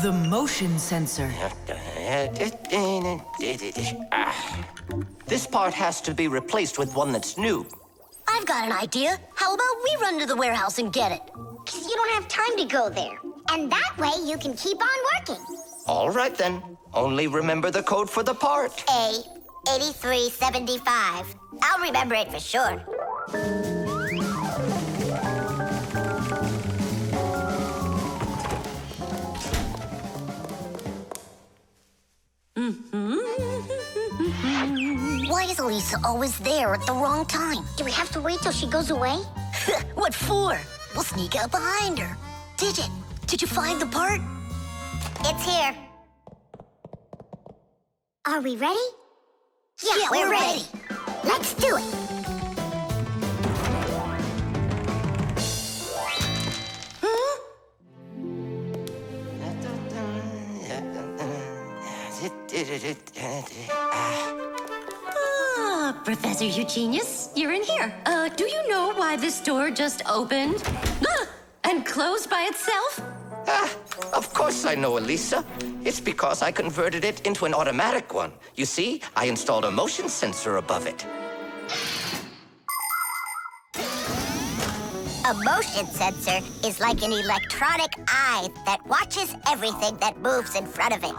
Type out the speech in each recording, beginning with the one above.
The motion sensor. This part has to be replaced with one that's new. I've got an idea. How about we run to the warehouse and get it? Because you don't have time to go there. And that way you can keep on working. All right, then. Only remember the code for the part. A8375. I'll remember it for sure. Why is Elisa always there at the wrong time? Do we have to wait till she goes away? What for? We'll sneak out behind her. Did you find the part? It's here. Are we ready? Yeah, we're ready. Let's do it. Professor Eugenius, you're in here. Do you know why this door just opened? And closed by itself? Of course I know, Elisa. It's because I converted it into an automatic one. You see, I installed a motion sensor above it. A motion sensor is like an electronic eye that watches everything that moves in front of it.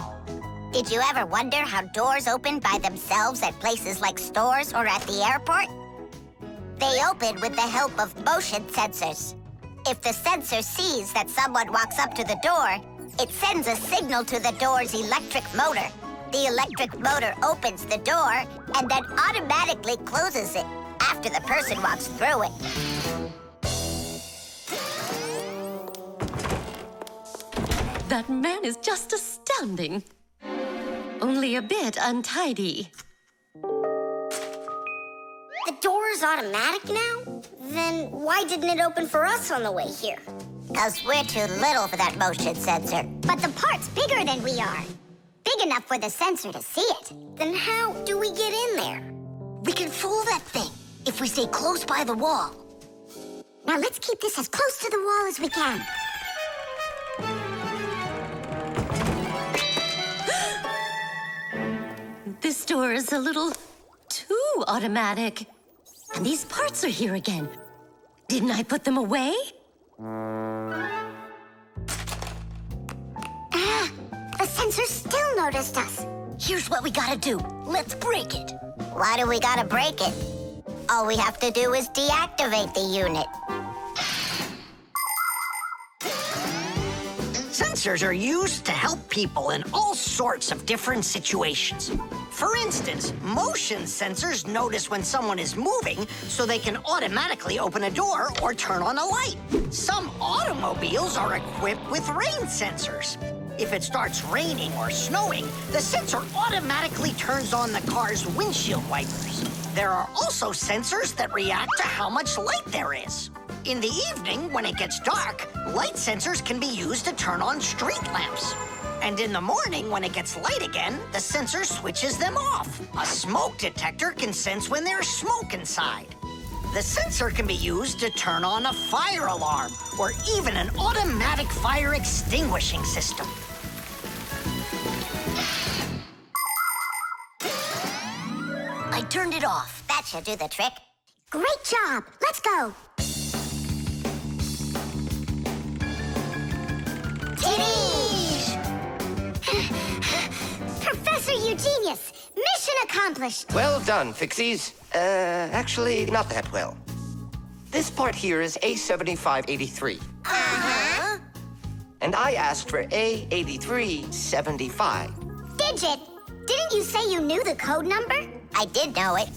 Did you ever wonder how doors open by themselves at places like stores or at the airport? They open with the help of motion sensors. If the sensor sees that someone walks up to the door, it sends a signal to the door's electric motor. The electric motor opens the door and then automatically closes it after the person walks through it. That man is just astounding. Only a bit untidy. The door is automatic now? Then why didn't it open for us on the way here? Because we're too little for that motion sensor. But the part's bigger than we are. Big enough for the sensor to see it. Then how do we get in there? We can fool that thing if we stay close by the wall. Now let's keep this as close to the wall as we can. This door is a little too automatic. And these parts are here again. Didn't I put them away? The sensor still noticed us. Here's what we gotta do. Let's break it. Why do we gotta break it? All we have to do is deactivate the unit. Sensors are used to help people in all sorts of different situations. For instance, motion sensors notice when someone is moving so they can automatically open a door or turn on a light. Some automobiles are equipped with rain sensors. If it starts raining or snowing, the sensor automatically turns on the car's windshield wipers. There are also sensors that react to how much light there is. In the evening, when it gets dark, light sensors can be used to turn on street lamps. And in the morning, when it gets light again, the sensor switches them off. A smoke detector can sense when there's smoke inside. The sensor can be used to turn on a fire alarm or even an automatic fire extinguishing system. I turned it off. That should do the trick. Great job. Let's go. Professor Eugenius, mission accomplished. Well done, Fixies. Actually, not that well. This part here is A7583. Uh-huh. And I asked for A8375. Digit, didn't you say you knew the code number? I did know it,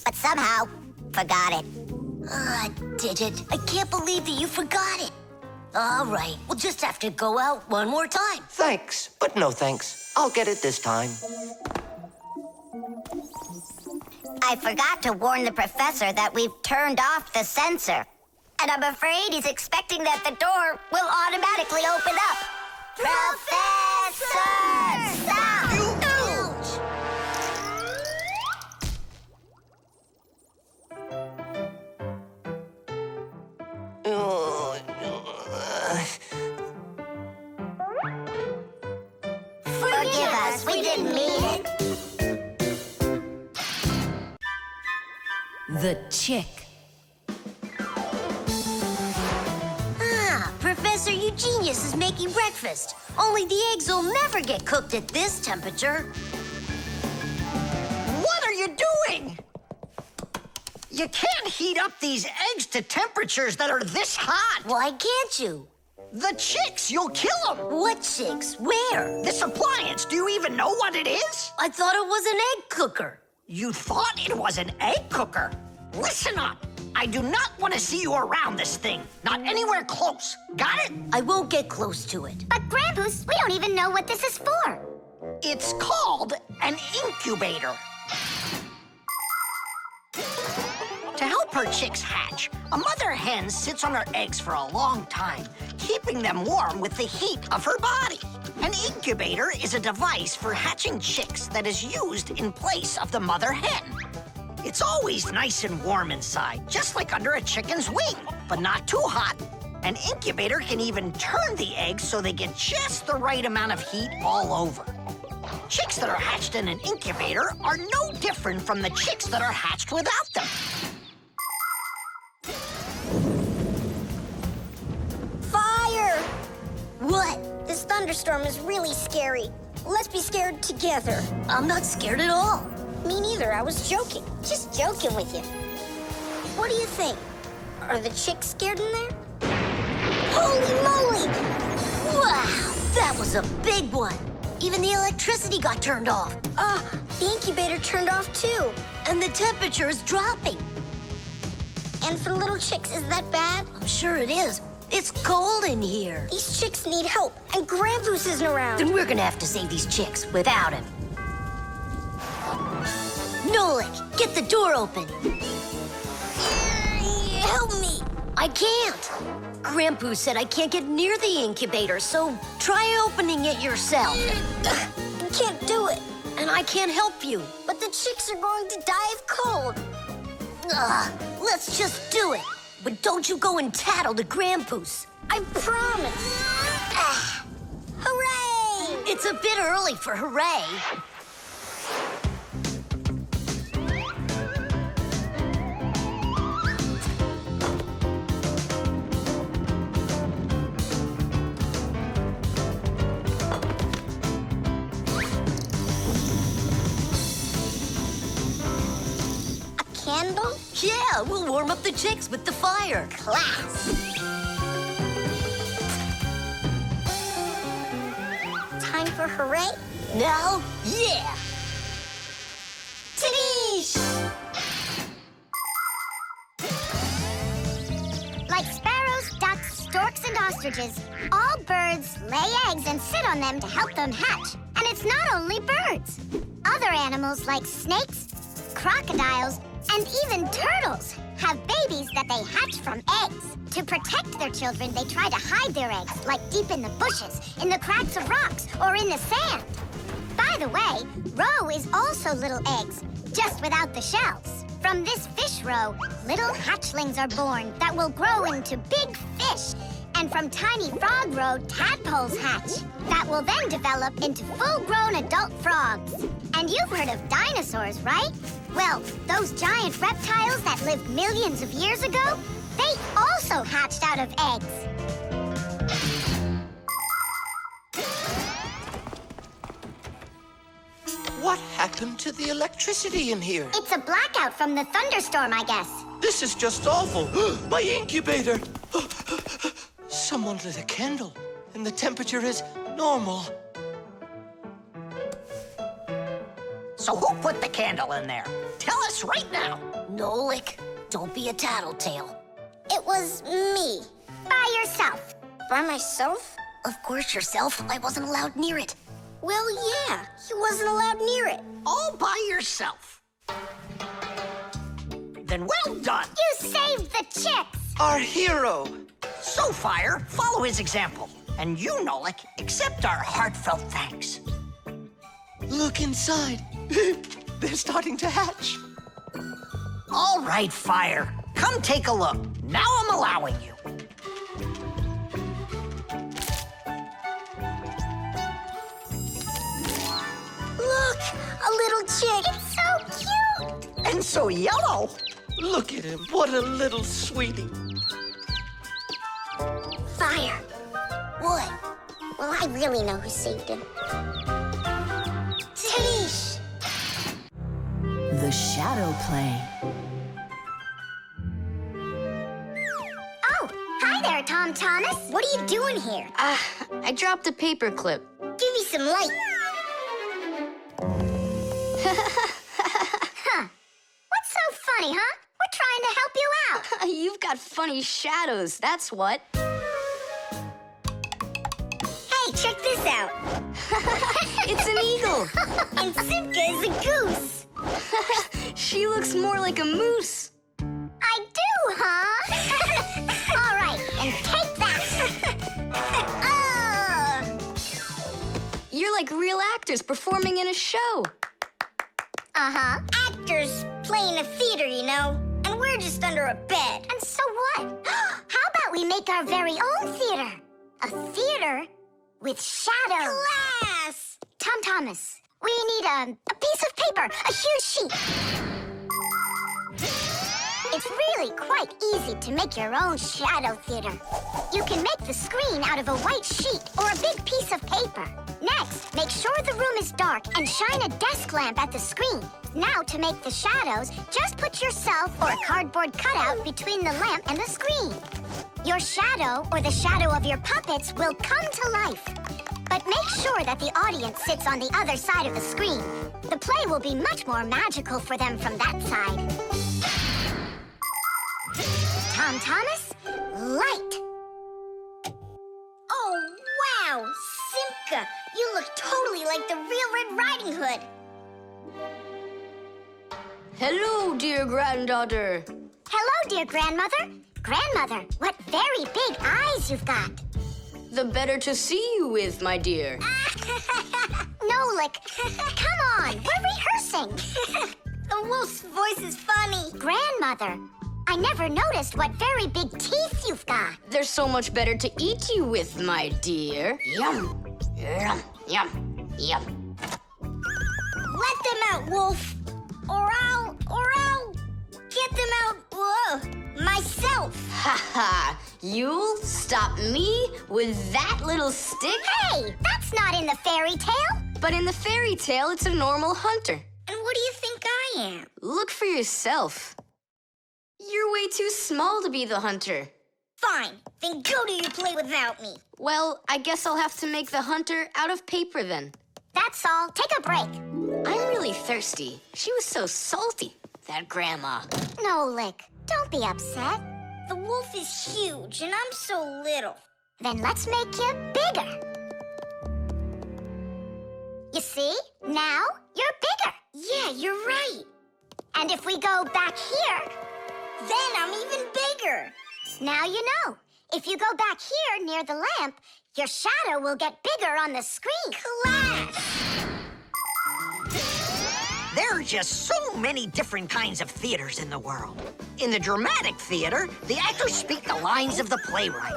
but somehow forgot it. Digit, I can't believe that you forgot it. All right, we'll just have to go out one more time. Thanks, but no thanks. I'll get it this time. I forgot to warn the professor that we've turned off the sensor. And I'm afraid he's expecting that the door will automatically open up. Professor! Stop! Forgive us, we didn't mean it. The chick. Ah, Professor Eugenius is making breakfast. Only the eggs will never get cooked at this temperature. What are you doing? You can't heat up these eggs to temperatures that are this hot. Why can't you? The chicks, you'll kill them. What chicks? Where? This appliance, do you even know what it is? I thought it was an egg cooker. You thought it was an egg cooker? Listen up. I do not want to see you around this thing. Not anywhere close. Got it? I won't get close to it. But Grandpa's, we don't even know what this is for. It's called an incubator. To help her chicks hatch, a mother hen sits on her eggs for a long time, keeping them warm with the heat of her body. An incubator is a device for hatching chicks that is used in place of the mother hen. It's always nice and warm inside, just like under a chicken's wing, but not too hot. An incubator can even turn the eggs so they get just the right amount of heat all over. Chicks that are hatched in an incubator are no different from the chicks that are hatched without them. Fire! What? This thunderstorm is really scary. Let's be scared together. I'm not scared at all. Me neither, I was joking. Just joking with you. What do you think? Are the chicks scared in there? Holy moly! Wow, that was a big one. Even the electricity got turned off. The incubator turned off too. And the temperature is dropping. And for little chicks, is that bad? I'm sure it is. It's cold in here. These chicks need help, and Grandpa's isn't around. Then we're gonna have to save these chicks without him. Nolik, get the door open. Help me. I can't. Grandpa said I can't get near the incubator, so try opening it yourself. I can't do it. And I can't help you. But the chicks are going to die of cold. Let's just do it. But don't you go and tattle to Grandpa's. I promise. Hooray! It's a bit early for hooray. Candle? Yeah, we'll warm up the chicks with the fire. Class. Time for hooray? Now, yeah. Tadoosh! Like sparrows, ducks, storks, and ostriches, all birds lay eggs and sit on them to help them hatch. And it's not only birds. Other animals like snakes, crocodiles, and even turtles have babies that they hatch from eggs. To protect their children, they try to hide their eggs, like deep in the bushes, in the cracks of rocks, or in the sand. By the way, roe is also little eggs, just without the shells. From this fish roe, little hatchlings are born that will grow into big fish. And from tiny frog roe, tadpoles hatch that will then develop into full-grown adult frogs. And you've heard of dinosaurs, right? Well, those giant reptiles that lived millions of years ago, they also hatched out of eggs. What happened to the electricity in here? It's a blackout from the thunderstorm, I guess. This is just awful. My incubator. Someone lit a candle, and the temperature is normal. So who put the candle in there? Tell us right now. Nolik, don't be a tattletale. It was me. By yourself. By myself? Of course yourself. I wasn't allowed near it. Well, yeah. He wasn't allowed near it. All by yourself. Then well done. You saved the chicks. Our hero. So, Fire, follow his example. And you, Nolik, accept our heartfelt thanks. Look inside. They're starting to hatch. All right, Fire. Come take a look. Now I'm allowing you. chick. It's so cute. And so yellow. Look at him. What a little sweetie. Fire. Wood. Well, I really know who saved him. Tish. The shadow play. Oh, hi there, Tom Thomas. What are you doing here? I dropped a paper clip. Give me some light. Huh. What's so funny, huh? We're trying to help you out. You've got funny shadows, that's what. Hey, check this out. It's an eagle. And Simka is a goose. She looks more like a moose. I do, huh? All right, and take that. You're like real actors performing in a show. Uh-huh. Actors playing a theater, you know. And we're just under a bed. And so what? How about we make our very own theater? A theater with shadows. Class! Tom Thomas, we need a piece of paper, a huge sheet. It's really quite easy to make your own shadow theater. You can make the screen out of a white sheet or a big piece of paper. Next, make sure the room is dark and shine a desk lamp at the screen. Now, to make the shadows, just put yourself or a cardboard cutout between the lamp and the screen. Your shadow or the shadow of your puppets will come to life. But make sure that the audience sits on the other side of the screen. The play will be much more magical for them from that side. Tom Thomas, light. Oh, wow, Simka, you look totally like the real Red Riding Hood. Hello, dear granddaughter. Hello, dear grandmother. Grandmother, what very big eyes you've got. The better to see you with, my dear. Nolik, come on, we're rehearsing. The wolf's voice is funny. Grandmother, I never noticed what very big teeth you've got. They're so much better to eat you with, my dear. Yum, yum, yum, yum. Let them out, wolf. Or I'll get them out, myself. Ha ha! You'll stop me with that little stick? Hey, that's not in the fairy tale. But in the fairy tale, it's a normal hunter. And what do you think I am? Look for yourself. You're way too small to be the hunter. Fine, then go do your play without me. Well, I guess I'll have to make the hunter out of paper then. That's all. Take a break. I'm really thirsty. She was so salty, that grandma. Nolik, don't be upset. The wolf is huge and I'm so little. Then let's make you bigger. You see? Now you're bigger. Yeah, you're right. And if we go back here, then I'm even bigger. Now you know. If you go back here near the lamp, your shadow will get bigger on the screen. Class! There are just so many different kinds of theaters in the world. In the dramatic theater, the actors speak the lines of the playwright.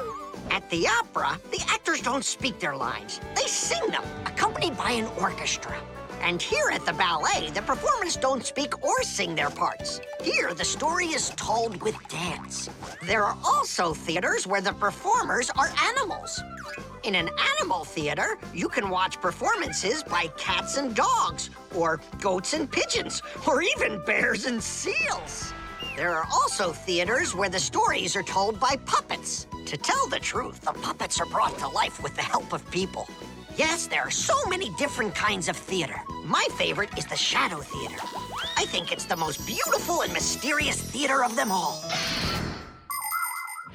At the opera, the actors don't speak their lines. They sing them, accompanied by an orchestra. And here at the ballet, the performers don't speak or sing their parts. Here, the story is told with dance. There are also theaters where the performers are animals. In an animal theater, you can watch performances by cats and dogs, or goats and pigeons, or even bears and seals. There are also theaters where the stories are told by puppets. To tell the truth, the puppets are brought to life with the help of people. Yes, there are so many different kinds of theater. My favorite is the shadow theater. I think it's the most beautiful and mysterious theater of them all.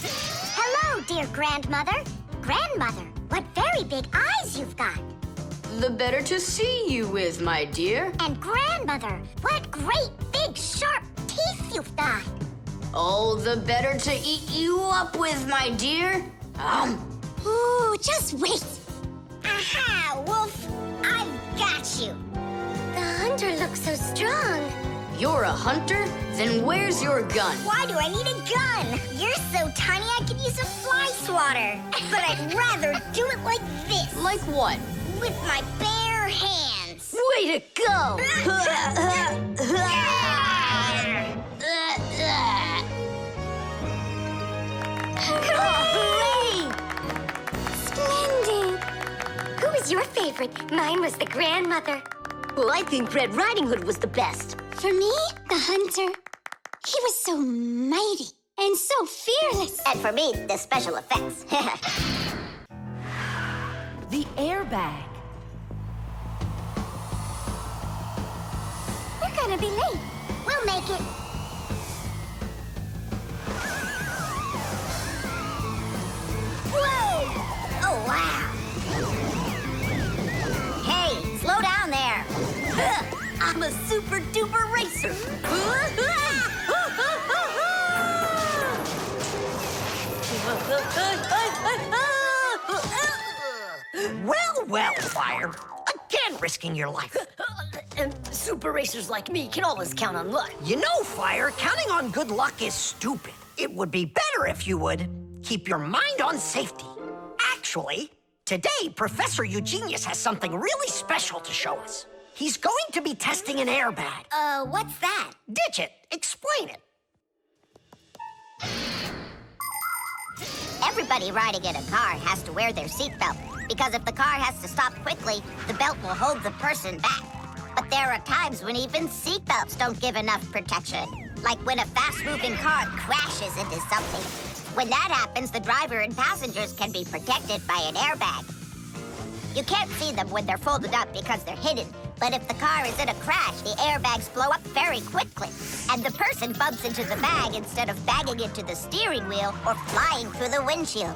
Hello, dear grandmother. Grandmother, what very big eyes you've got. The better to see you with, my dear. And grandmother, what great big sharp teeth you've got. Oh, the better to eat you up with, my dear. Ooh, just wait. Aha, Wolf, I've got you. The hunter looks so strong. You're a hunter? Then where's your gun? Why do I need a gun? You're so tiny I could use a fly swatter. But I'd rather do it like this. Like what? With my bare hands. Way to go! Hooray! Splendid! Who was your favorite? Mine was the grandmother. Well, I think Red Riding Hood was the best. For me, the hunter. He was so mighty and so fearless. And for me, the special effects. The airbag. We're gonna be late. We'll make it. Whoa! Oh, wow. Hey, slow down there. I'm a super duper racer. Well, Fire. Again, risking your life. And super racers like me can always count on luck. You know, Fire, counting on good luck is stupid. It would be better if you would keep your mind on safety. Actually, today, Professor Eugenius has something really special to show us. He's going to be testing an airbag. What's that? Digit, explain it. Everybody riding in a car has to wear their seatbelt, because if the car has to stop quickly, the belt will hold the person back. But there are times when even seatbelts don't give enough protection, like when a fast-moving car crashes into something. When that happens, the driver and passengers can be protected by an airbag. You can't see them when they're folded up because they're hidden, but if the car is in a crash, the airbags blow up very quickly, and the person bumps into the bag instead of banging into the steering wheel or flying through the windshield.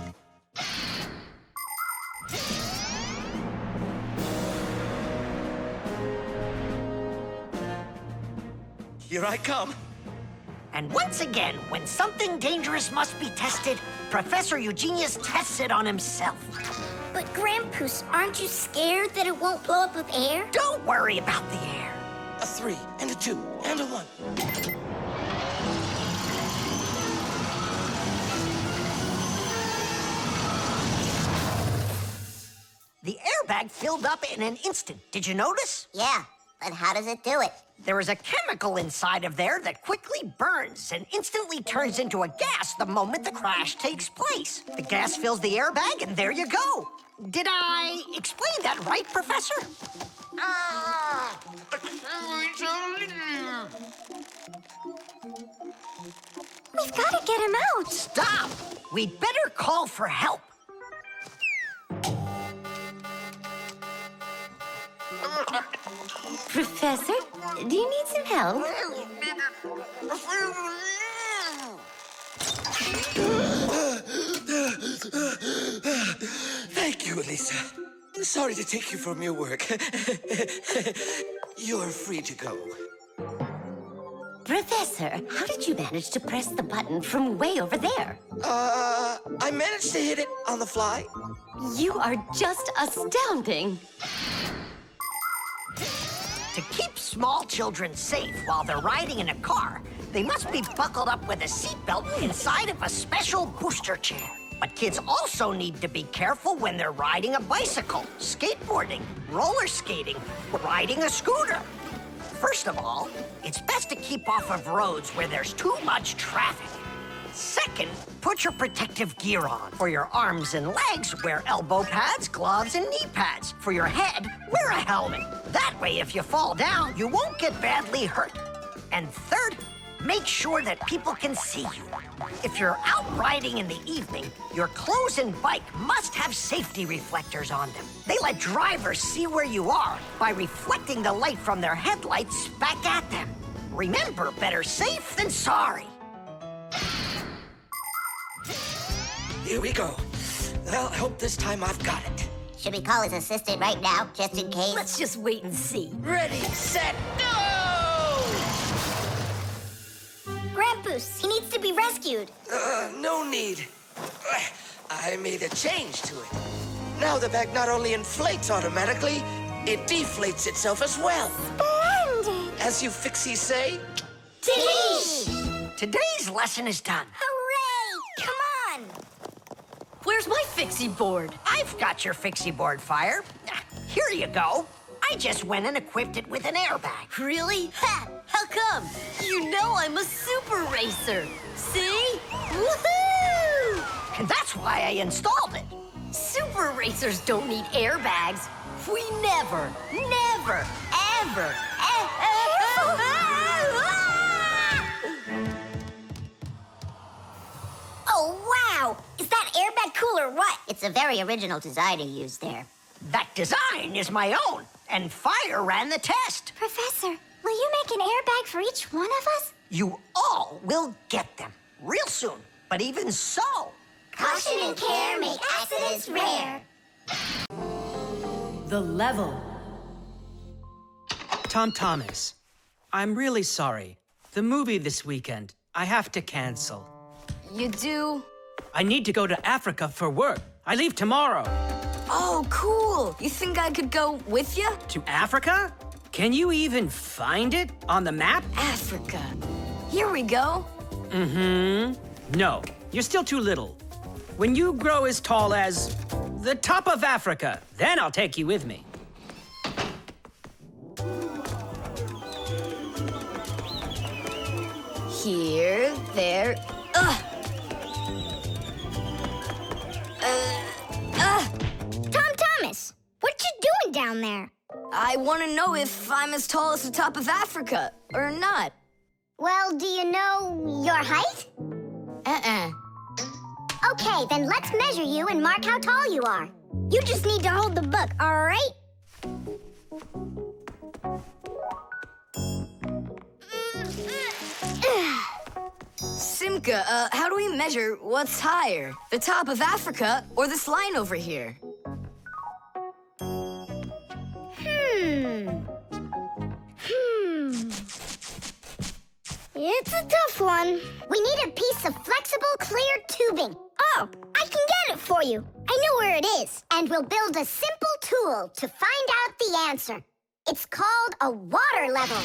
Here I come. And once again, when something dangerous must be tested, Professor Eugenius tests it on himself. But Grandpoos, aren't you scared that it won't blow up with air? Don't worry about the air. A 3 and a 2 and a 1. The airbag filled up in an instant. Did you notice? Yeah, but how does it do it? There is a chemical inside of there that quickly burns and instantly turns into a gas the moment the crash takes place. The gas fills the airbag, and there you go. Did I explain that right, Professor? We've got to get him out. Stop! We'd better call for help. Professor, do you need some help? Thank you, Elisa. Sorry to take you from your work. You're free to go. Professor, how did you manage to press the button from way over there? I managed to hit it on the fly. You are just astounding. To keep small children safe while they're riding in a car, they must be buckled up with a seatbelt inside of a special booster chair. But kids also need to be careful when they're riding a bicycle, skateboarding, roller skating, or riding a scooter. First of all, it's best to keep off of roads where there's too much traffic. Second, put your protective gear on. For your arms and legs, wear elbow pads, gloves, and knee pads. For your head, wear a helmet. That way, if you fall down, you won't get badly hurt. And third, make sure that people can see you. If you're out riding in the evening, your clothes and bike must have safety reflectors on them. They let drivers see where you are by reflecting the light from their headlights back at them. Remember, better safe than sorry. Here we go. Well, I hope this time I've got it. Should we call his assistant right now, just in case? Let's just wait and see. Ready, set, go! Grandpoos, he needs to be rescued. No need. I made a change to it. Now the bag not only inflates automatically, it deflates itself as well. Splendid! As you Fixies say, Today's lesson is done. Hooray! Come on! Where's my Fixie board? I've got your Fixie board, Fire. Here you go. I I just went and equipped it with an airbag. Really? Ha! How come? You know I'm a super racer. See? Woohoo! And that's why I installed it. Super racers don't need airbags. We never, ever. Oh, wow! Is that airbag cool or what? It's a very original design you used there. That design is my own, and Fire ran the test. Professor, will you make an airbag for each one of us? You all will get them real soon. But even so, Caution and care make accidents rare. The level. Tom Thomas, I'm really sorry. The movie this weekend, I have to cancel. You do? I need to go to Africa for work. I leave tomorrow. Oh, cool. You think I could go with you? To Africa? Can you even find it on the map? Africa. Here we go. No, you're still too little. When you grow as tall as the top of Africa, then I'll take you with me. Here, there. Tom Thomas, what you doing down there? I want to know if I'm as tall as the top of Africa or not. Well, do you know your height? Okay, then let's measure you and mark how tall you are. You just need to hold the book, all right? Simka, how do we measure what's higher? The top of Africa or this line over here? It's a tough one. We need a piece of flexible, clear tubing. Oh, I can get it for you. I know where it is. And we'll build a simple tool to find out the answer. It's called a water level.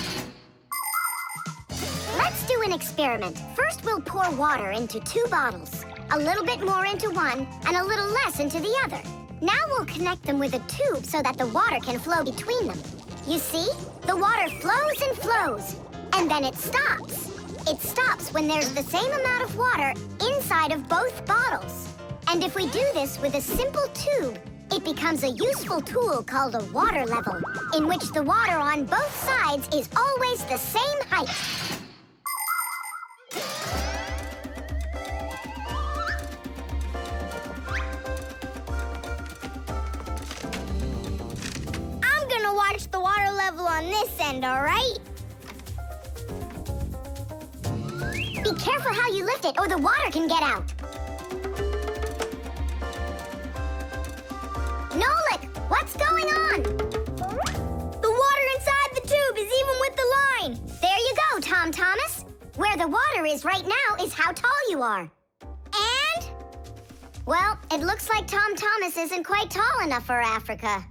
Let's do an experiment. First, we'll pour water into 2 bottles. A little bit more into one and a little less into the other. Now we'll connect them with a tube so that the water can flow between them. You see? The water flows and flows. And then it stops. It stops when there's the same amount of water inside of both bottles. And if we do this with a simple tube, it becomes a useful tool called a water level, in which the water on both sides is always the same height. I'm gonna watch the water level on this end, all right? Be careful how you lift it, or the water can get out. Nolik, what's going on? The water inside the tube is even with the line. There you go, Tom Thomas. Where the water is right now is how tall you are. And? Well, it looks like Tom Thomas isn't quite tall enough for Africa.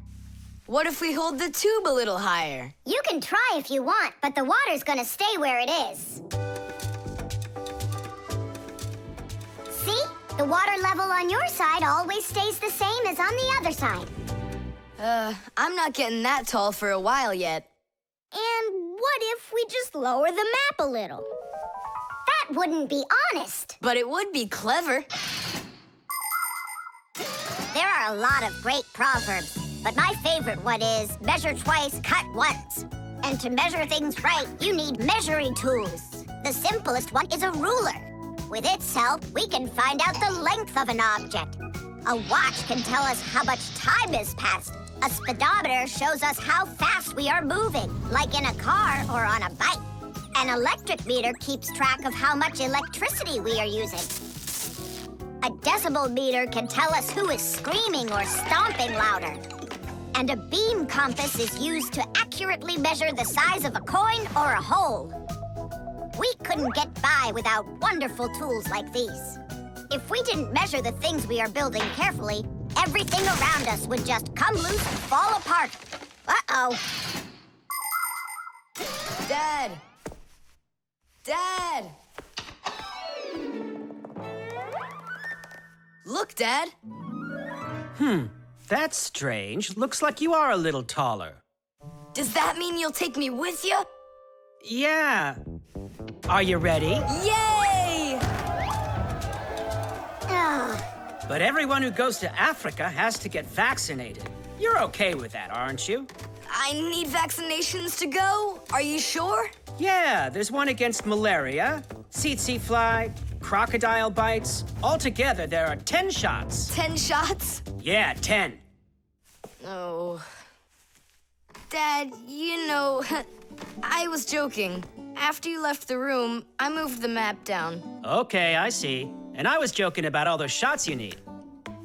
What if we hold the tube a little higher? You can try if you want, but the water's gonna stay where it is. See? The water level on your side always stays the same as on the other side. I'm not getting that tall for a while yet. And what if we just lower the map a little? That wouldn't be honest. But it would be clever. There are a lot of great proverbs, but my favorite one is measure twice, cut once. And to measure things right, you need measuring tools. The simplest one is a ruler. With its help, we can find out the length of an object. A watch can tell us how much time has passed. A speedometer shows us how fast we are moving, like in a car or on a bike. An electric meter keeps track of how much electricity we are using. A decibel meter can tell us who is screaming or stomping louder. And a beam compass is used to accurately measure the size of a coin or a hole. We couldn't get by without wonderful tools like these. If we didn't measure the things we are building carefully, everything around us would just come loose and fall apart. Uh-oh. Dad! Dad! Look, Dad. That's strange. Looks like you are a little taller. Does that mean you'll take me with you? Yeah. Are you ready? Yay! But everyone who goes to Africa has to get vaccinated. You're okay with that, aren't you? I need vaccinations to go? Are you sure? Yeah, there's one against malaria, tsetse fly, crocodile bites. Altogether, there are 10 shots. 10 shots? Yeah, 10. Oh. Dad, you know, I was joking. After you left the room, I moved the map down. Okay, I see. And I was joking about all those shots you need.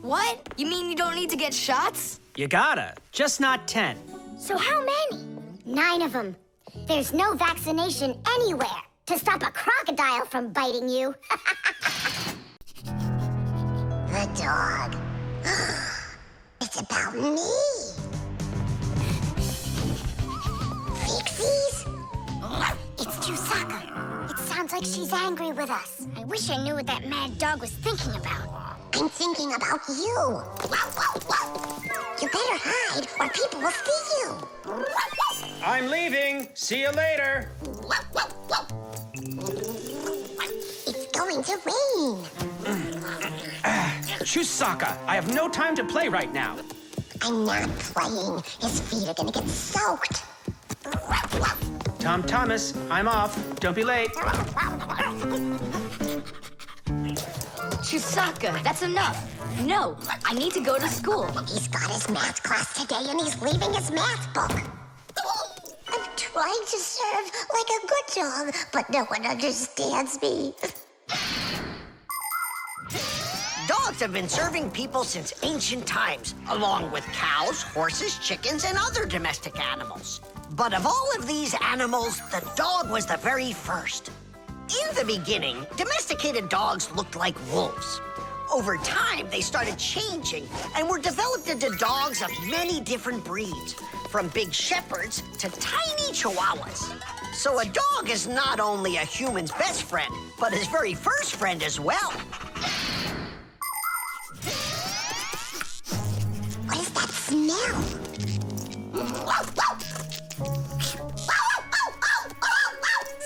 What? You mean you don't need to get shots? You gotta, just not 10. So how many? 9 of them. There's no vaccination anywhere to stop a crocodile from biting you. The dog. It's about me. Fixies? It's Chusaka. It sounds like she's angry with us. I wish I knew what that mad dog was thinking about. I'm thinking about you. You better hide or people will see you. I'm leaving. See you later. It's going to rain. Chusaka, I have no time to play right now. I'm not playing. His feet are gonna get soaked. Tom Thomas, I'm off. Don't be late. Chusaka, that's enough. No, I need to go to school. He's got his math class today and he's leaving his math book. I'm trying to serve like a good dog, but no one understands me. Dogs have been serving people since ancient times, along with cows, horses, chickens, and other domestic animals. But of all of these animals, the dog was the very first. In the beginning, domesticated dogs looked like wolves. Over time, they started changing and were developed into dogs of many different breeds, from big shepherds to tiny chihuahuas. So a dog is not only a human's best friend, but his very first friend as well. What is that smell?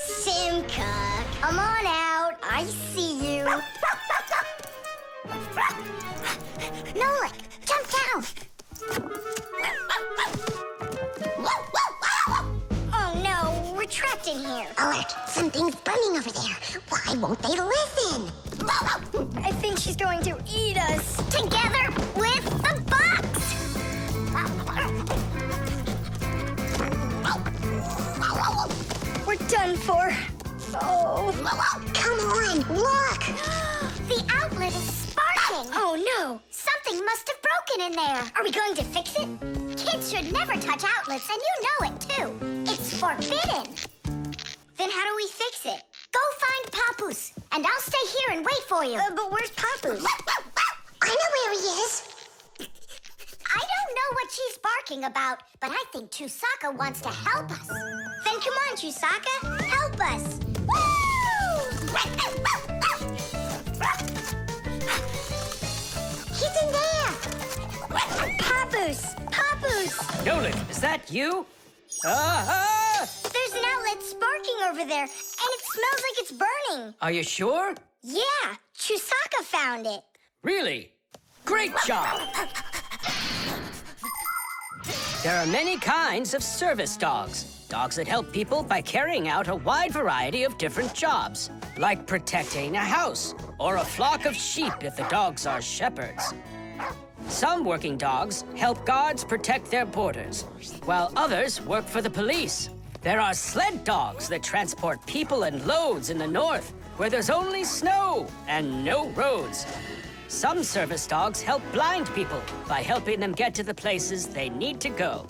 Simka, come on out. I see you. Nolik, jump down. Oh no, we're trapped in here. Alert, something's burning over there. Why won't they listen? I think she's going to eat us. Together with the box. We're done for. Oh. Come on, look! The outlet is sparking. Oh no, something must have broken in there. Are we going to fix it? Kids should never touch outlets, and you know it too. It's forbidden. Then how do we fix it? Go find Papoose, and I'll stay here and wait for you. But where's Papoose? I know where he is. I don't know what she's barking about, but I think Chusaka wants to help us. Then come on, Chusaka, help us. Woo! He's in there. Papoose, Papoose. Nolik, is that you? Ah! There's an outlet sparking over there, and it smells like it's burning. Are you sure? Yeah, Chusaka found it. Really? Great job! There are many kinds of service dogs. Dogs that help people by carrying out a wide variety of different jobs, like protecting a house or a flock of sheep if the dogs are shepherds. Some working dogs help guards protect their borders, while others work for the police. There are sled dogs that transport people and loads in the north, where there's only snow and no roads. Some service dogs help blind people by helping them get to the places they need to go.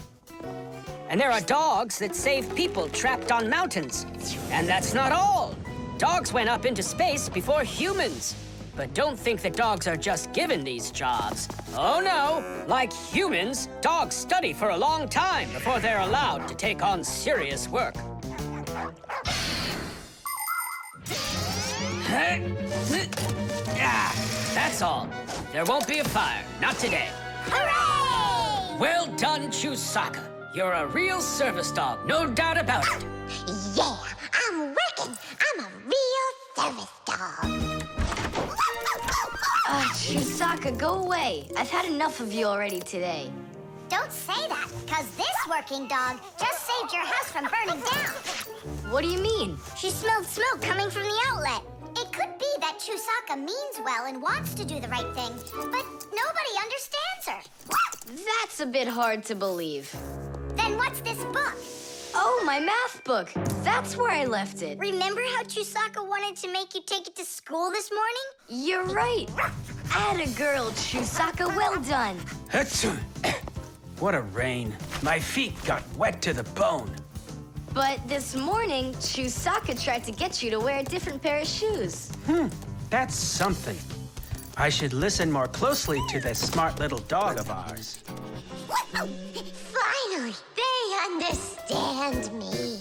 And there are dogs that save people trapped on mountains. And that's not all. Dogs went up into space before humans. But don't think that dogs are just given these jobs. Oh no, like humans, dogs study for a long time before they're allowed to take on serious work. That's all. There won't be a fire, not today. Hooray! Well done, Chusaka. You're a real service dog, no doubt about it. Yeah, I'm working. I'm a real service dog. Chusaka, go away. I've had enough of you already today. Don't say that, because this working dog just saved your house from burning down. What do you mean? She smelled smoke coming from the outlet. It could be that Chusaka means well and wants to do the right thing, but nobody understands her. That's a bit hard to believe. Then what's this book? Oh, my math book. That's where I left it. Remember how Chusaka wanted to make you take it to school this morning? You're right. Atta girl, Chusaka. Well done. Achoo. What a rain. My feet got wet to the bone. But this morning, Chusaka tried to get you to wear a different pair of shoes. That's something. I should listen more closely to this smart little dog of ours. Finally, they understand me.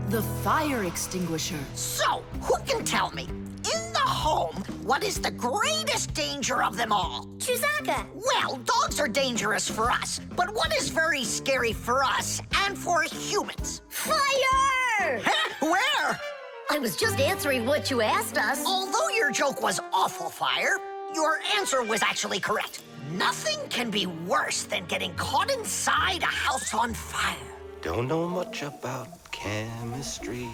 The fire extinguisher. So, who can tell me, in the home, what is the greatest danger of them all? Chusaka. Well, dogs are dangerous for us, but what is very scary for us and for humans? Fire! Huh? Where? I was just answering what you asked us. Although your joke was awful, Fire, your answer was actually correct. Nothing can be worse than getting caught inside a house on fire. Don't know much about chemistry,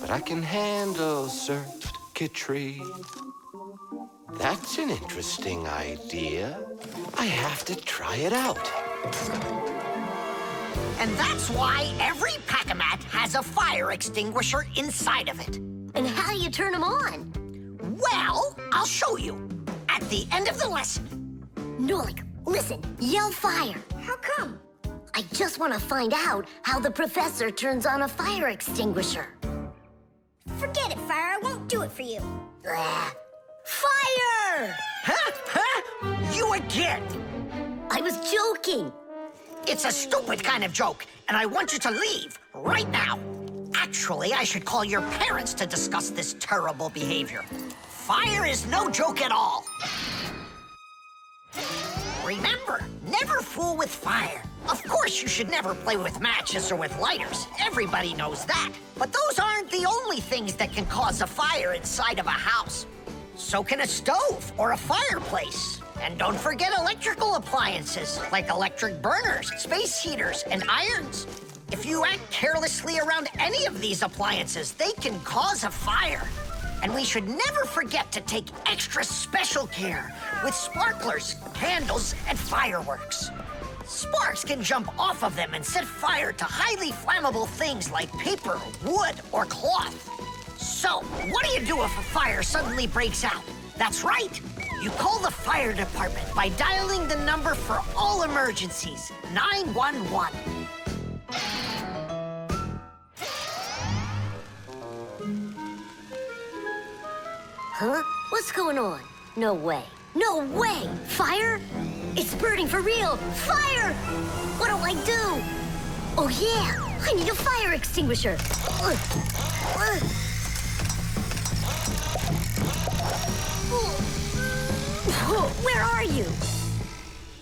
but I can handle circuitry. That's an interesting idea. I have to try it out. And that's why every Pack-A-Mat has a fire extinguisher inside of it. And how do you turn them on? Well, I'll show you at the end of the lesson. Nolik, listen, yell fire. How come? I just want to find out how the professor turns on a fire extinguisher. Forget it, Fire. I won't do it for you. Fire! Huh? You again? I was joking. It's a stupid kind of joke, and I want you to leave right now. Actually, I should call your parents to discuss this terrible behavior. Fire is no joke at all. Remember, never fool with fire. Of course, you should never play with matches or with lighters. Everybody knows that. But those aren't the only things that can cause a fire inside of a house. So can a stove or a fireplace. And don't forget electrical appliances, like electric burners, space heaters, and irons. If you act carelessly around any of these appliances, they can cause a fire. And we should never forget to take extra special care with sparklers, candles, and fireworks. Sparks can jump off of them and set fire to highly flammable things like paper, wood, or cloth. So, what do you do if a fire suddenly breaks out? That's right. You call the fire department by dialing the number for all emergencies, 911. Huh? What's going on? No way. No way! Fire? It's burning for real! Fire! What do I do? Oh, yeah! I need a fire extinguisher! Where are you?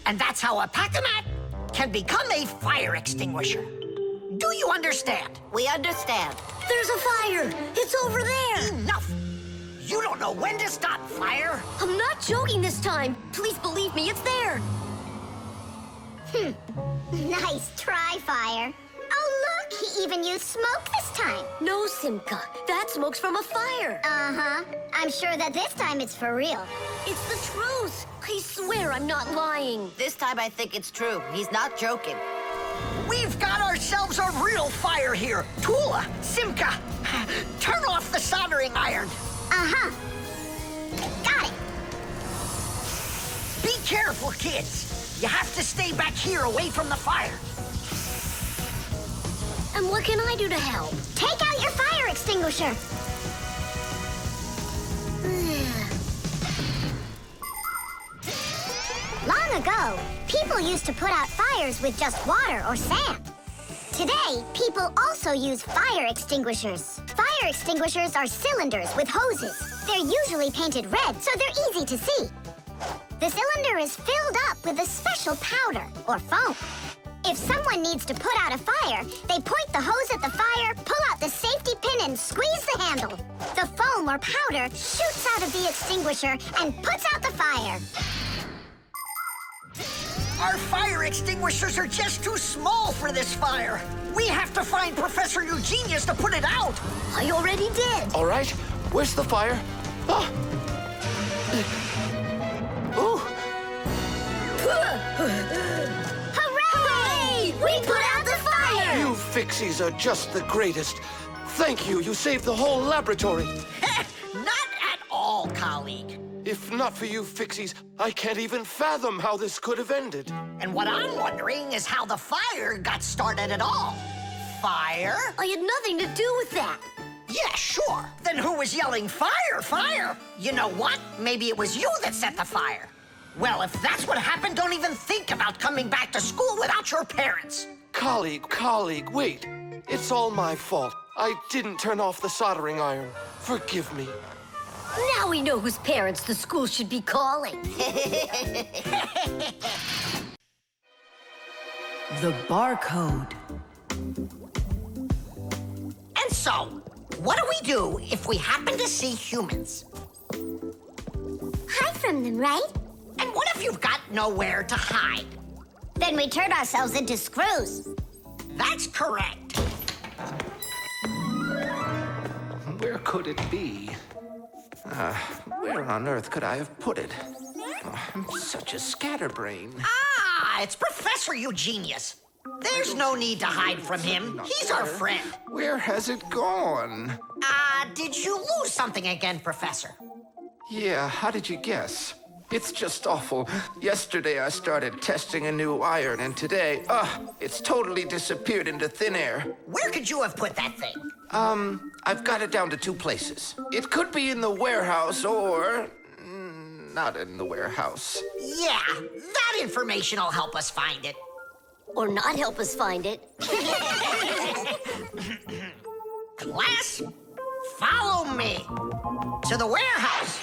And that's how a Pack-A-Mat can become a fire extinguisher. Do you understand? We understand. There's a fire! It's over there! Enough! You don't know when to stop fire? I'm not joking this time. Please believe me, it's there. Nice try, Fire. Oh, look, he even used smoke this time. No, Simka. That smoke's from a fire. Uh-huh. I'm sure that this time it's for real. It's the truth. I swear I'm not lying. This time I think it's true. He's not joking. We've got ourselves a real fire here. Tula, Simka, turn off the soldering iron. Uh-huh. Got it. Be careful, kids. You have to stay back here away from the fire. And what can I do to help? Take out your fire extinguisher. Long ago, people used to put out fires with just water or sand. Today, people also use fire extinguishers. Fire extinguishers are cylinders with hoses. They're usually painted red, so they're easy to see. The cylinder is filled up with a special powder or foam. If someone needs to put out a fire, they point the hose at the fire, pull out the safety pin, and squeeze the handle. The foam or powder shoots out of the extinguisher and puts out the fire. Our fire extinguishers are just too small for this fire. We have to find Professor Eugenius to put it out. I already did. All right, where's the fire? Ah! Ooh! Hooray! We put out the fire! You Fixies are just the greatest. Thank you. You saved the whole laboratory. Not at all, colleague. If not for you Fixies, I can't even fathom how this could have ended. And what I'm wondering is how the fire got started at all. Fire? I had nothing to do with that. Yeah, sure. Then who was yelling, fire, fire? You know what? Maybe it was you that set the fire. Well, if that's what happened, don't even think about coming back to school without your parents. Colleague, wait. It's all my fault. I didn't turn off the soldering iron. Forgive me. Now we know whose parents the school should be calling. The barcode. And so, what do we do if we happen to see humans? Hide from them, right? And what if you've got nowhere to hide? Then we turn ourselves into screws. That's correct. Where could it be? Where on earth could I have put it? Oh, I'm such a scatterbrain. Ah, it's Professor Eugenius. There's no need to hide from him. He's our friend. Where has it gone? Did you lose something again, Professor? Yeah, how did you guess? It's just awful. Yesterday I started testing a new iron, and today, it's totally disappeared into thin air. Where could you have put that thing? I've got it down to 2 places. It could be in the warehouse or not in the warehouse. Yeah, that information will help us find it. Or not help us find it. Class, follow me to the warehouse.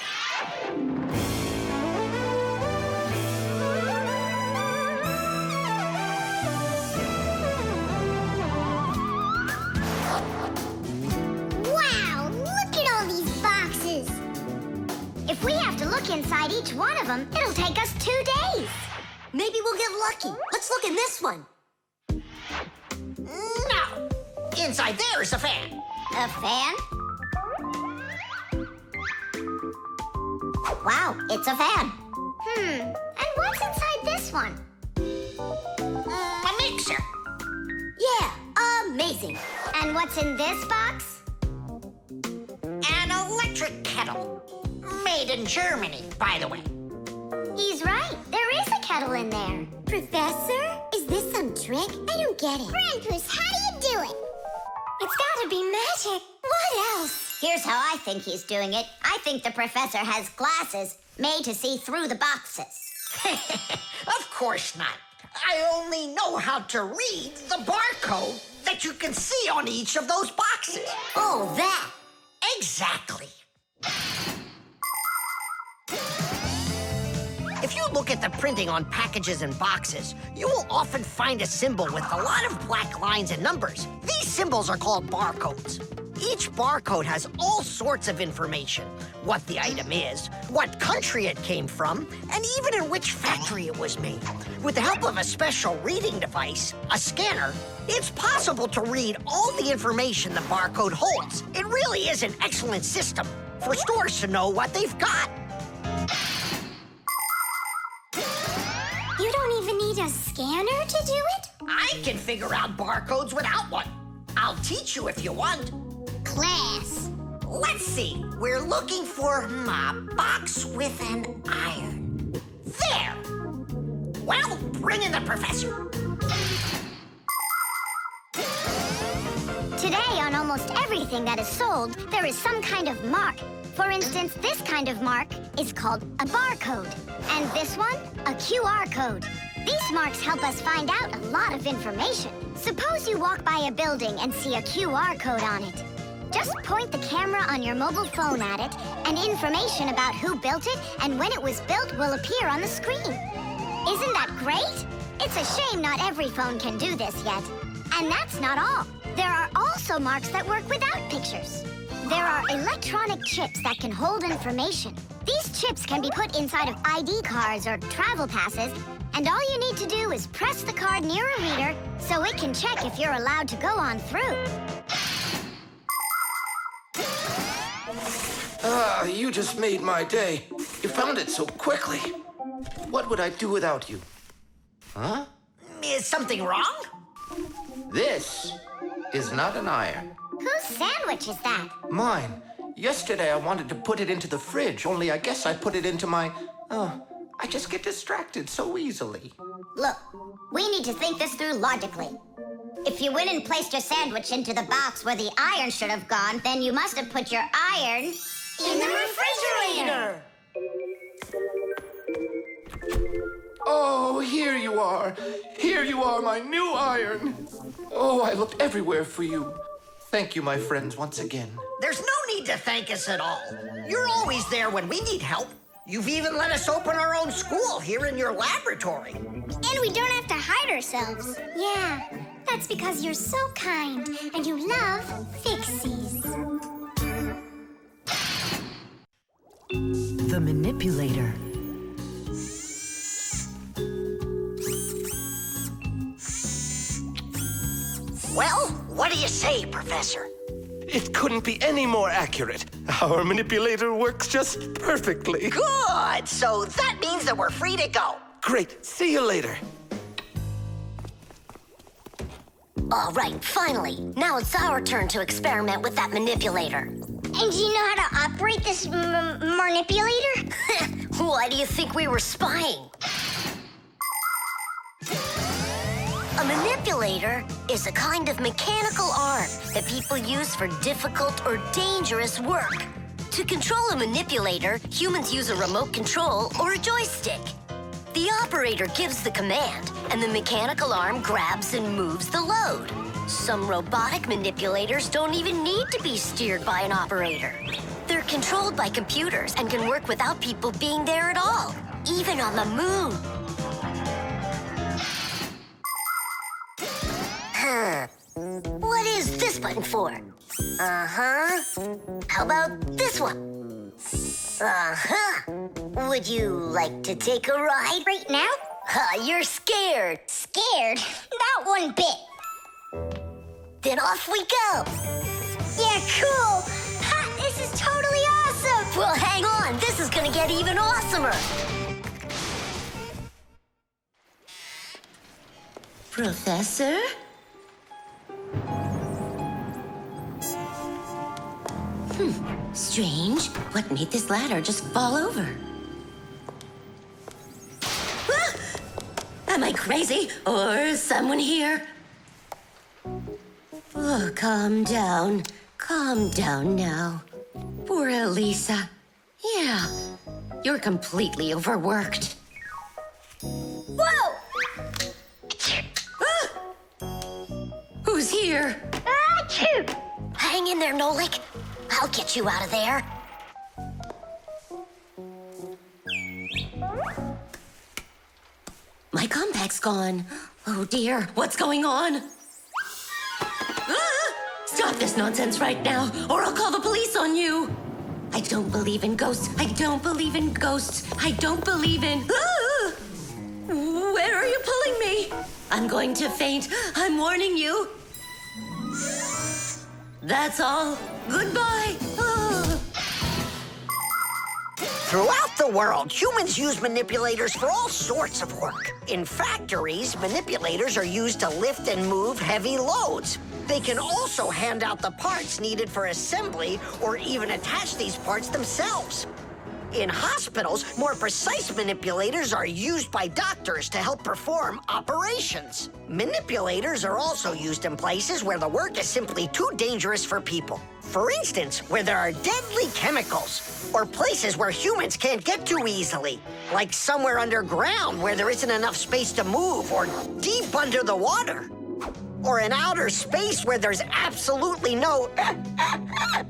Wow, look at all these boxes. If we have to look inside each one of them, it'll take us 2 days. Maybe we'll get lucky. Let's look in this one. No, inside there is a fan. A fan? Wow, it's a fan. And what's inside this one? A mixer. Yeah, amazing. And what's in this box? An electric kettle. Made in Germany, by the way. He's right. There is a kettle in there. Professor, is this some trick? I don't get it. Grandpus, how do you do it? It's gotta be magic. What else? Here's how I think he's doing it. I think the professor has glasses made to see through the boxes. Of course not. I only know how to read the barcode that you can see on each of those boxes. Oh, that. Exactly. If you look at the printing on packages and boxes, you will often find a symbol with a lot of black lines and numbers. These symbols are called barcodes. Each barcode has all sorts of information. What the item is, what country it came from, and even in which factory it was made. With the help of a special reading device, a scanner, it's possible to read all the information the barcode holds. It really is an excellent system for stores to know what they've got. You don't even need a scanner to do it? I can figure out barcodes without one. I'll teach you if you want. Class. Let's see. We're looking for a box with an iron. There. Well, bring in the professor. Today, on almost everything that is sold, there is some kind of mark. For instance, this kind of mark is called a barcode. And this one, a QR code. These marks help us find out a lot of information. Suppose you walk by a building and see a QR code on it. Just point the camera on your mobile phone at it, and information about who built it and when it was built will appear on the screen. Isn't that great? It's a shame not every phone can do this yet. And that's not all. There are also marks that work without pictures. There are electronic chips that can hold information. These chips can be put inside of ID cards or travel passes, and all you need to do is press the card near a reader so it can check if you're allowed to go on through. Ah, you just made my day. You found it so quickly. What would I do without you? Huh? Is something wrong? This is not an iron. Whose sandwich is that? Mine. Yesterday I wanted to put it into the fridge, only I guess I put it into my... I just get distracted so easily. Look, we need to think this through logically. If you went and placed your sandwich into the box where the iron should have gone, then you must have put your iron in the refrigerator. Oh, here you are. Here you are, my new iron. Oh, I looked everywhere for you. Thank you, my friends, once again. There's no need to thank us at all. You're always there when we need help. You've even let us open our own school here in your laboratory. And we don't have to hide ourselves. Yeah, that's because you're so kind and you love Fixies. The manipulator. Well, what do you say, Professor? It couldn't be any more accurate. Our manipulator works just perfectly. Good! So that means that we're free to go. Great. See you later. All right, finally. Now it's our turn to experiment with that manipulator. And do you know how to operate this manipulator? Why do you think we were spying? A manipulator is a kind of mechanical arm that people use for difficult or dangerous work. To control a manipulator, humans use a remote control or a joystick. The operator gives the command, and the mechanical arm grabs and moves the load. Some robotic manipulators don't even need to be steered by an operator. They're controlled by computers and can work without people being there at all, even on the moon. What is this button for? Uh-huh. How about this one? Uh-huh. Would you like to take a ride? Right now? You're scared. Scared? Not one bit. Then off we go. Yeah, cool. Ha, this is totally awesome. Well, hang on. This is gonna get even awesomer. Professor? Strange. What made this ladder just fall over? Ah! Am I crazy? Or is someone here? Oh, calm down. Calm down now. Poor Elisa. Yeah, you're completely overworked. Whoa! Ah! Who's here? Achoo! Hang in there, Nolik. I'll get you out of there. My compact's gone. Oh dear, what's going on? Ah! Stop this nonsense right now, or I'll call the police on you. I don't believe in ghosts. I don't believe in ghosts. I don't believe in... Ah! Where are you pulling me? I'm going to faint. I'm warning you. That's all. Goodbye. Ah. Throughout the world, humans use manipulators for all sorts of work. In factories, manipulators are used to lift and move heavy loads. They can also hand out the parts needed for assembly or even attach these parts themselves. In hospitals, more precise manipulators are used by doctors to help perform operations. Manipulators are also used in places where the work is simply too dangerous for people. For instance, where there are deadly chemicals, or places where humans can't get to easily, like somewhere underground where there isn't enough space to move, or deep under the water. or in outer space where there's absolutely no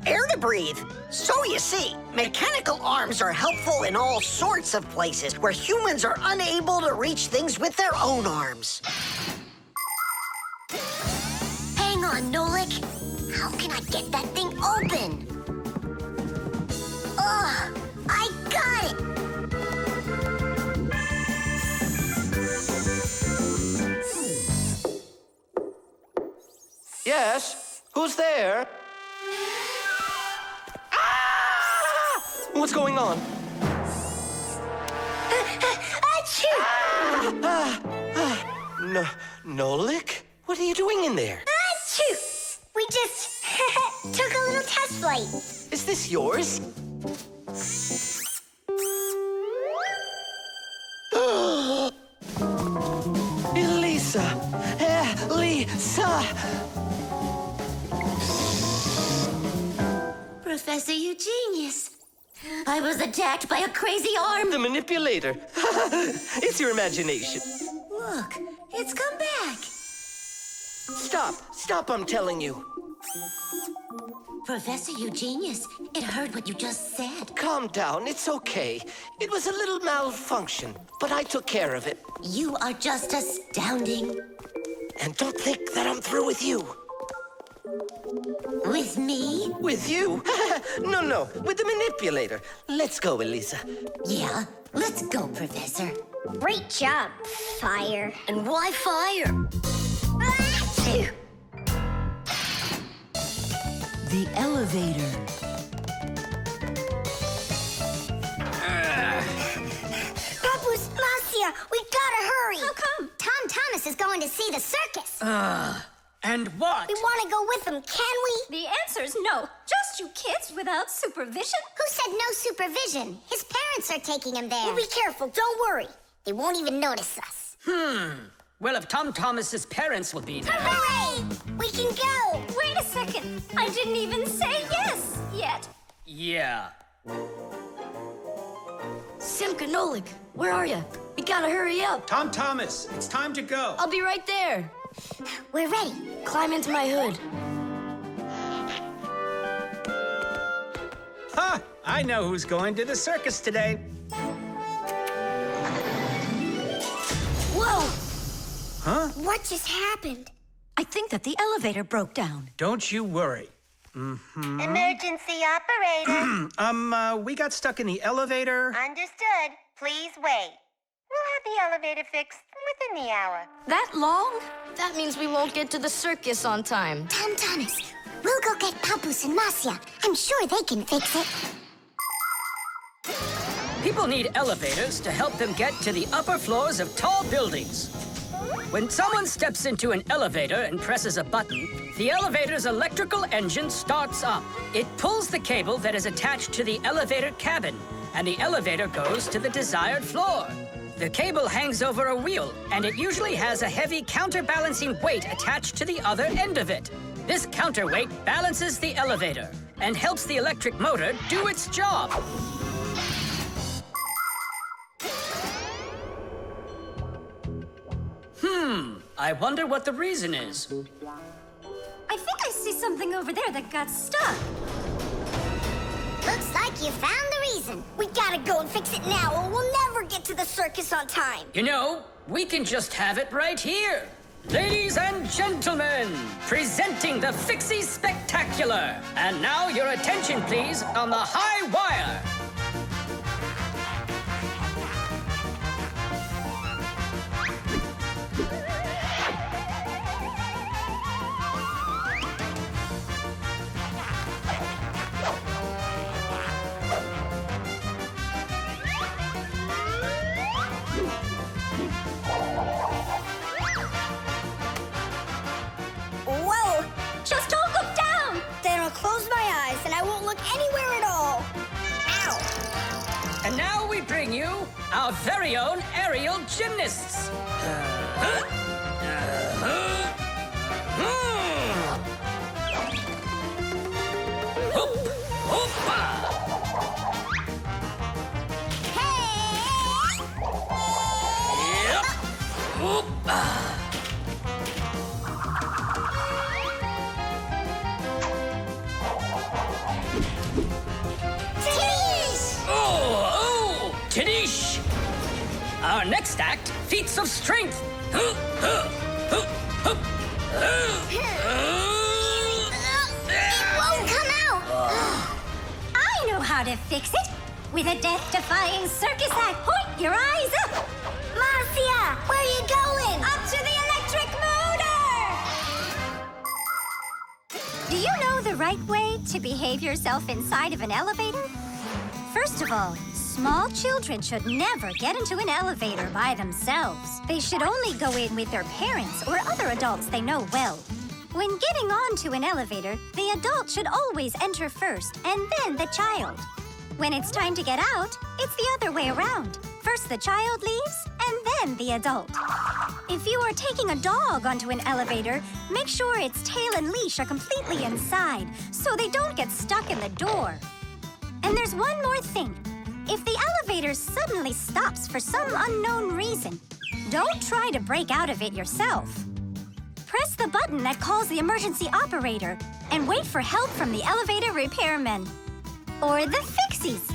air to breathe. So you see, mechanical arms are helpful in all sorts of places where humans are unable to reach things with their own arms. Hang on, Nolik. How can I get that thing open? Ugh, I got it! Yes? Who's there? Ah! What's going on? Achoo! Nolik? What are you doing in there? Achoo! We just took a little test flight. Is this yours? Elisa! Elisa! Professor Eugenius. I was attacked by a crazy arm. The manipulator. It's your imagination. Look, it's come back. Stop, I'm telling you. Professor Eugenius, it heard what you just said. Calm down, it's okay. It was a little malfunction, but I took care of it. You are just astounding. And don't think that I'm through with you. With me? With you? No, with the manipulator. Let's go, Elisa. Yeah, let's go, Professor. Great job, Fire. And why fire? Achoo! The elevator. Papu's Marcia, we gotta hurry. How come? Tom Thomas is going to see the circus. And what? We want to go with him, can we? The answer's no. Just you kids without supervision. Who said no supervision? His parents are taking him there. We'll be careful, don't worry. They won't even notice us. Well, if Tom Thomas's parents will be there. Hooray! We can go! Wait a second. I didn't even say yes yet. Yeah. Simka and Nolik, where are you? We gotta hurry up. Tom Thomas, it's time to go. I'll be right there. We're ready. Climb into my hood. Ha! I know who's going to the circus today. Whoa! Huh? What just happened? I think that the elevator broke down. Don't you worry. Emergency operator. We got stuck in the elevator. Understood. Please wait. We'll have the elevator fixed within the hour. That long? That means we won't get to the circus on time. Tom Thomas, we'll go get Pampus and Marcia. I'm sure they can fix it. People need elevators to help them get to the upper floors of tall buildings. When someone steps into an elevator and presses a button, the elevator's electrical engine starts up. It pulls the cable that is attached to the elevator cabin, and the elevator goes to the desired floor. The cable hangs over a wheel, and it usually has a heavy counterbalancing weight attached to the other end of it. This counterweight balances the elevator and helps the electric motor do its job. I wonder what the reason is. I think I see something over there that got stuck. Looks like you found the reason. We gotta go and fix it now, or we'll never get to the circus on time. You know, we can just have it right here. Ladies and gentlemen, presenting the Fixie Spectacular. And now your attention, please, on the high wire. Whoa! Just don't look down! Then I'll close my eyes and I won't look anywhere at all. Ow! And now we bring you our very own aerial gymnasts. Hoop, hoopa. Hey! Yep. Hoopa. Our next act, feats of strength. It won't come out! I know how to fix it. With a death-defying circus act. Point your eyes up! Marcia, where are you going? Up to the electric motor! Do you know the right way to behave yourself inside of an elevator? First of all, small children should never get into an elevator by themselves. They should only go in with their parents or other adults they know well. When getting onto an elevator, the adult should always enter first and then the child. When it's time to get out, it's the other way around. First the child leaves, and then the adult. If you are taking a dog onto an elevator, make sure its tail and leash are completely inside, so they don't get stuck in the door. And there's one more thing. If the elevator suddenly stops for some unknown reason, don't try to break out of it yourself. Press the button that calls the emergency operator and wait for help from the elevator repairmen. Or the Fixies.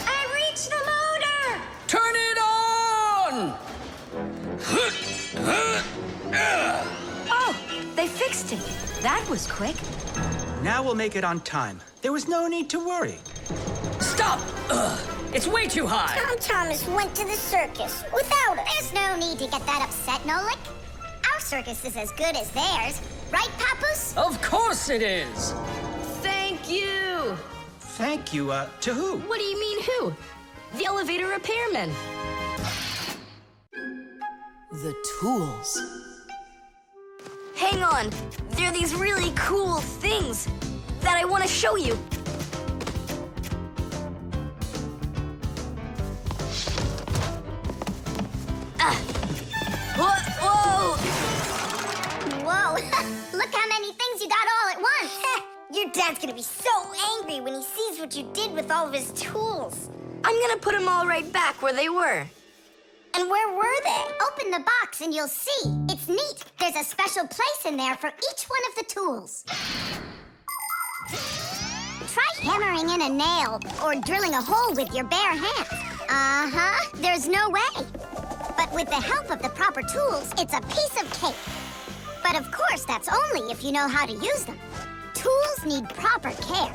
I reached the motor! Turn it on! Oh, they fixed it. That was quick. Now we'll make it on time. There was no need to worry. Stop! It's way too high. Tom Thomas went to the circus without us. There's no need to get that upset, Nolik. Our circus is as good as theirs. Right, Papoose? Of course it is. Thank you. Thank you, to who? What do you mean who? The elevator repairman. The tools. Hang on. There are these really cool things that I want to show you. Whoa! Whoa, look how many things you got all at once. Your dad's gonna be so angry when he sees what you did with all of his tools. I'm gonna put them all right back where they were. And where were they? Open the box and you'll see. It's neat. There's a special place in there for each one of the tools. Try hammering in a nail or drilling a hole with your bare hands. Uh-huh, there's no way. But with the help of the proper tools, it's a piece of cake. But of course, that's only if you know how to use them. Tools need proper care.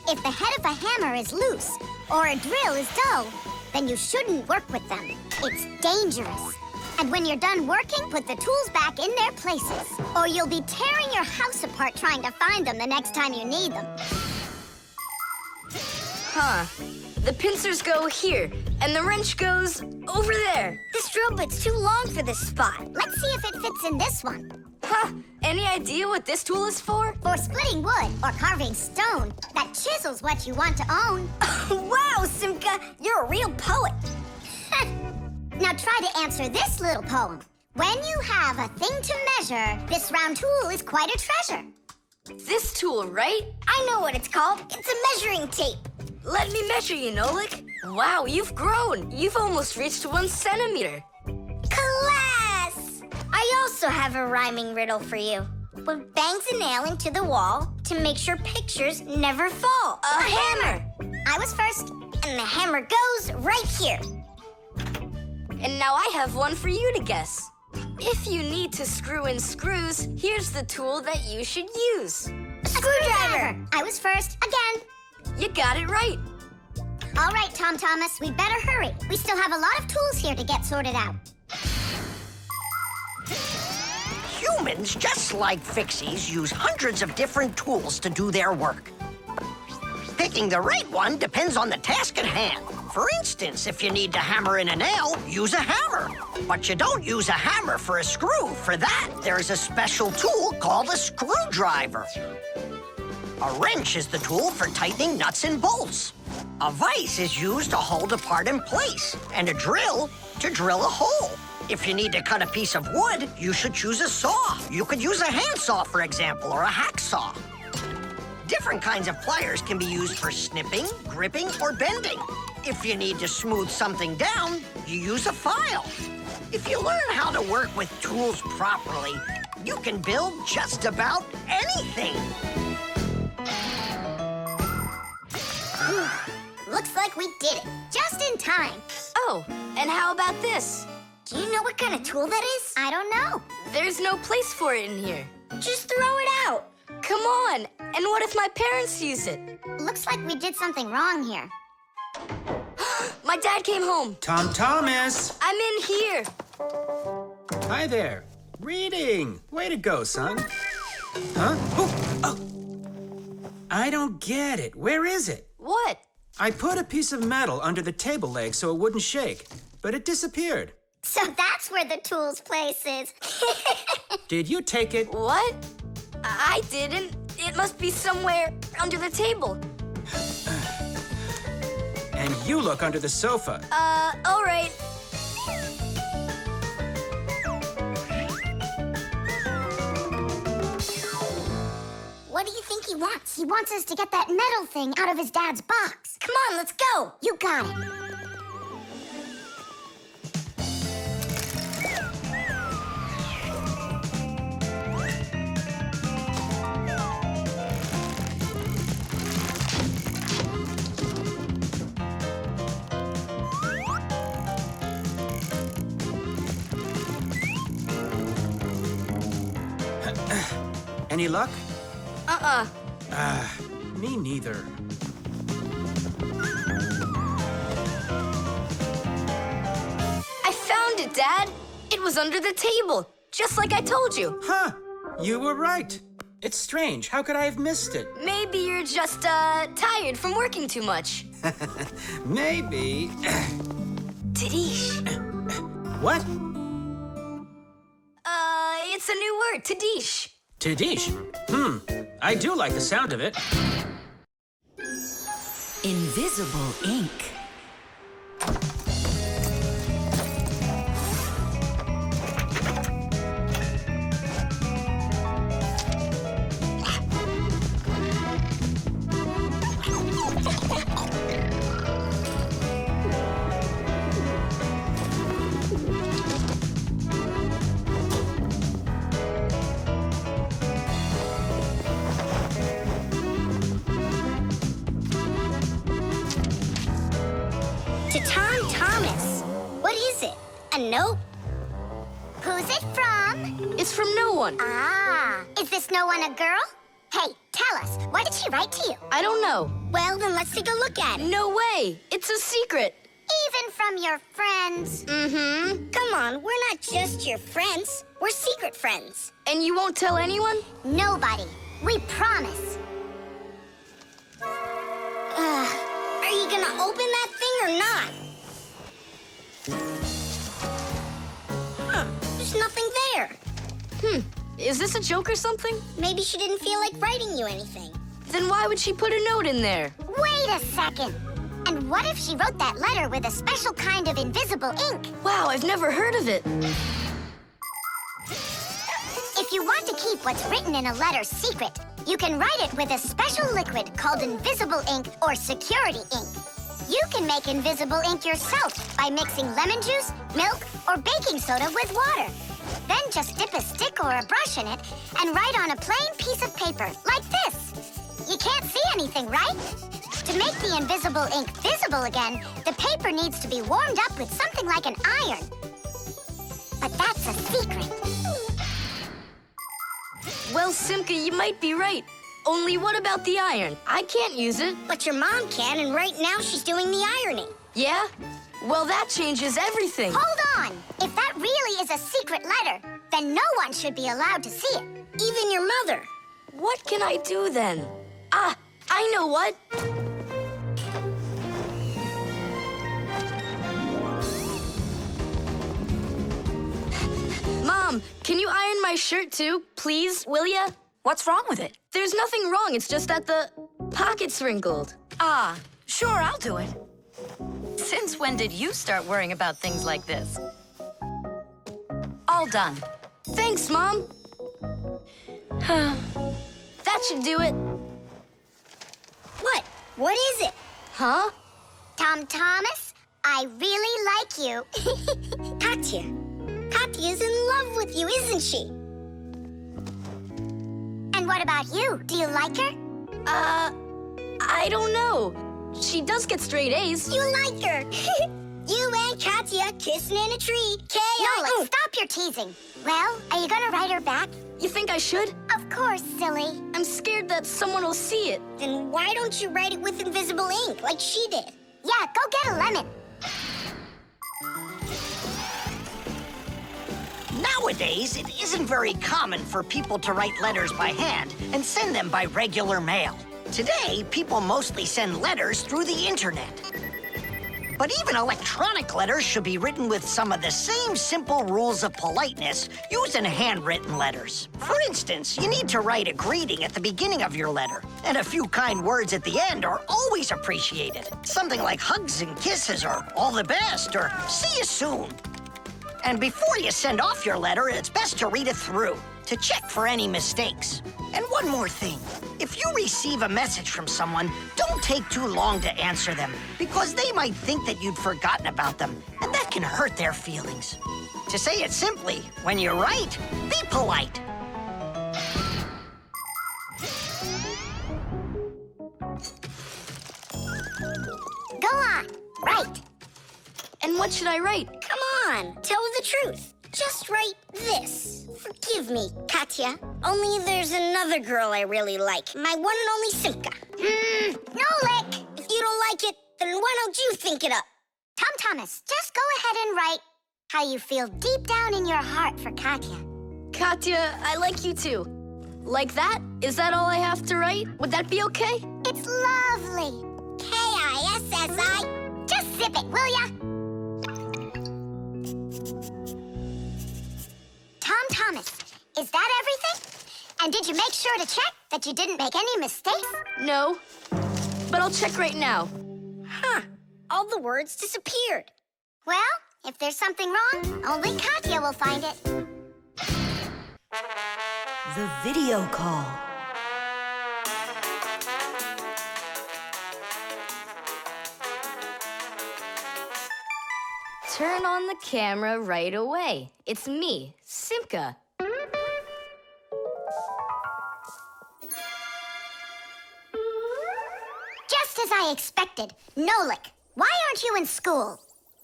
If the head of a hammer is loose or a drill is dull, then you shouldn't work with them. It's dangerous. And when you're done working, put the tools back in their places, or you'll be tearing your house apart trying to find them the next time you need them. Huh. The pincers go here, and the wrench goes over there. This drill bit's too long for this spot. Let's see if it fits in this one. Huh. Any idea what this tool is for? For splitting wood or carving stone. That chisel's what you want to own. Wow, Simka, you're a real poet. Now try to answer this little poem. When you have a thing to measure, this round tool is quite a treasure. This tool, right? I know what it's called. It's a measuring tape. Let me measure you, Nolik. Wow, you've grown. You've almost reached 1 centimeter. Class! I also have a rhyming riddle for you. What bangs a nail into the wall to make sure pictures never fall? A hammer! I was first, and the hammer goes right here. And now I have one for you to guess. If you need to screw in screws, here's the tool that you should use. A screwdriver! I was first, again. You got it right. All right, Tom Thomas, we better hurry. We still have a lot of tools here to get sorted out. Humans, just like Fixies, use hundreds of different tools to do their work. Picking the right one depends on the task at hand. For instance, if you need to hammer in a nail, use a hammer. But you don't use a hammer for a screw. For that, there's a special tool called a screwdriver. A wrench is the tool for tightening nuts and bolts. A vise is used to hold a part in place, and a drill to drill a hole. If you need to cut a piece of wood, you should choose a saw. You could use a handsaw, for example, or a hacksaw. Different kinds of pliers can be used for snipping, gripping, or bending. If you need to smooth something down, you use a file. If you learn how to work with tools properly, you can build just about anything. Looks like we did it, just in time. Oh, and how about this? Do you know what kind of tool that is? I don't know. There's no place for it in here. Just throw it out. Come on! And what if my parents use it? Looks like we did something wrong here. My dad came home. Tom Thomas! I'm in here. Hi there. Reading. Way to go, son. Huh? Oh! I don't get it. Where is it? What? I put a piece of metal under the table leg so it wouldn't shake, but it disappeared. So that's where the tool's place is. Did you take it? What? I didn't. It must be somewhere under the table. And you look under the sofa. All right. What do you think he wants? He wants us to get that metal thing out of his dad's box. Come on, let's go. You got it. Any luck? Uh-uh. Me neither. I found it, Dad. It was under the table, just like I told you. Huh. You were right. It's strange. How could I have missed it? Maybe you're just, tired from working too much. Maybe. Tadish. What? It's a new word, Tadish. Tadish. I do like the sound of it. Invisible ink. To Tom Thomas. What is it? A note? Who's it from? It's from no one. Ah, is this no one a girl? Hey, tell us, what did she write to you? I don't know. Well, then let's take a look at it. No way. It's a secret. Even from your friends? Mm-hmm. Come on, we're not just your friends. We're secret friends. And you won't tell anyone? Nobody. We promise. Are you gonna open that thing or not? Huh, there's nothing there. Is this a joke or something? Maybe she didn't feel like writing you anything. Then why would she put a note in there? Wait a second. And what if she wrote that letter with a special kind of invisible ink? Wow, I've never heard of it. If you want to keep what's written in a letter secret, you can write it with a special liquid called invisible ink or security ink. You can make invisible ink yourself by mixing lemon juice, milk, or baking soda with water. Then just dip a stick or a brush in it and write on a plain piece of paper, like this. You can't see anything, right? To make the invisible ink visible again, the paper needs to be warmed up with something like an iron. But that's a secret. Well, Simka, you might be right. Only what about the iron? I can't use it. But your mom can, and right now she's doing the ironing. Yeah? Well, that changes everything. Hold on! If that really is a secret letter, then no one should be allowed to see it. Even your mother. What can I do then? Ah, I know what. Mom, can you iron my shirt too, please, will ya? What's wrong with it? There's nothing wrong, it's just that the pocket's wrinkled. Ah, sure, I'll do it. Since when did you start worrying about things like this? All done. Thanks, Mom. That should do it. What? What is it? Huh? Tom Thomas, I really like you. Katya. Katya's in love with you, isn't she? And what about you? Do you like her? I don't know. she does get straight A's. You like her. You and Katya kissing in a tree. Nolik, stop your teasing. Well, are you gonna write her back? You think I should? Of course, silly. I'm scared that someone will see it. Then why don't you write it with invisible ink like she did? Yeah, go get a lemon. Nowadays, it isn't very common for people to write letters by hand and send them by regular mail. Today, people mostly send letters through the internet. But even electronic letters should be written with some of the same simple rules of politeness used in handwritten letters. For instance, you need to write a greeting at the beginning of your letter, and a few kind words at the end are always appreciated. Something like hugs and kisses, or all the best, or see you soon. And before you send off your letter, it's best to read it through to check for any mistakes. And one more thing. If you receive a message from someone, don't take too long to answer them, because they might think that you'd forgotten about them, and that can hurt their feelings. To say it simply, when you write, be polite. Go on, write. And what should I write? Come on, tell the truth. Just write this. Forgive me, Katya. Only there's another girl I really like. My one and only Simka. Nolik! If you don't like it, then why don't you think it up? Tom Thomas, just go ahead and write how you feel deep down in your heart for Katya. Katya, I like you too. Like that? Is that all I have to write? Would that be okay? It's lovely. Kissi. Just zip it, will ya? Tom Thomas, is that everything? And did you make sure to check that you didn't make any mistakes? No, but I'll check right now. Huh, all the words disappeared. Well, if there's something wrong, only Katya will find it. The video call. Turn on the camera right away. It's me, Simka. Just as I expected. Nolik, why aren't you in school?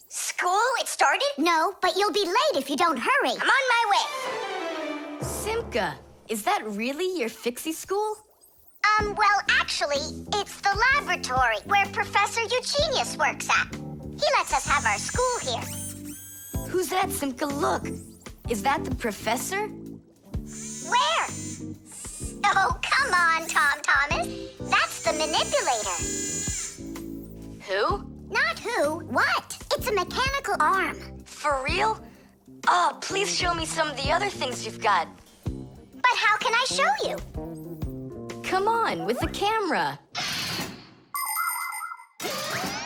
School? It started? No, but you'll be late if you don't hurry. I'm on my way. Simka, is that really your Fixie school? Well, actually, it's the laboratory where Professor Eugenius works at. He lets us have our school here. Who's that, Simka? Look. Is that the professor? Where? Oh, come on, Tom Thomas. That's the manipulator. Who? Not who, what? It's a mechanical arm. For real? Oh, please show me some of the other things you've got. But how can I show you? Come on, with the camera.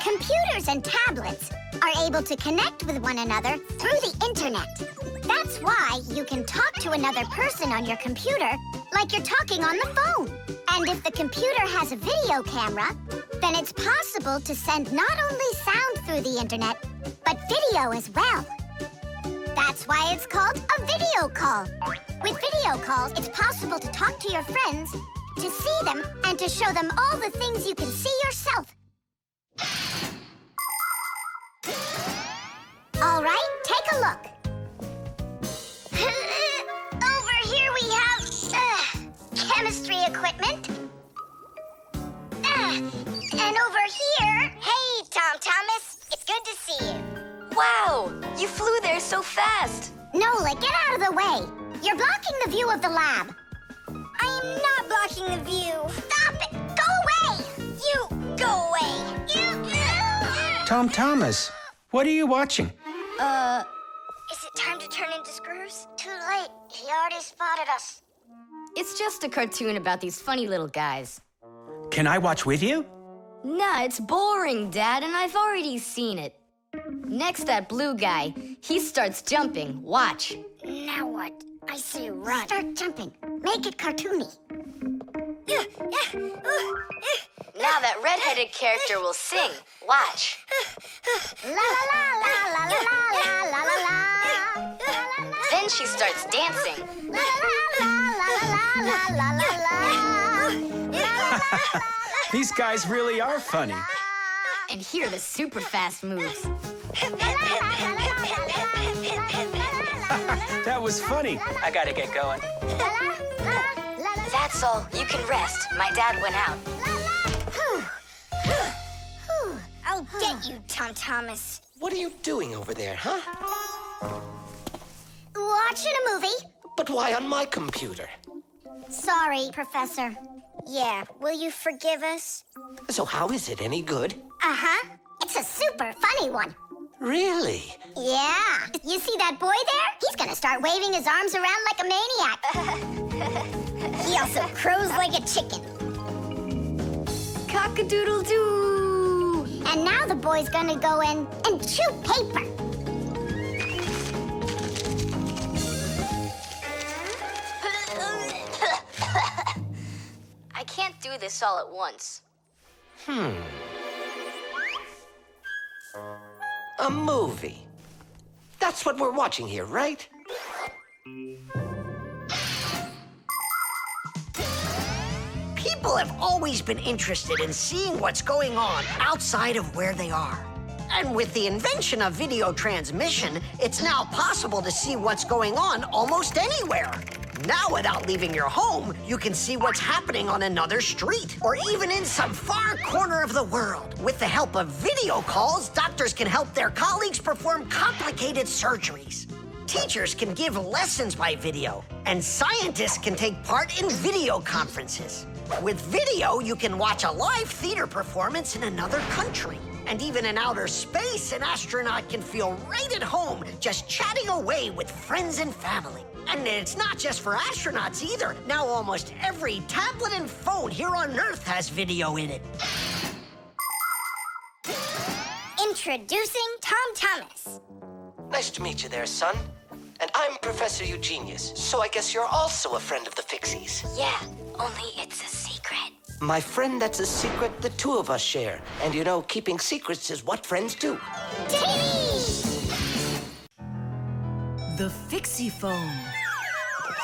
Computers and tablets are able to connect with one another through the internet. That's why you can talk to another person on your computer like you're talking on the phone. And if the computer has a video camera, then it's possible to send not only sound through the internet, but video as well. That's why it's called a video call. With video calls, it's possible to talk to your friends, to see them, and to show them all the things you can see yourself. All right, take a look. Over here we have chemistry equipment. And over here... Hey, Tom Thomas. It's good to see you. Wow, you flew there so fast. Nolik, get out of the way. You're blocking the view of the lab. I am not blocking the view. Stop it. Go away. You, go away. Tom Thomas, what are you watching? Is it time to turn into screws? Too late. He already spotted us. It's just a cartoon about these funny little guys. Can I watch with you? Nah, it's boring, Dad, and I've already seen it. Next, that blue guy, he starts jumping. Watch. Now what? I say run. Start jumping. Make it cartoony. Now that redheaded character will sing. Watch. La la la la la la la la la. Then she starts dancing. La la la la la la la la la. These guys really are funny. and hear the super fast moves. That was funny. I gotta get going. That's all. You can rest. My dad went out. I'll get you, Tom Thomas. What are you doing over there, huh? Watching a movie. But why on my computer? Sorry, Professor. Yeah, will you forgive us? So how is it any good? Uh-huh. It's a super funny one. Really? Yeah. You see that boy there? He's gonna start waving his arms around like a maniac. He also crows like a chicken. Cock-a-doodle-doo! And now the boy's gonna go in and chew paper. I can't do this all at once. A movie. That's what we're watching here, right? People have always been interested in seeing what's going on outside of where they are. And with the invention of video transmission, it's now possible to see what's going on almost anywhere. Now, without leaving your home, you can see what's happening on another street or even in some far corner of the world. With the help of video calls, doctors can help their colleagues perform complicated surgeries. Teachers can give lessons by video, and scientists can take part in video conferences. With video, you can watch a live theater performance in another country. And even in outer space, an astronaut can feel right at home just chatting away with friends and family. And it's not just for astronauts either. Now almost every tablet and phone here on Earth has video in it. Introducing Tom Thomas. Nice to meet you there, son. And I'm Professor Eugenius, so I guess you're also a friend of the Fixies. Yeah, only it's a secret. My friend, that's a secret the two of us share. And you know, keeping secrets is what friends do. The Fixie phone.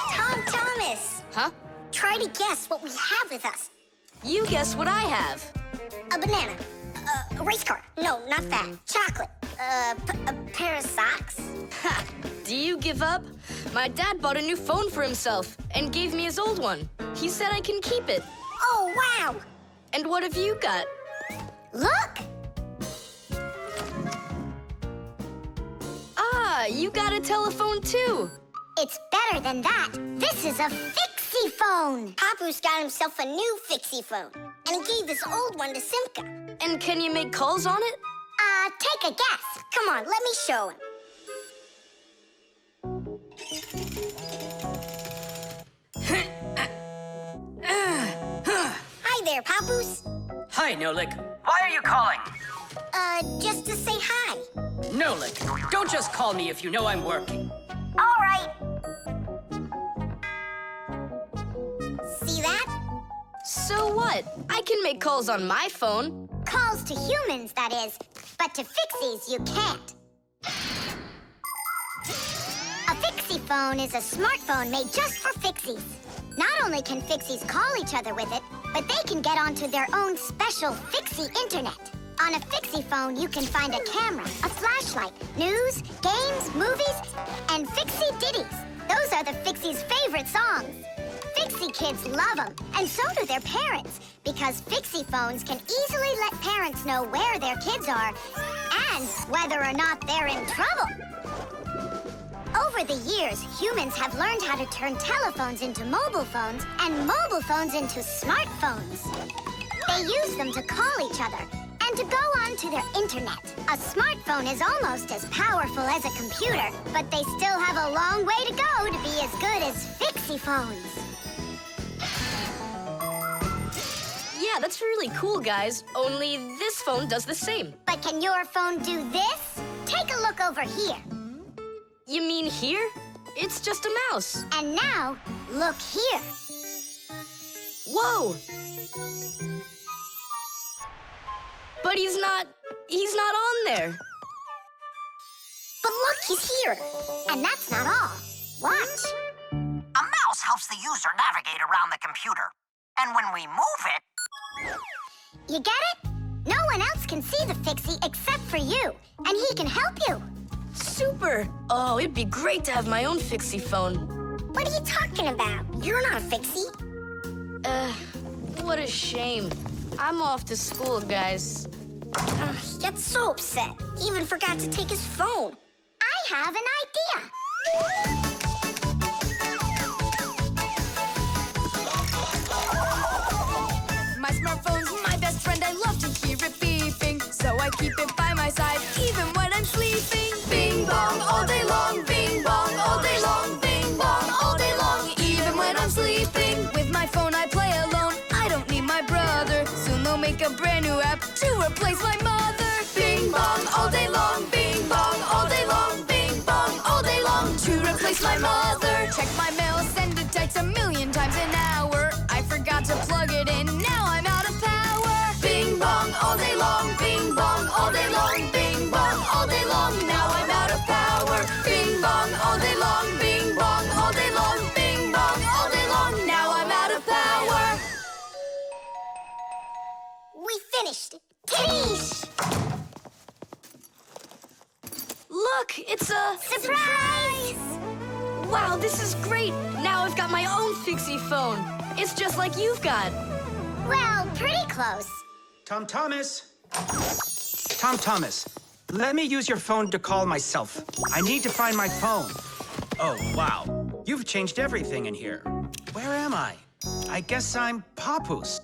Tom Thomas. Huh? Try to guess what we have with us. You guess what I have. A banana. A race car. No, not that. Chocolate. A pair of socks. Ha! Do you give up? My dad bought a new phone for himself and gave me his old one. He said I can keep it. Oh, wow. And what have you got? Look. Ah, you got a telephone too. It's better than that. This is a Fixie phone. Papu's got himself a new Fixie phone. And he gave this old one to Simka. And can you make calls on it? Take a guess. Come on, let me show him. Hi there, Papoose. Hi, Nolik. Why are you calling? Just to say hi. Nolik, don't just call me if you know I'm working. All right. See that? So what? I can make calls on my phone. Calls to humans, that is. But to Fixies, you can't. A Fixie phone is a smartphone made just for Fixies. Not only can Fixies call each other with it, but they can get onto their own special Fixie internet. On a Fixie phone, you can find a camera, a flashlight, news, games, movies, and Fixie ditties. Those are the Fixies' favorite songs. Fixie kids love them, and so do their parents, because Fixie phones can easily let parents know where their kids are and whether or not they're in trouble. Over the years, humans have learned how to turn telephones into mobile phones and mobile phones into smartphones. They use them to call each other and to go onto their internet. A smartphone is almost as powerful as a computer, but they still have a long way to go to be as good as Fixie phones. Yeah, that's really cool, guys. Only this phone does the same. But can your phone do this? Take a look over here. You mean here? It's just a mouse. And now, look here. Whoa! But he's not on there. But look, he's here. And that's not all. Watch. A mouse helps the user navigate around the computer. And when we move it... You get it? No one else can see the Fixie except for you, and he can help you. Super! Oh, it'd be great to have my own Fixie phone. What are you talking about? You're not a Fixie. What a shame. I'm off to school, guys. He gets so upset. He even forgot to take his phone. I have an idea. My smartphone's my best friend. I love to hear it beeping, so I keep it by my side even when I'm sleeping. Bing bong all day long, bing bong all day long, bing bong all day long, even when I'm sleeping. With my phone I play alone. I don't need my brother. Soon they'll make a brand new app to replace my mother. Bing bong all day long, bing bong all day long, bing bong all day long, to replace my mother. Check my mail, send a text 1,000,000 times an hour. I forgot to plug it in, now I'm out of power. Bing bong all day long, bing bong all day long, bing bong all day long, now I'm out of power. Bing bong all day long, bing bong all day long, bing bong all day long, now I'm out of power. We finished. Tish! Look, it's a... Surprise! Wow, this is great! Now I've got my own Fixie phone. It's just like you've got. Well, pretty close. Tom Thomas! Tom Thomas, let me use your phone to call myself. I need to find my phone. Oh, wow. You've changed everything in here. Where am I? I guess I'm Papoose.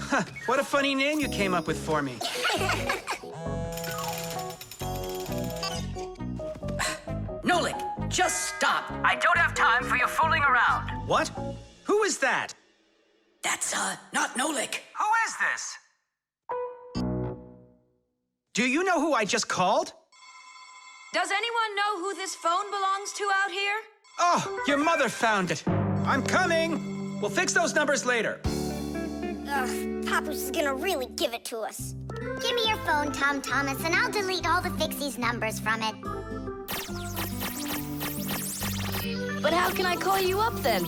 Huh, what a funny name you came up with for me. Nolik, just stop. I don't have time for your fooling around. What? Who is that? That's, not Nolik. Who is this? Do you know who I just called? Does anyone know who this phone belongs to out here? Oh, your mother found it. I'm coming. We'll fix those numbers later. Ugh, Papoose is gonna really give it to us. Give me your phone, Tom Thomas, and I'll delete all the Fixie's numbers from it. But how can I call you up then?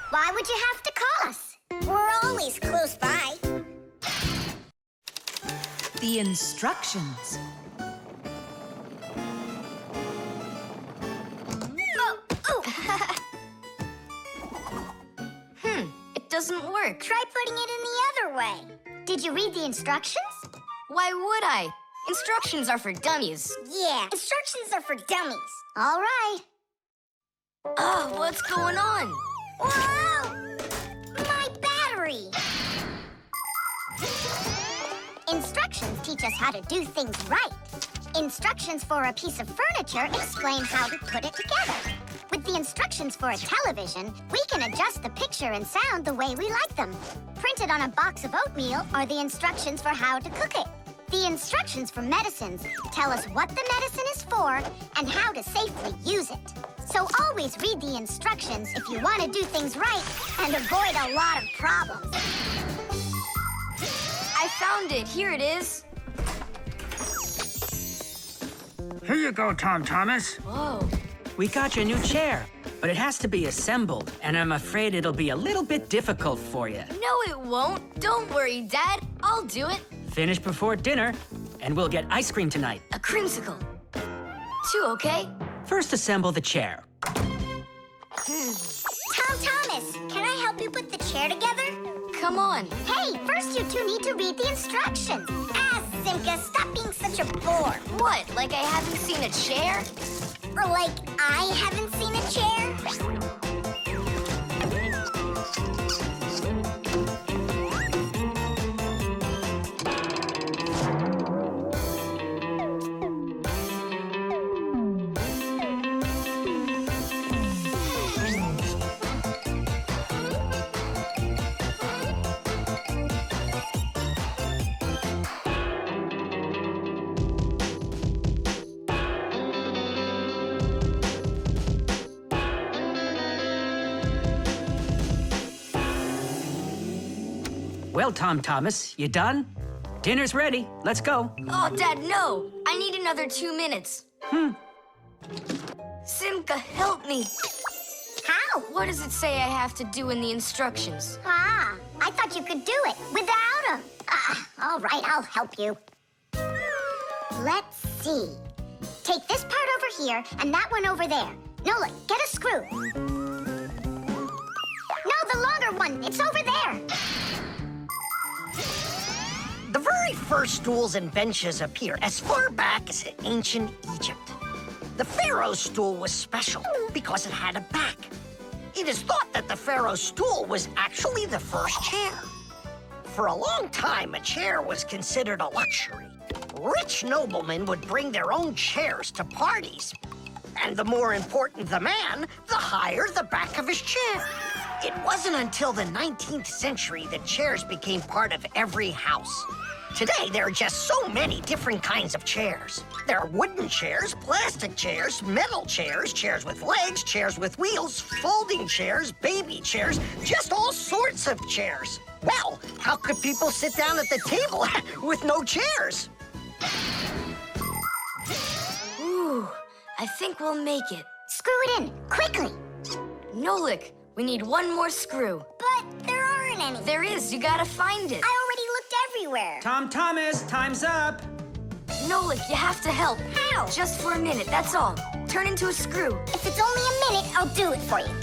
Why would you have to call us? We're always close by. The instructions. It doesn't work. Try putting it in the other way. Did you read the instructions? Why would I? Instructions are for dummies. Yeah, instructions are for dummies. All right. Oh, what's going on? Whoa! My battery! Instructions teach us how to do things right. Instructions for a piece of furniture explain how to put it together. With the instructions for a television, we can adjust the picture and sound the way we like them. Printed on a box of oatmeal are the instructions for how to cook it. The instructions for medicines tell us what the medicine is for and how to safely use it. So always read the instructions if you want to do things right and avoid a lot of problems. I found it. Here it is. Here you go, Tom Thomas. Whoa. We got you a new chair, but it has to be assembled, and I'm afraid it'll be a little bit difficult for you. No, it won't. Don't worry, Dad. I'll do it. Finish before dinner, and we'll get ice cream tonight. A creamsicle. 2, okay? First, assemble the chair. Tom Thomas, can I help you put the chair together? Come on. Hey, first you two need to read the instructions. Simka, stop being such a bore. What, like I haven't seen a chair? Or like I haven't seen a chair? Well, Tom Thomas, you done? Dinner's ready. Let's go. Oh, Dad, no. I need another 2 minutes. Simka, help me. How? know. What does it say I have to do in the instructions? Ah, I thought you could do it without them. All right, I'll help you. Let's see. Take this part over here and that one over there. Nolik, get a screw. No, the longer one. It's over there. The very first stools and benches appear as far back as ancient Egypt. The pharaoh's stool was special because it had a back. It is thought that the pharaoh's stool was actually the first chair. For a long time, a chair was considered a luxury. Rich noblemen would bring their own chairs to parties. And the more important the man, the higher the back of his chair. It wasn't until the 19th century that chairs became part of every house. Today, there are just so many different kinds of chairs. There are wooden chairs, plastic chairs, metal chairs, chairs with legs, chairs with wheels, folding chairs, baby chairs, just all sorts of chairs. Well, how could people sit down at the table with no chairs? Ooh, I think we'll make it. Screw it in, quickly. Nolik, we need one more screw. But there aren't any. There is, you gotta find it. I already looked everywhere. Tom Thomas, time's up. Nolik, you have to help. How? Just for a minute, that's all. Turn into a screw. If it's only a minute, I'll do it for you.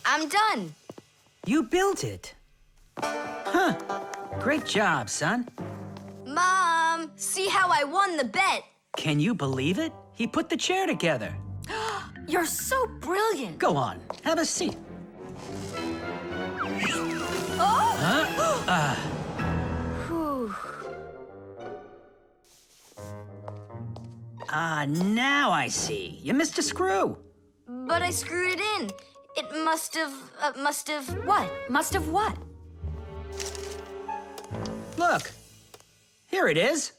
I'm done. You built it. Huh. Great job, son. Mom, see how I won the bet. Can you believe it? He put the chair together. You're so brilliant. Go on, have a seat. Oh! Huh? Whew. Now I see. You missed a screw. But I screwed it in. It must have, what? Must have what? Look. Here it is.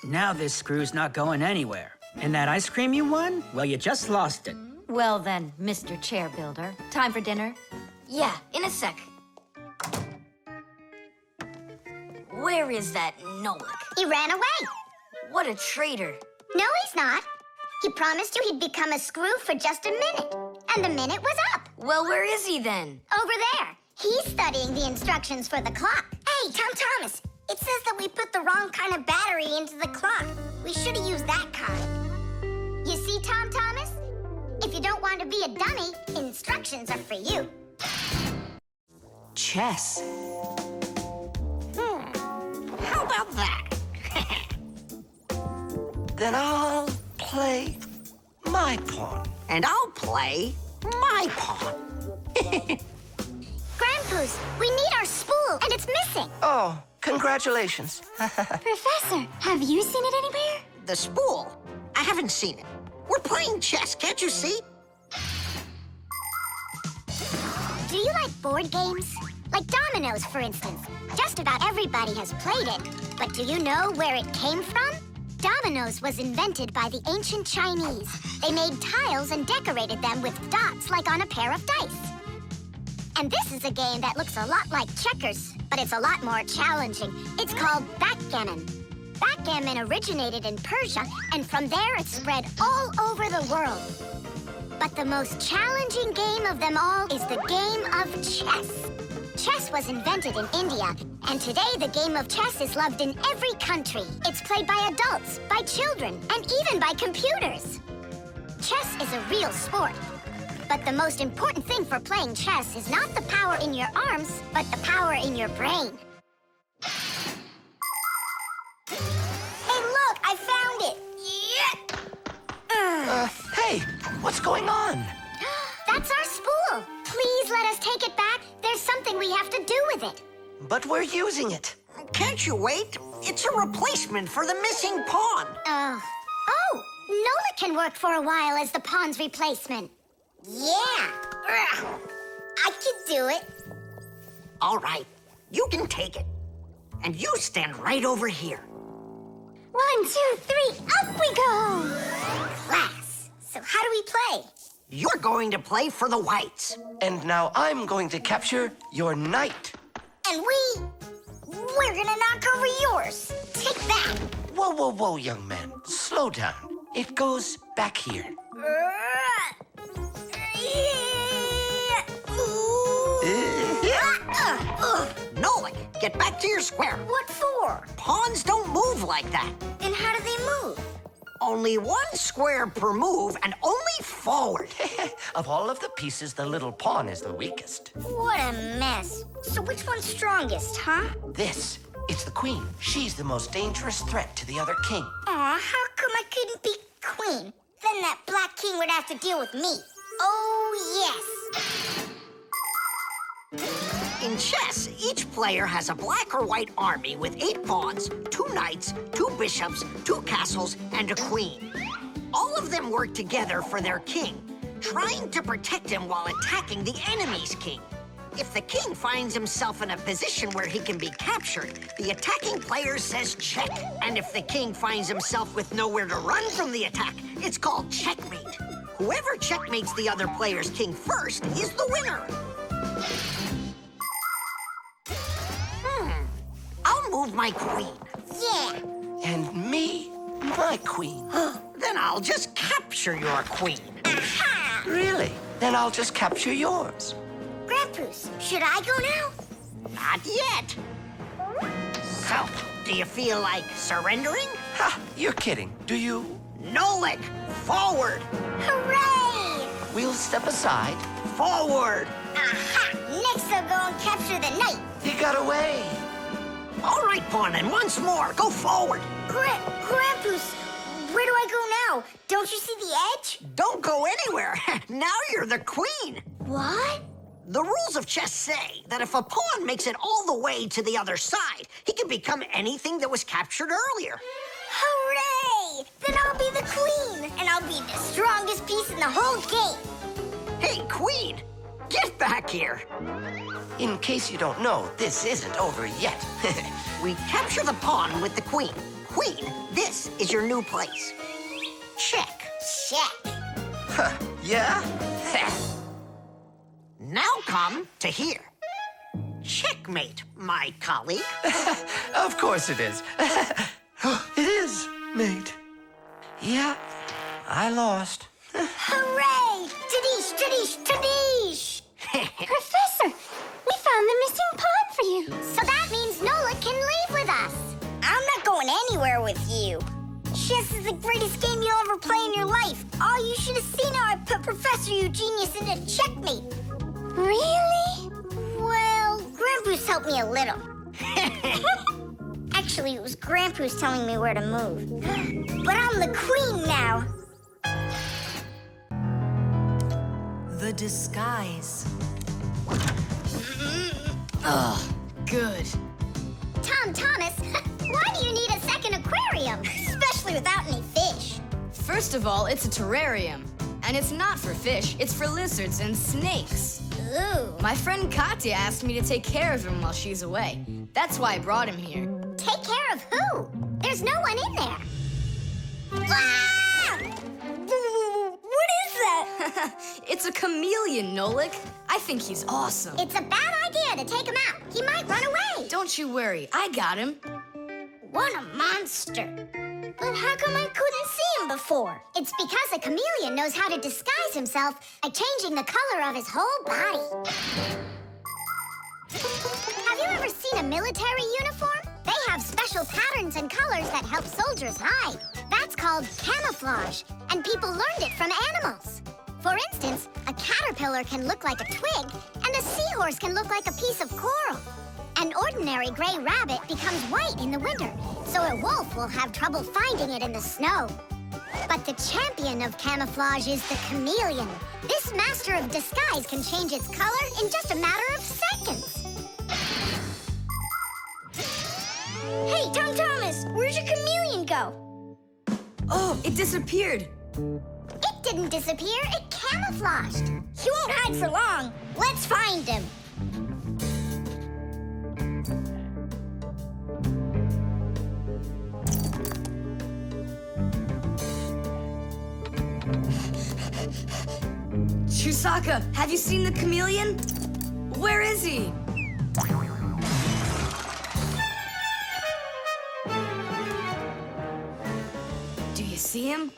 Now this screw's not going anywhere. And that ice cream you won? Well, you just lost it. Well then, Mr. Chair Builder, time for dinner? Yeah, in a sec. Where is that Nolik? He ran away. What a traitor. No, he's not. He promised you he'd become a screw for just a minute. And the minute was up. Well, where is he then? Over there. He's studying the instructions for the clock. Hey, Tom Thomas, it says that we put the wrong kind of battery into the clock. We should have used that kind. You see, Tom Thomas? If you don't want to be a dummy, instructions are for you. Chess. How about that? Then I'll play my pawn. And I'll play my pawn. Grandpoos, we need our spool, and it's missing. Oh, congratulations. Professor, have you seen it anywhere? The spool? I haven't seen it. We're playing chess, can't you see? Do you like board games? Like dominoes, for instance. Just about everybody has played it. But do you know where it came from? Dominoes was invented by the ancient Chinese. They made tiles and decorated them with dots like on a pair of dice. And this is a game that looks a lot like checkers, but it's a lot more challenging. It's called backgammon. Backgammon originated in Persia, and from there it spread all over the world. But the most challenging game of them all is the game of chess. Chess was invented in India, and today the game of chess is loved in every country. It's played by adults, by children, and even by computers. Chess is a real sport. But the most important thing for playing chess is not the power in your arms, but the power in your brain. Hey, look, I found it! Yeah! Hey, what's going on? That's our spool. Please let us take it back. There's something we have to do with it. But we're using it. Can't you wait? It's a replacement for the missing pawn. Oh, Nolik can work for a while as the pawn's replacement. Yeah, I could do it. All right, you can take it. And you stand right over here. 1, 2, 3, up we go! Class, so how do we play? You're going to play for the whites. And now I'm going to capture your knight. And we're gonna knock over yours. Take that. Whoa, young man. Slow down. It goes back here. Nolik, get back to your square. What for? Pawns don't move like that. And how do they move? Only one square per move and only forward. Of all of the pieces, the little pawn is the weakest. What a mess. So which one's strongest, huh? This. It's the queen. She's the most dangerous threat to the other king. Aw, how come I couldn't be queen? Then that black king would have to deal with me. Oh, yes. In chess, each player has a black or white army with 8 pawns, 2 knights, 2 bishops, 2 castles, and a queen. All of them work together for their king, trying to protect him while attacking the enemy's king. If the king finds himself in a position where he can be captured, the attacking player says check. And if the king finds himself with nowhere to run from the attack, it's called checkmate. Whoever checkmates the other player's king first is the winner. I'll move my queen. Yeah. And me, my queen. Then I'll just capture your queen. Aha! Really? Then I'll just capture yours. Grandpoos, should I go now? Not yet. So, do you feel like surrendering? Ha! You're kidding. Do you? Nolik, forward. Hooray! We'll step aside. Forward. Aha! Next I'll go and capture the knight. You got away. All right, pawn, and once more, go forward. Grandpoos, where do I go now? Don't you see the edge? Don't go anywhere. Now you're the queen. What? The rules of chess say that if a pawn makes it all the way to the other side, he can become anything that was captured earlier. Hooray! Then I'll be the queen, and I'll be the strongest piece in the whole game. Hey, queen, get back here. In case you don't know, this isn't over yet. We capture the pawn with the queen. Queen, this is your new place. Check. Check. Huh, yeah? Now come to here. Checkmate, my colleague. Of course it is. It is, mate. Yeah, I lost. Hooray! Tadish, tadish, tadish! Professor, we found the missing pawn for you. So that means Nolik can leave with us. I'm not going anywhere with you. Chess is the greatest game you'll ever play in your life. Oh, you should have seen how I put Professor Eugenius into checkmate. Really? Well, Grandpoos helped me a little. Actually, it was Grandpoos telling me where to move. But I'm the queen now. The disguise. Ugh, good. Tom Thomas, why do you need a second aquarium? Especially without any fish. First of all, it's a terrarium. And it's not for fish, it's for lizards and snakes. Ooh. My friend Katya asked me to take care of him while she's away. That's why I brought him here. Take care of who? There's no one in there. Ah! What is that? It's a chameleon, Nolik. I think he's awesome. It's a bad idea to take him out. He might run away. Don't you worry, I got him. What a monster. But how come I couldn't see him before? It's because a chameleon knows how to disguise himself by changing the color of his whole body. Have you ever seen a military uniform? They have special patterns and colors that help soldiers hide. That's called camouflage, and people learned it from animals. For instance, a caterpillar can look like a twig, and a seahorse can look like a piece of coral. An ordinary gray rabbit becomes white in the winter, so a wolf will have trouble finding it in the snow. But the champion of camouflage is the chameleon. This master of disguise can change its color in just a matter of seconds. Hey, Tom Thomas, where'd your chameleon go? Oh, it disappeared. It didn't disappear, it camouflaged. He won't hide for long. Let's find him. Chusaka, have you seen the chameleon? Where is he? see him?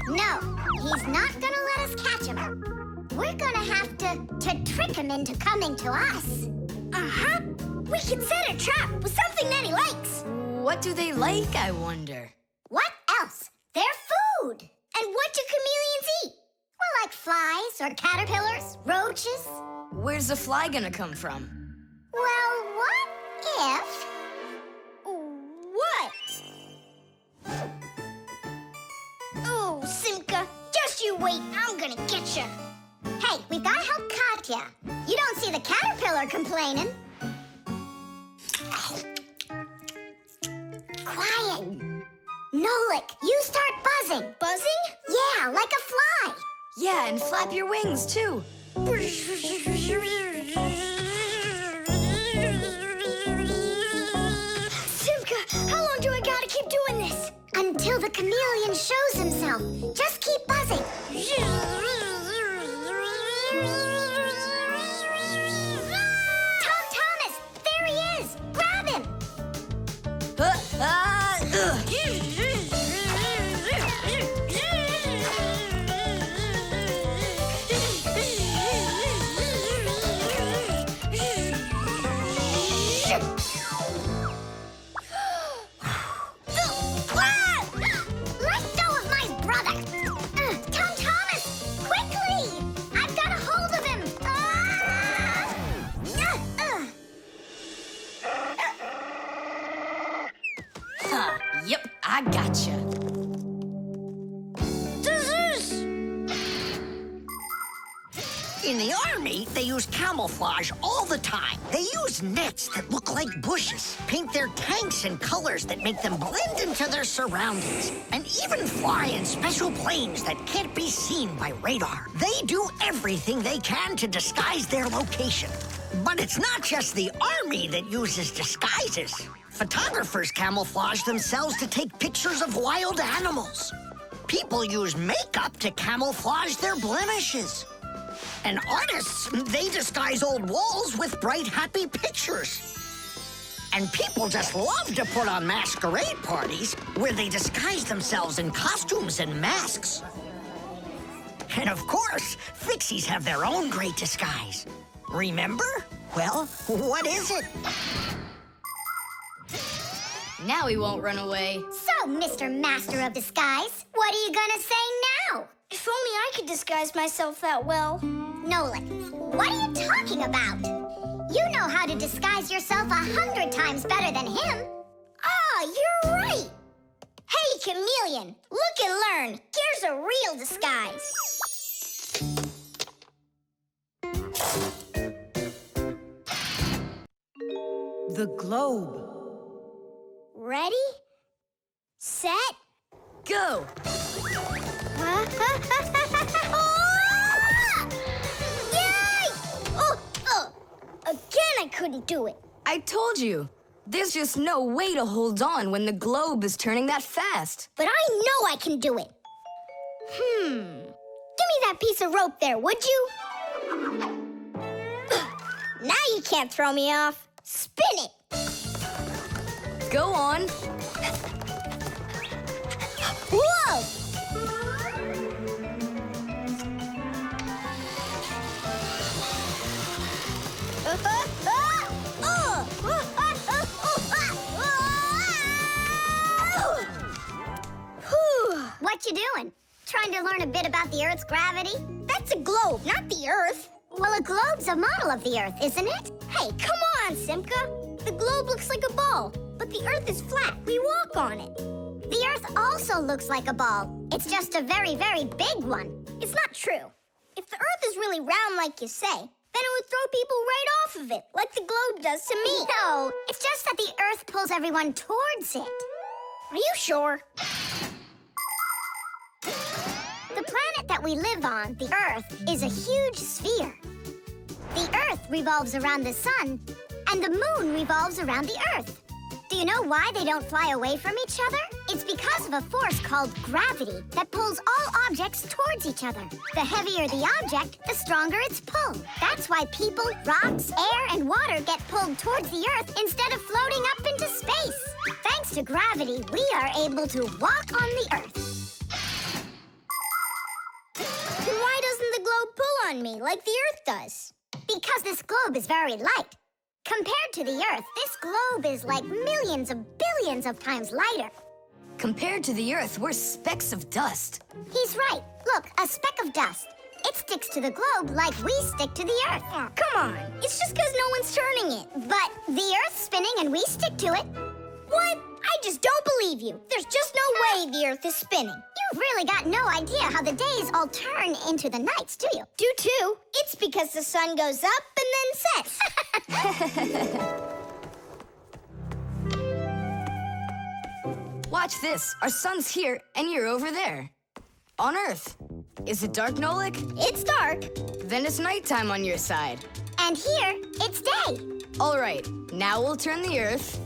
No, he's not gonna let us catch him. We're gonna have to trick him into coming to us. Uh-huh. We can set a trap with something that he likes. What do they like, I wonder? What else? They're food. And what do chameleons eat? Well, like flies or caterpillars, roaches. Where's the fly gonna come from? Well, what if... What? Oh, Simka, just you wait. I'm gonna get you. Hey, we've gotta help Katya. You don't see the caterpillar complaining. Quiet. Nolik, you start buzzing. Buzzing? Yeah, like a fly. Yeah, and flap your wings, too. Simka, how long do I gotta keep doing this? Until the chameleon shows himself. Just keep buzzing. Tom Thomas, there he is. Grab him. Let go of my brother. Tom Thomas, quickly. I've got a hold of him. Yep, I gotcha. In the army, they use camouflage all the time. They use nets that look like bushes, paint their tanks in colors that make them blend into their surroundings, and even fly in special planes that can't be seen by radar. They do everything they can to disguise their location. But it's not just the army that uses disguises. Photographers camouflage themselves to take pictures of wild animals. People use makeup to camouflage their blemishes. And artists, they disguise old walls with bright, happy pictures. And people just love to put on masquerade parties where they disguise themselves in costumes and masks. And of course, Fixies have their own great disguise. Remember? Well, what is it? Now he won't run away. So, Mr. Master of Disguise, what are you gonna say now? If only I could disguise myself that well. Nolik, what are you talking about? You know how to disguise yourself 100 times better than him. Ah, you're right. Hey, chameleon, look and learn. Here's a real disguise. The globe. Ready? Set? Go! Yay! Again, I couldn't do it. I told you. There's just no way to hold on when the globe is turning that fast. But I know I can do it. Give me that piece of rope there, would you? Now you can't throw me off. Spin it. Go on. Whoa! What you doing? Trying to learn a bit about the Earth's gravity? That's a globe, not the Earth. Well, a globe's a model of the Earth, isn't it? Hey, come on, Simka. The globe looks like a ball, but the Earth is flat. We walk on it. The Earth also looks like a ball. It's just a very, very big one. It's not true. If the Earth is really round like you say, then it would throw people right off of it, like the globe does to me. No, it's just that the Earth pulls everyone towards it. Are you sure? The planet that we live on, the Earth, is a huge sphere. The Earth revolves around the sun, and the moon revolves around the Earth. Do you know why they don't fly away from each other? It's because of a force called gravity that pulls all objects towards each other. The heavier the object, the stronger its pull. That's why people, rocks, air, and water get pulled towards the Earth instead of floating up into space. Thanks to gravity, we are able to walk on the Earth. Then why doesn't the globe pull on me like the Earth does? Because this globe is very light. Compared to the Earth, this globe is like millions of billions of times lighter. Compared to the Earth, we're specks of dust. He's right. Look, a speck of dust. It sticks to the globe like we stick to the Earth. Oh, come on. It's just because no one's turning it. But the Earth's spinning and we stick to it. What? I just don't believe you. There's just no way the Earth is spinning. You've really got no idea how the days all turn into the nights, do you? Do too. It's because the sun goes up and then sets. Watch this. Our sun's here, and you're over there. On Earth. Is it dark, Nolik? It's dark. Then it's nighttime on your side. And here, it's day. All right, now we'll turn the Earth.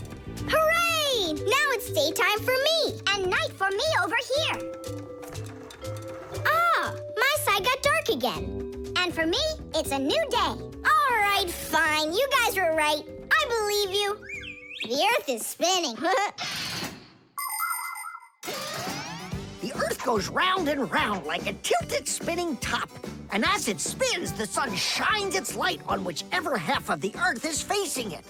Hooray! Now it's daytime for me. And night for me over here. Ah, my side got dark again. And for me, it's a new day. All right, fine. You guys were right. I believe you. The Earth is spinning. The Earth goes round and round like a tilted spinning top. And as it spins, the sun shines its light on whichever half of the Earth is facing it.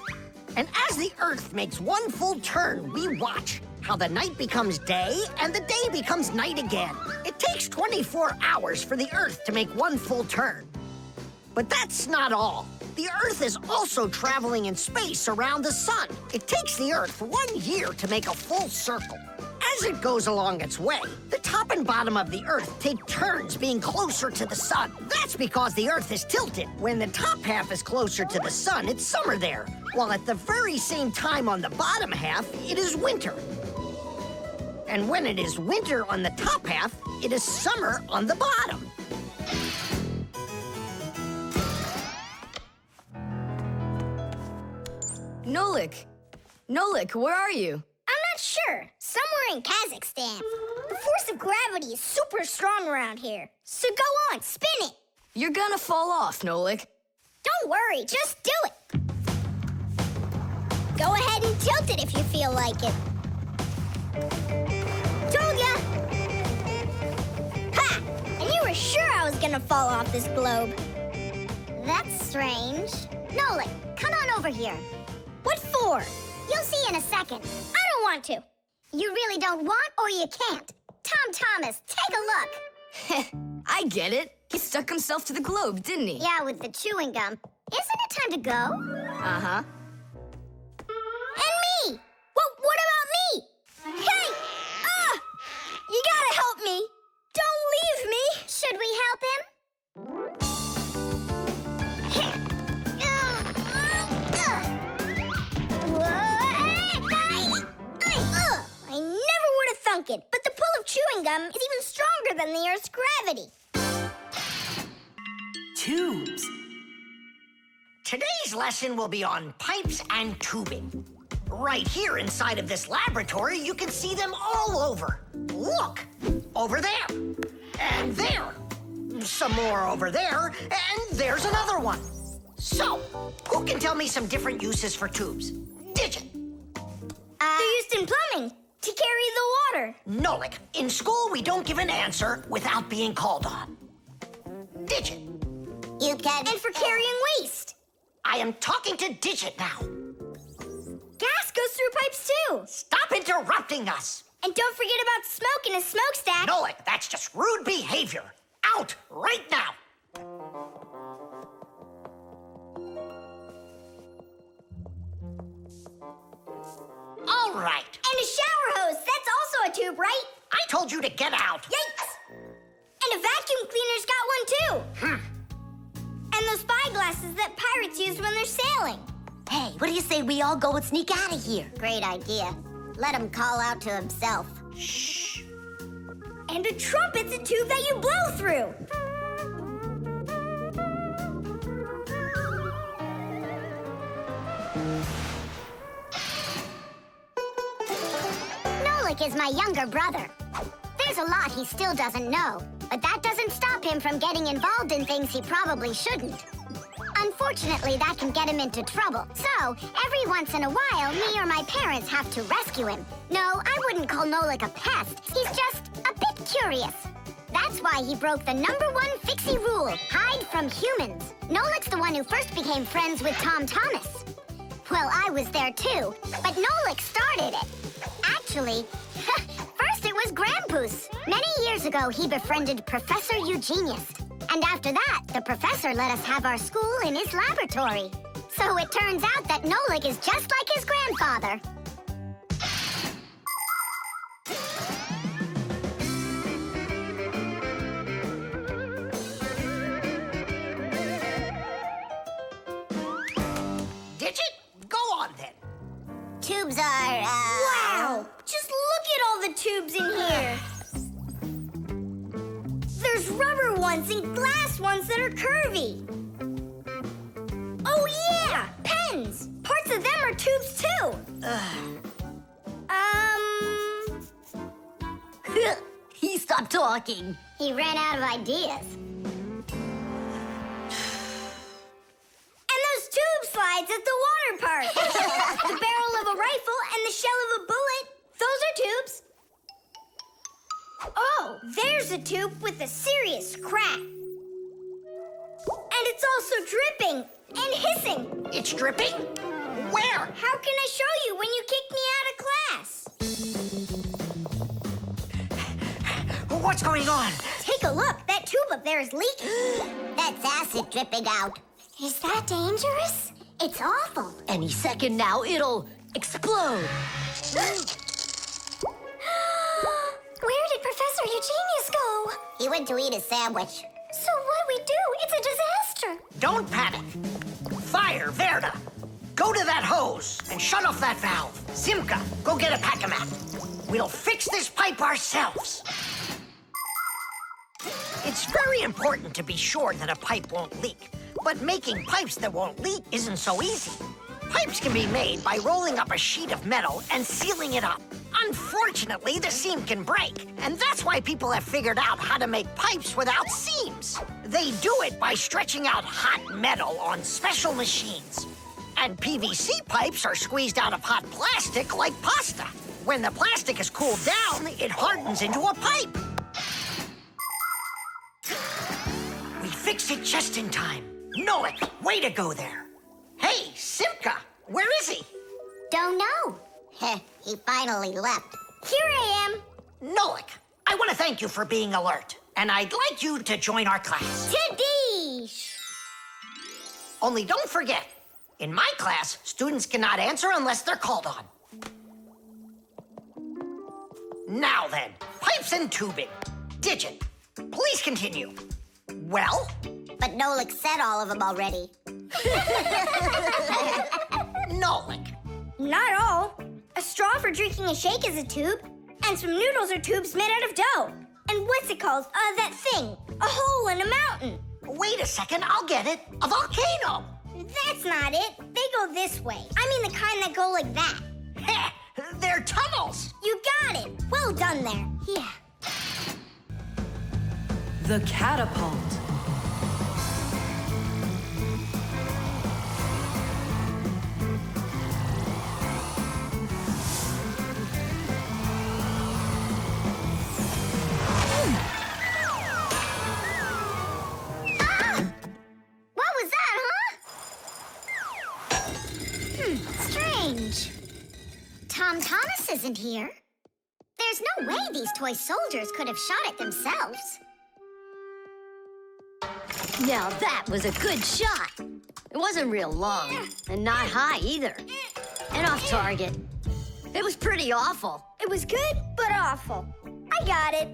And as the Earth makes one full turn, we watch how the night becomes day and the day becomes night again. It takes 24 hours for the Earth to make one full turn. But that's not all. The Earth is also traveling in space around the sun. It takes the Earth 1 year to make a full circle. As it goes along its way, the top and bottom of the Earth take turns being closer to the sun. That's because the Earth is tilted. When the top half is closer to the sun, it's summer there, while at the very same time on the bottom half, it is winter. And when it is winter on the top half, it is summer on the bottom. Nolik, where are you? I'm not sure. Somewhere in Kazakhstan. The force of gravity is super strong around here. So go on, spin it. You're gonna fall off, Nolik. Don't worry, just do it. Go ahead and tilt it if you feel like it. Told ya! Ha! And you were sure I was gonna fall off this globe. That's strange. Nolik, come on over here. What for? You'll see in a second. I don't want to. You really don't want or you can't. Tom Thomas, take a look. I get it. He stuck himself to the globe, didn't he? Yeah, with the chewing gum. Isn't it time to go? Uh-huh. And me! What about me? Hey! You gotta help me! Don't leave me! Should we help him? I never would have thunk it, but the pull of chewing gum is even stronger than the Earth's gravity. Tubes. Today's lesson will be on pipes and tubing. Right here inside of this laboratory, you can see them all over. Look, over there, and there, some more over there, and there's another one. So, who can tell me some different uses for tubes? Digit. They're used in plumbing to carry the water. Nolik, in school we don't give an answer without being called on. Digit. You can. And for carrying waste. I am talking to Digit now. Gas goes through pipes too. Stop interrupting us. And don't forget about smoke in a smokestack. Nolik, that's just rude behavior. Out right now. All right. And a shower hose. That's also a tube, right? I told you to get out. Yikes! And a vacuum cleaner's got one too. And those spyglasses that pirates use when they're sailing. Hey, what do you say we all go and sneak out of here? Great idea. Let him call out to himself. Shh. And a trumpet's a tube that you blow through. Nolik is my younger brother. There's a lot he still doesn't know, but that doesn't stop him from getting involved in things he probably shouldn't. Unfortunately, that can get him into trouble. So, every once in a while, me or my parents have to rescue him. No, I wouldn't call Nolik a pest. He's just a bit curious. That's why he broke the #1 Fixie rule, hide from humans. Nolik's the one who first became friends with Tom Thomas. Well, I was there too, but Nolik started it. Actually, first it was Grampus. Many years ago, he befriended Professor Eugenius. And after that, the professor let us have our school in his laboratory. So it turns out that Nolik is just like his grandfather. Digit, go on then. Tubes are, Wow! Just look at all the tubes in here. There's rubber ones and glass ones that are curvy. Oh yeah! Pens! Parts of them are tubes too. He stopped talking. He ran out of ideas. And those tube slides at the water park. The barrel of a rifle and the shell of a bullet. Those are tubes. Oh, there's a tube with a serious crack. And it's also dripping and hissing. It's dripping? Where? How can I show you when you kicked me out of class? What's going on? Take a look. That tube up there is leaking. That's acid dripping out. Is that dangerous? It's awful. Any second now, it'll explode. Where did Professor Eugenius go? He went to eat a sandwich. So what do we do? It's a disaster. Don't panic. Fire, Verda. Go to that hose and shut off that valve. Simka, go get a pack-a-mat. We'll fix this pipe ourselves. It's very important to be sure that a pipe won't leak. But making pipes that won't leak isn't so easy. Pipes can be made by rolling up a sheet of metal and sealing it up. Unfortunately, the seam can break, and that's why people have figured out how to make pipes without seams. They do it by stretching out hot metal on special machines. And PVC pipes are squeezed out of hot plastic like pasta. When the plastic is cooled down, it hardens into a pipe. We fixed it just in time. Nolik, way to go there. Hey, Simka, where is he? Don't know. He finally left. Here I am. Nolik, I want to thank you for being alert, and I'd like you to join our class. Tadish! Only don't forget, in my class, students cannot answer unless they're called on. Now then, pipes and tubing. Digit, please continue. Well? But Nolik said all of them already. Nolik. Not all. A straw for drinking a shake is a tube, and some noodles are tubes made out of dough. And what's it called? That thing. A hole in a mountain. Wait a second, I'll get it. A volcano. That's not it. They go this way. I mean the kind that go like that. Heh, they're tunnels. You got it. Well done there. Yeah. The catapult. Strange. Tom Thomas isn't here. There's no way these toy soldiers could have shot it themselves. Now that was a good shot. It wasn't real long, and not high either. And off target. It was pretty awful. It was good, but awful. I got it.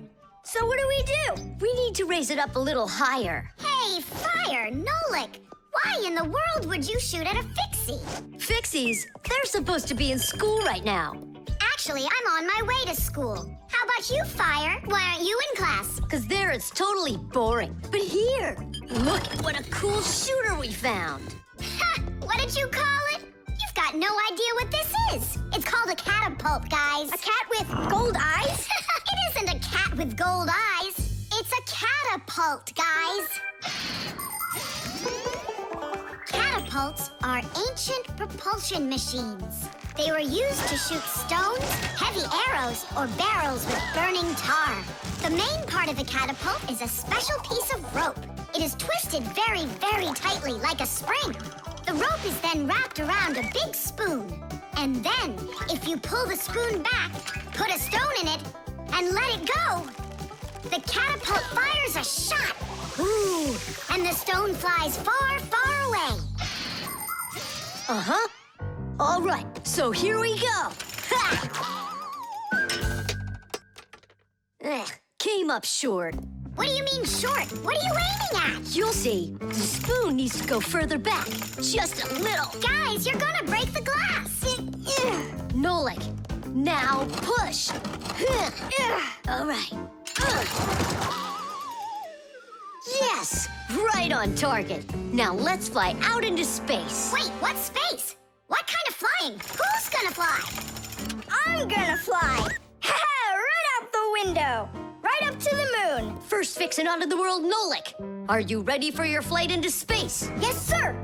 So what do we do? We need to raise it up a little higher. Hey, Fire, Nolik! Why in the world would you shoot at a Fixie? Fixies, they're supposed to be in school right now. Actually, I'm on my way to school. How about you, Fire? Why aren't you in class? Because there it's totally boring. But here, look at what a cool shooter we found. Ha! What did you call it? You've got no idea what this is. It's called a catapult, guys. A cat with gold eyes? It isn't a cat with gold eyes. It's a catapult, guys. Catapults are ancient propulsion machines. They were used to shoot stones, heavy arrows, or barrels with burning tar. The main part of the catapult is a special piece of rope. It is twisted very, very tightly like a spring. The rope is then wrapped around a big spoon. And then, if you pull the spoon back, put a stone in it, and let it go, the catapult fires a shot. Ooh, and the stone flies far, far away. Uh-huh. All right, so here we go. Ha! Came up short. What do you mean short? What are you aiming at? You'll see. The spoon needs to go further back. Just a little. Guys, you're gonna break the glass. Nolik, now push. All right. Yes, right on target. Now let's fly out into space. Wait, what space? What kind of flying? Who's gonna fly? I'm gonna fly. Right out the window. Right up to the moon. First fixin' onto the world, Nolik. Are you ready for your flight into space? Yes, sir.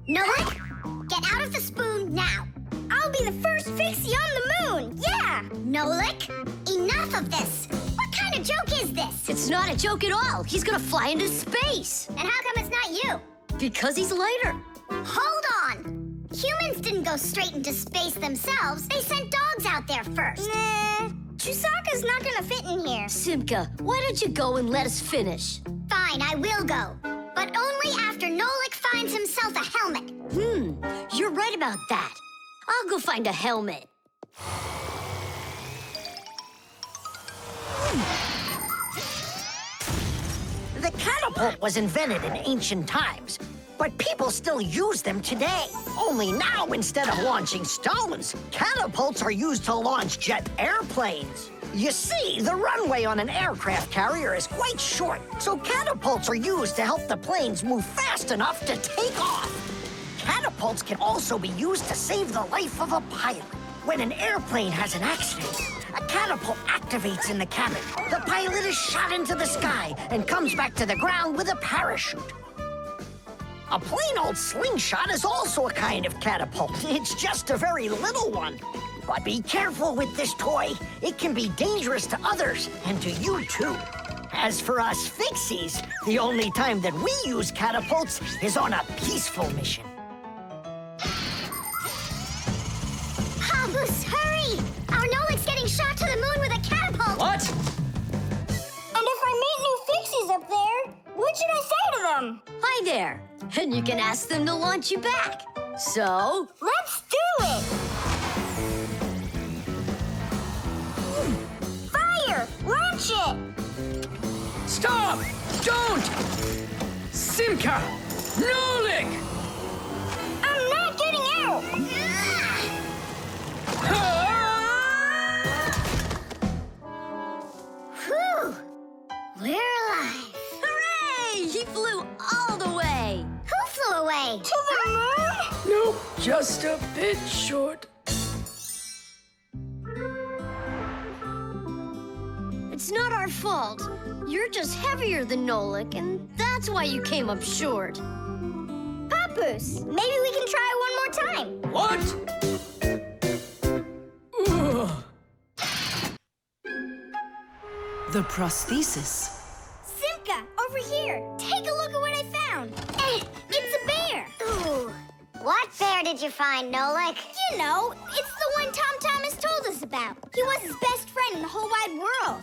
Nolik, get out of the spoon now. I'll be the first Fixie on the moon. Yeah. Nolik, enough of this. What kind of joke is this? It's not a joke at all. He's gonna fly into space. And how come it's not you? Because he's lighter. Hold on. Humans didn't go straight into space themselves. They sent dogs out there first. Nah, Chusaka's not gonna fit in here. Simka, why don't you go and let us finish? Fine, I will go. But only after Nolik finds himself a helmet. You're right about that. I'll go find a helmet. The catapult was invented in ancient times, but people still use them today. Only now, instead of launching stones, catapults are used to launch jet airplanes. You see, the runway on an aircraft carrier is quite short, so catapults are used to help the planes move fast enough to take off. Catapults can also be used to save the life of a pilot. When an airplane has an accident, a catapult activates in the cabin. The pilot is shot into the sky and comes back to the ground with a parachute. A plain old slingshot is also a kind of catapult. It's just a very little one. But be careful with this toy. It can be dangerous to others and to you too. As for us Fixies, the only time that we use catapults is on a peaceful mission. Habus, hurry! Our Nolik's getting shot to the moon with a catapult. What? And if I meet new Fixies up there, what should I say to them? Hi there. And you can ask them to launch you back. So? Let's do it! Fire! Launch it! Stop! Don't! Simka! Nolik! I'm not getting out! Whew! We're alive. Hooray! He flew all the way. Who flew away? To the moon? Nope, just a bit short. It's not our fault. You're just heavier than Nolik, and that's why you came up short. Papoose, maybe we can try one more time. What? The prosthesis. Simka, over here. Take a look at what I found. It's a bear. Ooh. What bear did you find, Nolik? You know, it's the one Tom Thomas told us about. He was his best friend in the whole wide world.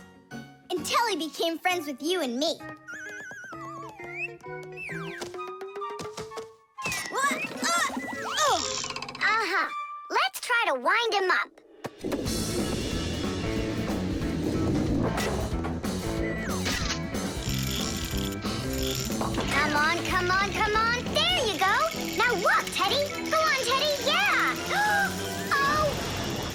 Until he became friends with you and me. What? Uh-huh. Let's try to wind him up. Come on, come on, come on. There you go. Now walk, Teddy. Go on, Teddy. Yeah.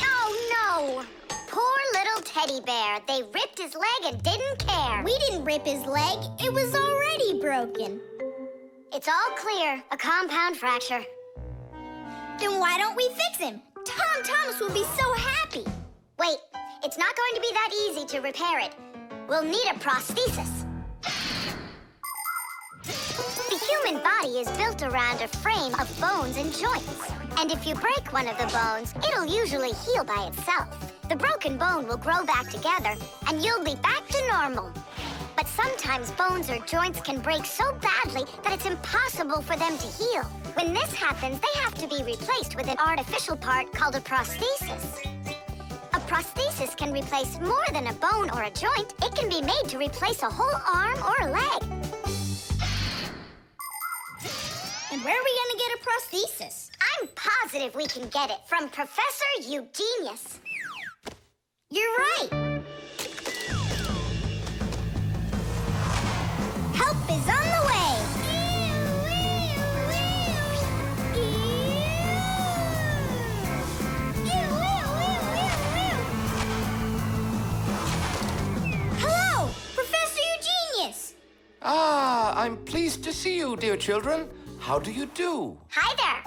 Oh, no. Poor little teddy bear. They ripped his leg and didn't care. We didn't rip his leg. It was already broken. It's all clear. A compound fracture. Then why don't we fix him? Tom Thomas will be so happy. Wait, it's not going to be that easy to repair it. We'll need a prosthesis. The human body is built around a frame of bones and joints. And if you break one of the bones, it'll usually heal by itself. The broken bone will grow back together, and you'll be back to normal. But sometimes bones or joints can break so badly that it's impossible for them to heal. When this happens, they have to be replaced with an artificial part called a prosthesis. A prosthesis can replace more than a bone or a joint. It can be made to replace a whole arm or a leg. And where are we going to get a prosthesis? I'm positive we can get it from Professor Eugenius. You're right. Help is on the way. Hello, Professor Eugenius. Ah, I'm pleased to see you, dear children. How do you do? Hi there.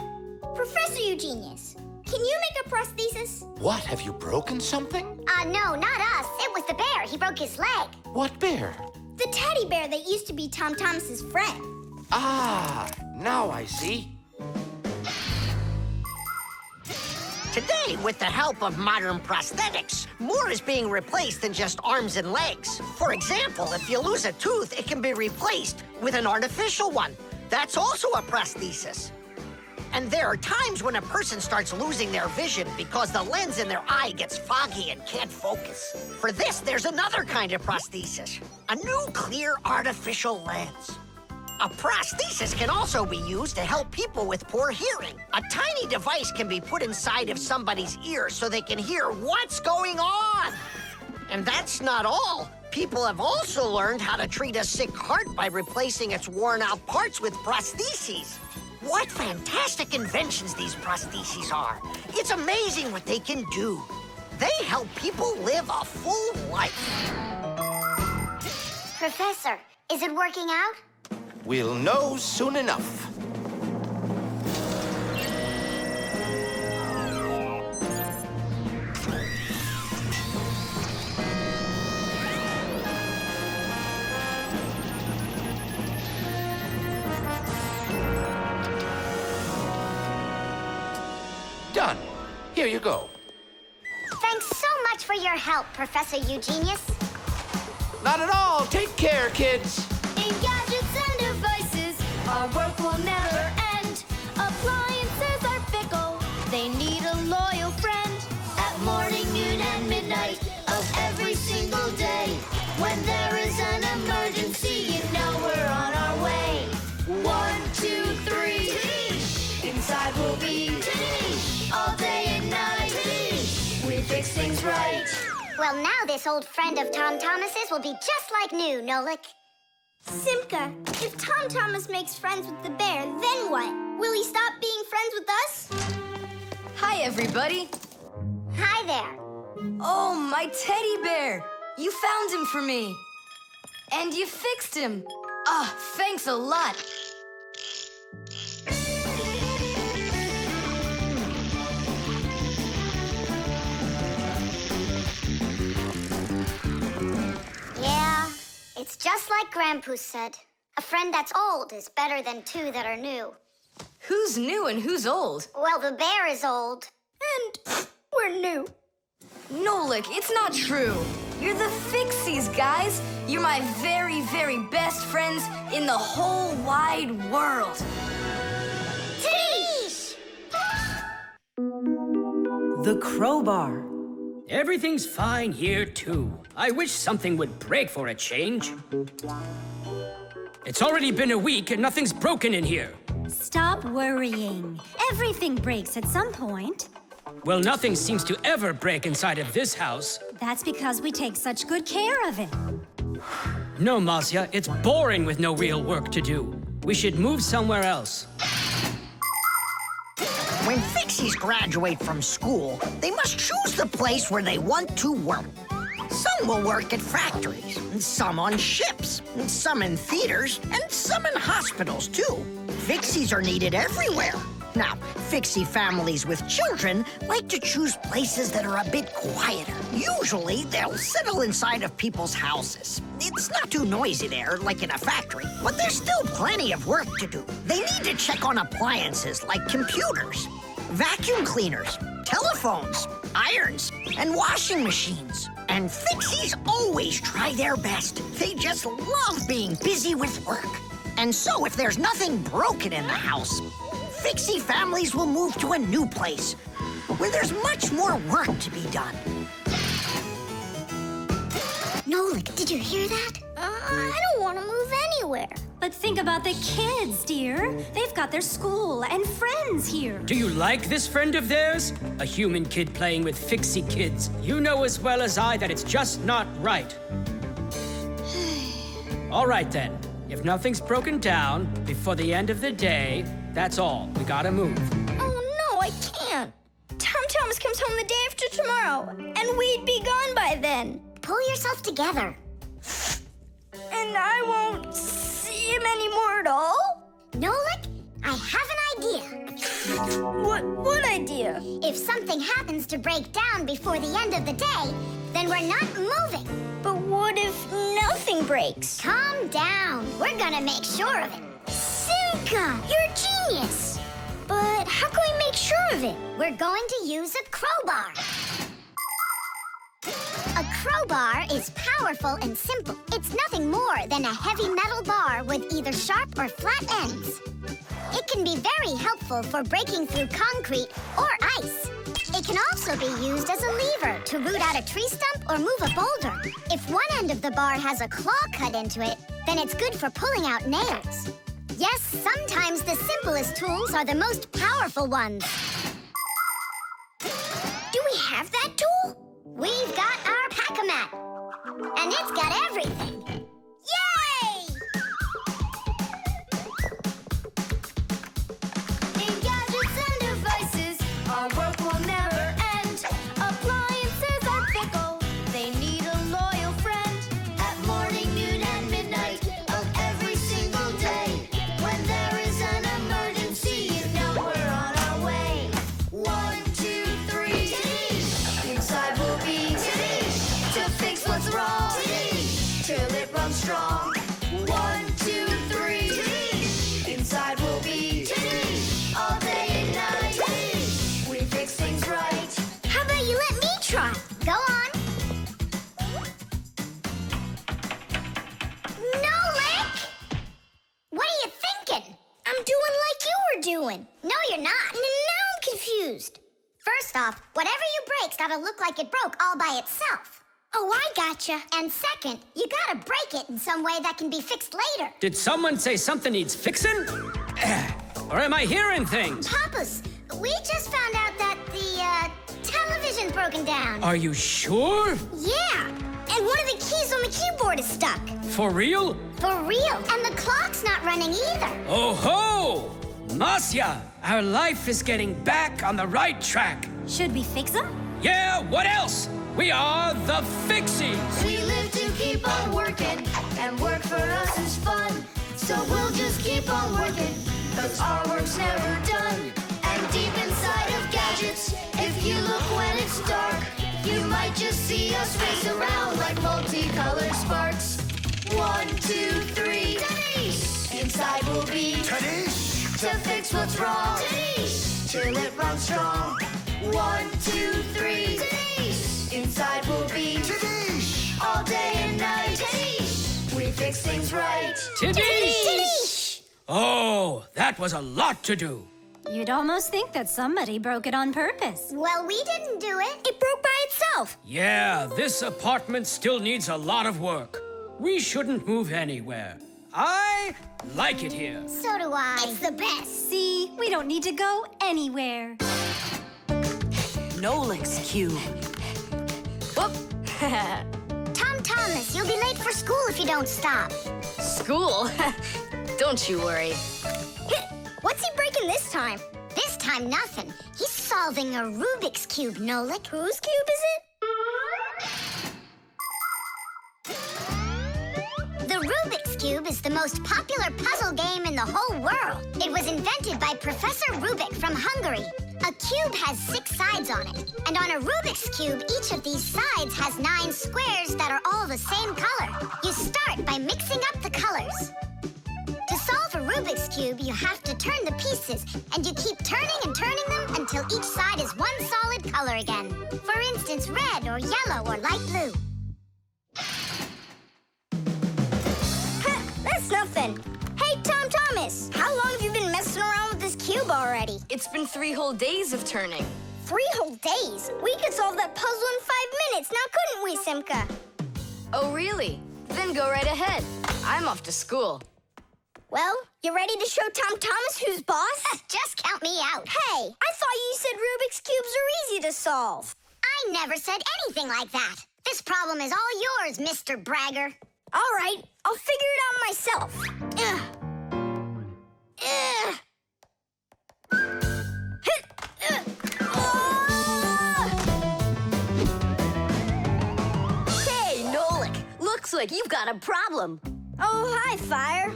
Professor Eugenius, can you make a prosthesis? What, have you broken something? No, not us. It was the bear. He broke his leg. What bear? The teddy bear that used to be Tom Thomas's friend. Ah, now I see. Today, with the help of modern prosthetics, more is being replaced than just arms and legs. For example, if you lose a tooth, it can be replaced with an artificial one. That's also a prosthesis. And there are times when a person starts losing their vision because the lens in their eye gets foggy and can't focus. For this, there's another kind of prosthesis, a new clear artificial lens. A prosthesis can also be used to help people with poor hearing. A tiny device can be put inside of somebody's ear so they can hear what's going on. And that's not all. People have also learned how to treat a sick heart by replacing its worn-out parts with prostheses. What fantastic inventions these prostheses are. It's amazing what they can do. They help people live a full life. Professor, is it working out? We'll know soon enough. Done. Here you go. Thanks so much for your help, Professor Eugenius. Not at all. Take care, kids. In gadgets and devices, our work will never end. Appliances are fickle, they need a loyal friend. At morning, noon, and midnight of every single day. When there is an emergency, you know we're on our way. 1, 2, 3. Inside we'll be all day and night. We fix things right. Well, now this old friend of Tom Thomas's will be just like new, Nolik. Simka, if Tom Thomas makes friends with the bear, then what? Will he stop being friends with us? Hi, everybody. Hi there. Oh, my teddy bear. You found him for me. And you fixed him. Ah, thanks a lot. Yeah, it's just like Grandpoo said. A friend that's old is better than two that are new. Who's new and who's old? Well, the bear is old. And we're new. Nolik, it's not true. You're the Fixies, guys. You're my very, very best friends in the whole wide world. Teesh! The crowbar. Everything's fine here, too. I wish something would break for a change. It's already been a week and nothing's broken in here. Stop worrying. Everything breaks at some point. Well, nothing seems to ever break inside of this house. That's because we take such good care of it. No, Masya, it's boring with no real work to do. We should move somewhere else. When Fixies graduate from school, they must choose the place where they want to work. Some will work at factories, and some on ships, and some in theaters, and some in hospitals, too. Fixies are needed everywhere. Now, Fixie families with children like to choose places that are a bit quieter. Usually, they'll settle inside of people's houses. It's not too noisy there, like in a factory, but there's still plenty of work to do. They need to check on appliances like computers, vacuum cleaners, telephones, irons, and washing machines. And Fixies always try their best. They just love being busy with work. And so if there's nothing broken in the house, Fixie families will move to a new place where there's much more work to be done. Nolik, did you hear that? I don't want to move anywhere. But think about the kids, dear. They've got their school and friends here. Do you like this friend of theirs? A human kid playing with Fixie kids. You know as well as I that it's just not right. All right, then. If nothing's broken down before the end of the day, that's all. We gotta move. Oh, no, I can't. Tom Thomas comes home the day after tomorrow, and we'd be gone by then. Pull yourself together. And I won't see him anymore at all? Nolik, I have an idea. What idea? If something happens to break down before the end of the day, then we're not moving. But what if nothing breaks? Calm down. We're gonna make sure of it. Simka, you're a genius. But how can we make sure of it? We're going to use a crowbar. A crowbar is powerful and simple. It's nothing more than a heavy metal bar with either sharp or flat ends. It can be very helpful for breaking through concrete or ice. It can also be used as a lever to root out a tree stump or move a boulder. If one end of the bar has a claw cut into it, then it's good for pulling out nails. Yes, sometimes the simplest tools are the most powerful ones. Do we have that tool? We've got our pack-a-mat, and it's got everything. Yay! In gadgets and devices, our work will never end. Appliances are fickle, they need a loyal friend. At morning, noon, and midnight of every single day. When there is an emergency, you know we're on our way. 1, 2, 3. Inside we'll be to fix what's wrong, till it runs strong. 1, 2, 3. Inside we'll be all day and night. We fix things right. How about you let me try? Go on. Nolik! What are you thinking? I'm doing like you were doing. No, you're not. Now I'm confused. First off, whatever you break's gotta look like it broke all by itself. Oh, I gotcha. And second, you gotta break it in some way that can be fixed later. Did someone say something needs fixing? Or am I hearing things? Papas, we just found out that the television's broken down. Are you sure? Yeah, and one of the keys on the keyboard is stuck. For real? For real, and the clock's not running either. Oh ho! Masya, our life is getting back on the right track. Should we fix them? Yeah, what else? We are the Fixies. We live to keep on working, and work for us is fun. So we'll just keep on working, 'cause our work's never done. And deep inside of gadgets, if you look when it's dark, you might just see us race around like multicolored sparks. 1, 2, 3. Inside we'll be to fix what's wrong, till it runs strong. 1, 2, 3. Inside we'll be all day and night. We fix things right. Tidish! Oh, that was a lot to do. You'd almost think that somebody broke it on purpose. Well, we didn't do it. It broke by itself. Yeah, this apartment still needs a lot of work. We shouldn't move anywhere. I like it here. So do I. It's the best. See, we don't need to go anywhere. Nolik's cube. Tom Thomas, you'll be late for school if you don't stop. School? Don't you worry. What's he breaking this time? This time, nothing. He's solving a Rubik's Cube, Nolik. Whose cube is it? The Rubik's Cube is the most popular puzzle game in the whole world. It was invented by Professor Rubik from Hungary. A cube has 6 sides on it, and on a Rubik's Cube, each of these sides has 9 squares that are all the same color. You start by mixing up the colors. To solve a Rubik's Cube, you have to turn the pieces, and you keep turning and turning them until each side is one solid color again. For instance, red or yellow or light blue. That's nothing. Hey, Tom Thomas, how long have you been messing around with this cube already? It's been 3 whole days of turning. 3 whole days? We could solve that puzzle in 5 minutes, now couldn't we, Simka? Oh, really? Then go right ahead. I'm off to school. Well, you ready to show Tom Thomas who's boss? Just count me out. Hey, I thought you said Rubik's Cubes are easy to solve. I never said anything like that. This problem is all yours, Mr. Bragger. All right, I'll figure it out myself. Hey, Nolik, looks like you've got a problem. Oh, hi, Fire.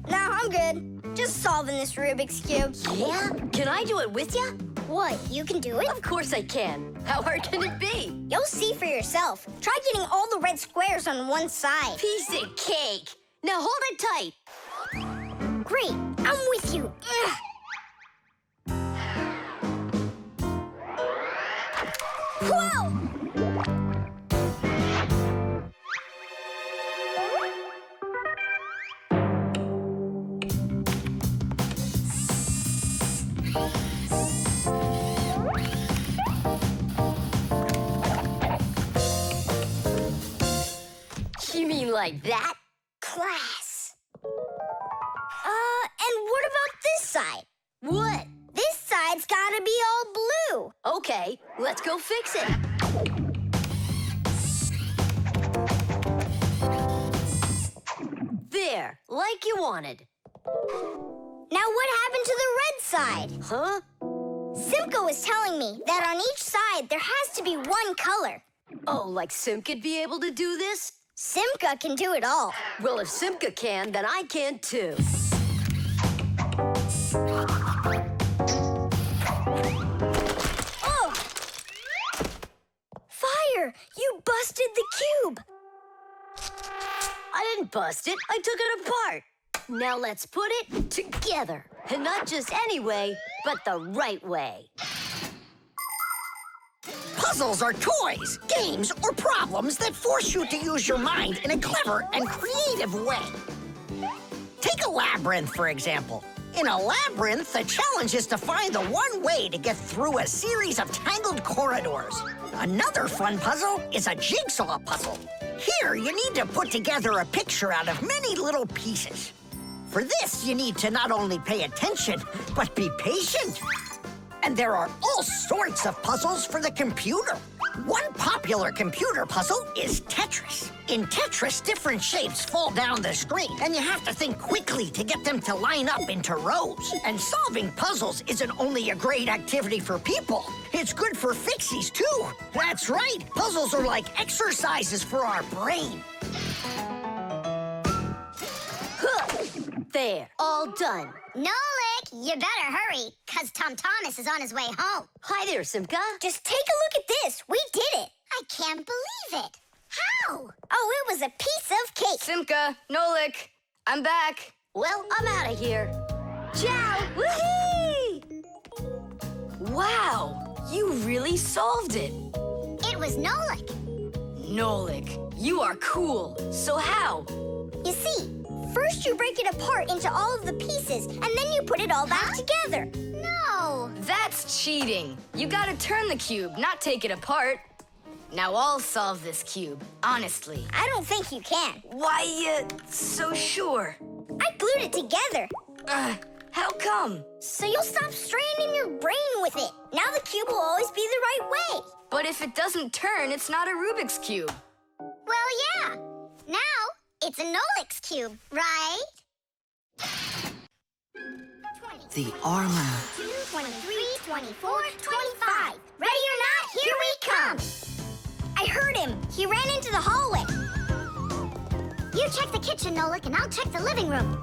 No, I'm good. Just solving this Rubik's Cube. Yeah? Can I do it with you? What, you can do it? Of course I can. How hard can it be? You'll see for yourself. Try getting all the red squares on one side. Piece of cake. Now hold it tight. Great, I'm with you. Whoa! You mean like that? Class. And what about this side? What? This side's gotta be all blue. Okay, let's go fix it. There, like you wanted. Now what happened to the red side? Huh? Simka was telling me that on each side there has to be one color. Oh, like Simka'd be able to do this? Simka can do it all. Well, if Simka can, then I can too. Oh! Fire! You busted the cube! I didn't bust it. I took it apart. Now let's put it together. And not just any way, but the right way. Puzzles are toys, games, or problems that force you to use your mind in a clever and creative way. Take a labyrinth, for example. In a labyrinth, the challenge is to find the one way to get through a series of tangled corridors. Another fun puzzle is a jigsaw puzzle. Here, you need to put together a picture out of many little pieces. For this, you need to not only pay attention, but be patient. And there are all sorts of puzzles for the computer. One popular computer puzzle is Tetris. In Tetris, different shapes fall down the screen, and you have to think quickly to get them to line up into rows. And solving puzzles isn't only a great activity for people, it's good for Fixies, too. That's right, puzzles are like exercises for our brain. There, all done. Nolik, you better hurry, because Tom Thomas is on his way home. Hi there, Simka. Just take a look at this. We did it. I can't believe it. How? Oh, it was a piece of cake. Simka, Nolik, I'm back. Well, I'm out of here. Ciao! Woohoo! Wow, you really solved it. It was Nolik. Nolik, you are cool. So how? You see, first you break it apart into all of the pieces, and then you put it all back together. No. That's cheating. You gotta turn the cube, not take it apart. Now I'll solve this cube, honestly. I don't think you can. Why, so sure? I glued it together. How come? So you'll stop straining your brain with it. Now the cube will always be the right way. But if it doesn't turn, it's not a Rubik's Cube. Well, yeah. Now it's a Nolik's cube, right? The armor. 23, 24, 25. Ready or not, here we come. I heard him. He ran into the hallway. You check the kitchen, Nolik, and I'll check the living room.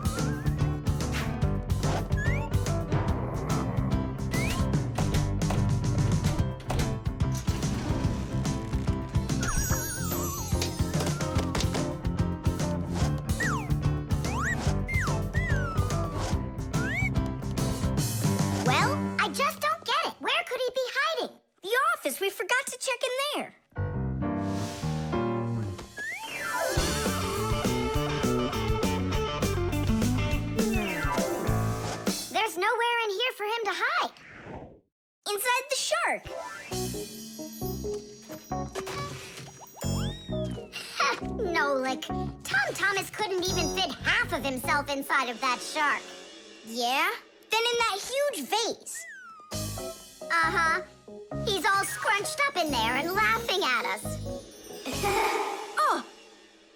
nowhere in here for him to hide. Inside the shark. Nolik, Tom Thomas couldn't even fit half of himself inside of that shark. Yeah? Then in that huge vase. Uh-huh. He's all scrunched up in there and laughing at us. Oh!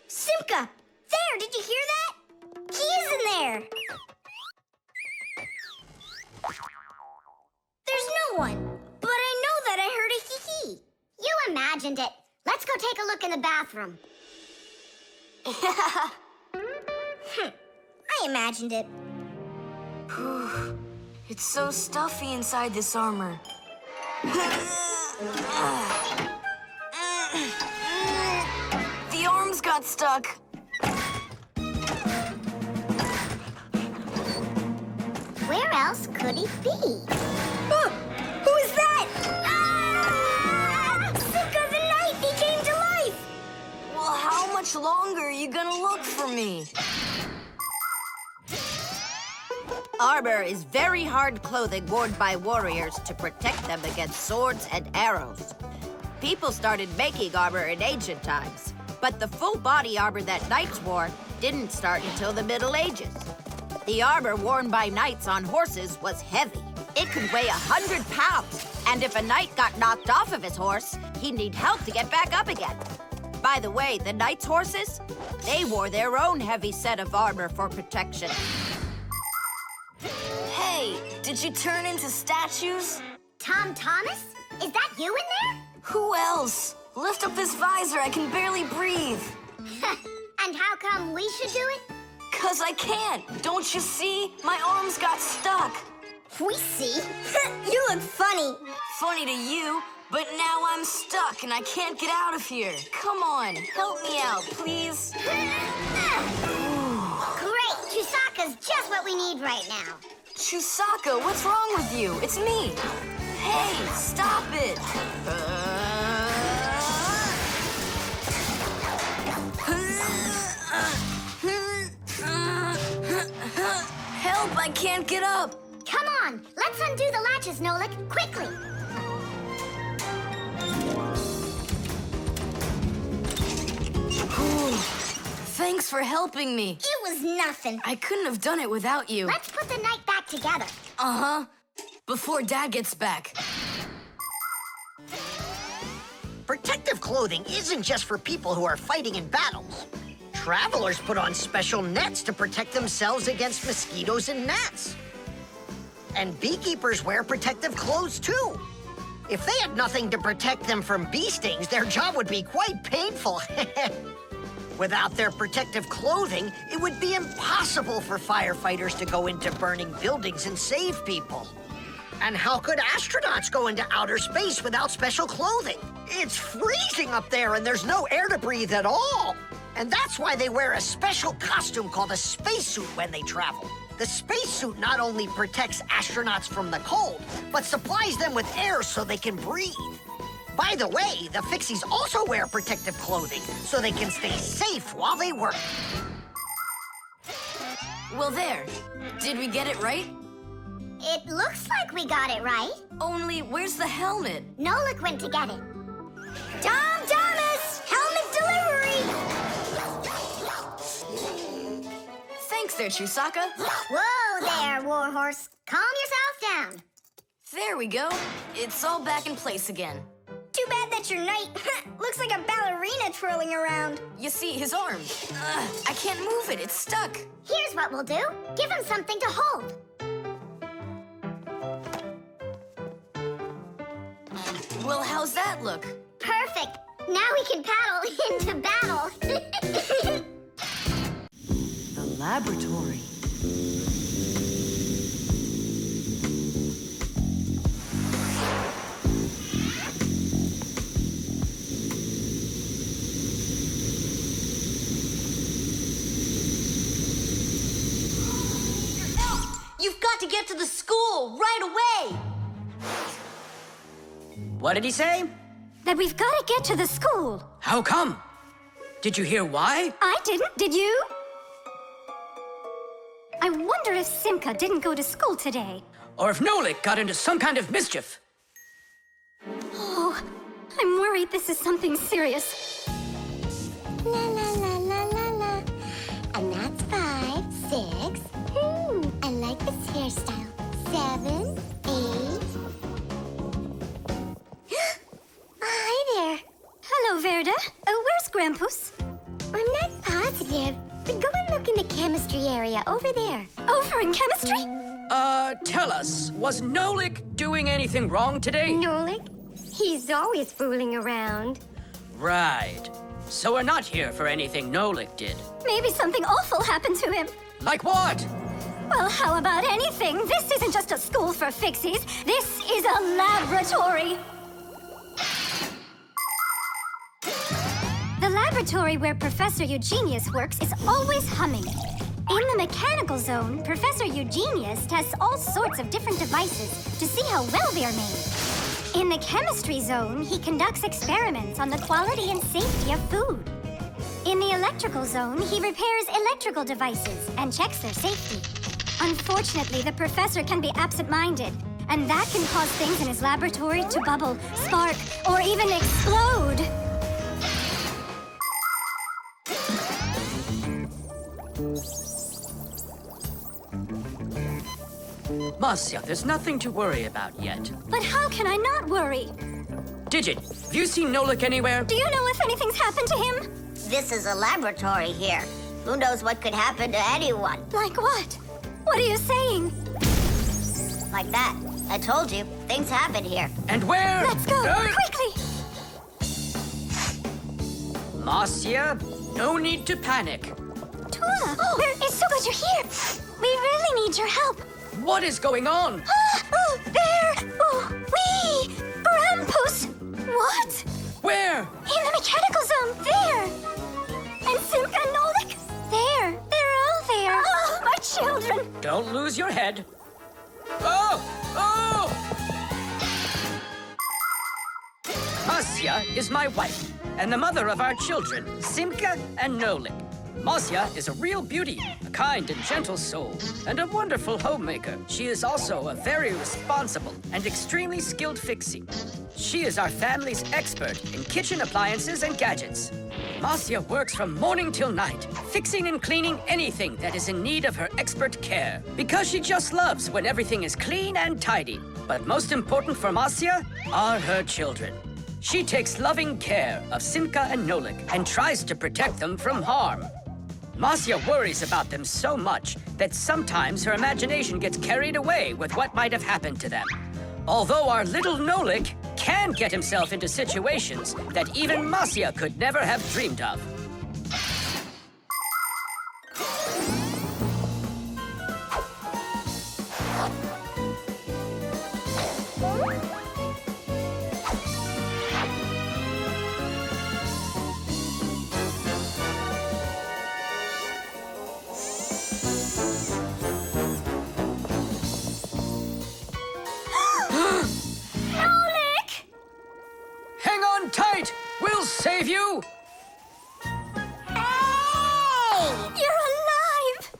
Simka! There, did you hear that? He is in there! There's no one, but I know that I heard a hee-hee. You imagined it. Let's go take a look in the bathroom. I imagined it. It's so stuffy inside this armor. The arms got stuck. Where else could he be? Who is that? Ah! Simka the Knight! He came to life! Well, how much longer are you gonna look for me? Armor is very hard clothing worn by warriors to protect them against swords and arrows. People started making armor in ancient times, but the full body armor that knights wore didn't start until the Middle Ages. The armor worn by knights on horses was heavy. It could weigh 100 pounds, and if a knight got knocked off of his horse, he'd need help to get back up again. By the way, the knights' horses, they wore their own heavy set of armor for protection. Hey, did you turn into statues? Tom Thomas? Is that you in there? Who else? Lift up this visor, I can barely breathe. And how come we should do it? 'Cause I can't. Don't you see? My arms got stuck. We see. You look funny. Funny to you, but now I'm stuck and I can't get out of here. Come on, help me out, please. Great! Chusaka's just what we need right now. Chusaka, what's wrong with you? It's me. Hey, stop it. Help, I can't get up. Come on, let's undo the latches, Nolik, quickly. Thanks for helping me. It was nothing. I couldn't have done it without you. Let's put the night back together. Uh-huh. Before Dad gets back. Protective clothing isn't just for people who are fighting in battles. Travelers put on special nets to protect themselves against mosquitoes and gnats. And beekeepers wear protective clothes too. If they had nothing to protect them from bee stings, their job would be quite painful. Without their protective clothing, it would be impossible for firefighters to go into burning buildings and save people. And how could astronauts go into outer space without special clothing? It's freezing up there and there's no air to breathe at all. And that's why they wear a special costume called a spacesuit when they travel. The spacesuit not only protects astronauts from the cold, but supplies them with air so they can breathe. By the way, the Fixies also wear protective clothing so they can stay safe while they work. Well, there. Did we get it right? It looks like we got it right. Only, where's the helmet? Nolik went to get it. Tom Thomas! Helmet delivery! Thanks there, Chusaka. Whoa there, Warhorse. Calm yourself down. There we go. It's all back in place again. Too bad that your knight looks like a ballerina twirling around. You see, his arm. I can't move it. It's stuck. Here's what we'll do. Give him something to hold. Well, how's that look? Perfect. Now we can paddle into battle. The laboratory. You've got to get to the school right away! What did he say? That we've got to get to the school. How come? Did you hear why? I didn't, did you? I wonder if Simka didn't go to school today. Or if Nolik got into some kind of mischief. Oh, I'm worried this is something serious. La la la la la la. And that's 5, 6. I like this hairstyle. 7, 8. Hi there. Hello, Verda. Where's Grampus? I'm not positive, but go and look in the chemistry area over there. Over in chemistry? Tell us, was Nolik doing anything wrong today? Nolik? He's always fooling around. Right. So we're not here for anything Nolik did. Maybe something awful happened to him. Like what? Well, how about anything? This isn't just a school for Fixies. This is a laboratory. The laboratory where Professor Eugenius works is always humming. In the mechanical zone, Professor Eugenius tests all sorts of different devices to see how well they are made. In the chemistry zone, he conducts experiments on the quality and safety of food. In the electrical zone, he repairs electrical devices and checks their safety. Unfortunately, the professor can be absent-minded, and that can cause things in his laboratory to bubble, spark, or even explode. Marcia, there's nothing to worry about yet. But how can I not worry? Digit, have you seen Nolik anywhere? Do you know if anything's happened to him? This is a laboratory here. Who knows what could happen to anyone? Like what? What are you saying? Like that. I told you, things happen here. And where? Let's go, quickly! Marcia, no need to panic. Tula, it's so good you're here. We really need your help. What is going on? There! Grampus! What? Where? In the mechanical zone, there! And Simka and Nolik, there! They're all there! Oh, my children! Don't lose your head. Oh! Oh! Marcia is my wife, and the mother of our children, Simka and Nolik. Marcia is a real beauty, a kind and gentle soul, and a wonderful homemaker. She is also a very responsible and extremely skilled Fixie. She is our family's expert in kitchen appliances and gadgets. Marcia works from morning till night, fixing and cleaning anything that is in need of her expert care, because she just loves when everything is clean and tidy. But most important for Marcia are her children. She takes loving care of Simka and Nolik and tries to protect them from harm. Marcia worries about them so much that sometimes her imagination gets carried away with what might have happened to them. Although our little Nolik can get himself into situations that even Marcia could never have dreamed of. Tight! We'll save you! Hey! You're alive!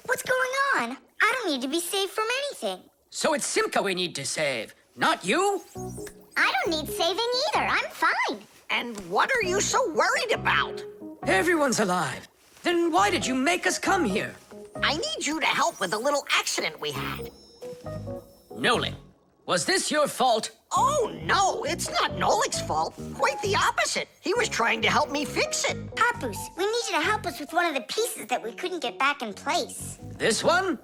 What's going on? I don't need to be saved from anything. So it's Simka we need to save, not you? I don't need saving either. I'm fine. And what are you so worried about? Everyone's alive. Then why did you make us come here? I need you to help with a little accident we had. Nolik, was this your fault? Oh, no, it's not Nolik's fault. Quite the opposite. He was trying to help me fix it. Harpus, we need you to help us with one of the pieces that we couldn't get back in place. This one?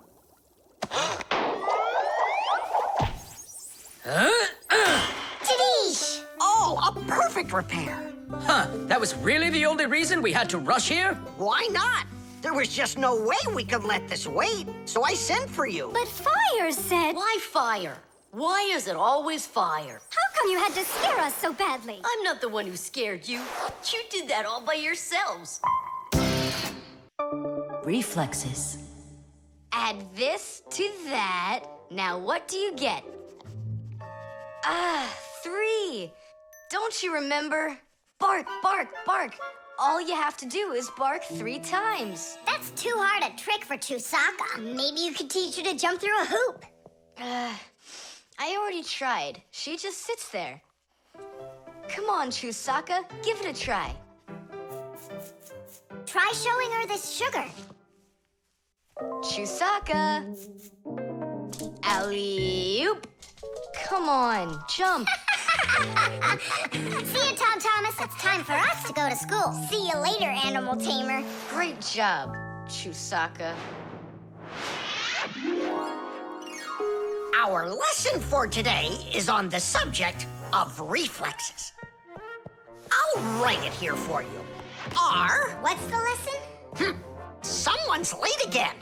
Tadish! Oh, a perfect repair. Huh, that was really the only reason we had to rush here? Why not? There was just no way we could let this wait, so I sent for you. But Fire said... Why fire? Why is it always fire? How come you had to scare us so badly? I'm not the one who scared you. You did that all by yourselves. Reflexes. Add this to that. Now what do you get? 3. Don't you remember? Bark, bark, bark. All you have to do is bark 3 times. That's too hard a trick for Chusaka. Maybe you could teach her to jump through a hoop. I already tried. She just sits there. Come on, Chusaka, give it a try. Try showing her this sugar. Chusaka. Alley-oop. Come on, jump. See you, Tom Thomas. It's time for us to go to school. See you later, animal tamer. Great job, Chusaka. Our lesson for today is on the subject of reflexes. I'll write it here for you. What's the lesson? Someone's late again.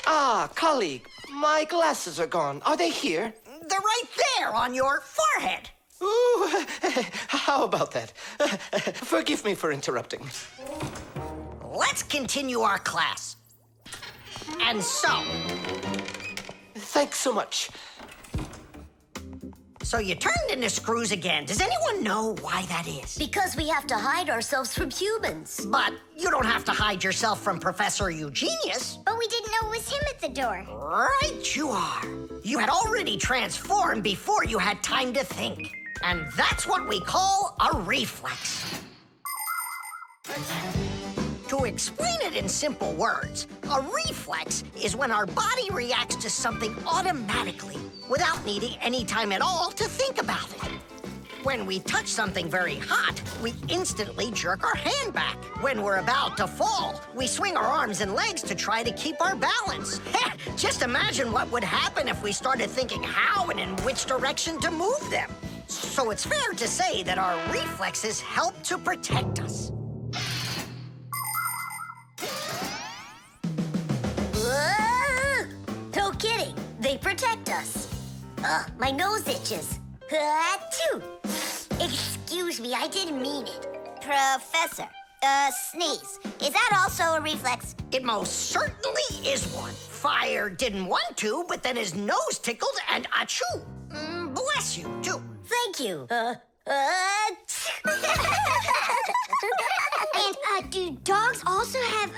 Ah, colleague, my glasses are gone. Are they here? They're right there on your forehead. Ooh, how about that? Forgive me for interrupting. Let's continue our class. And so... Thanks so much. So you turned into screws again. Does anyone know why that is? Because we have to hide ourselves from humans. But you don't have to hide yourself from Professor Eugenius. But we didn't know it was him at the door. Right you are. You had already transformed before you had time to think. And that's what we call a reflex. To explain it in simple words, a reflex is when our body reacts to something automatically without needing any time at all to think about it. When we touch something very hot, we instantly jerk our hand back. When we're about to fall, we swing our arms and legs to try to keep our balance. Just imagine what would happen if we started thinking how and in which direction to move them. So it's fair to say that our reflexes help to protect us. No kidding. They protect us. My nose itches. Achoo! Excuse me, I didn't mean it. Professor, sneeze. Is that also a reflex? It most certainly is one. Fire didn't want to, but then his nose tickled and achoo. Bless you, too. Thank you. And do dogs also have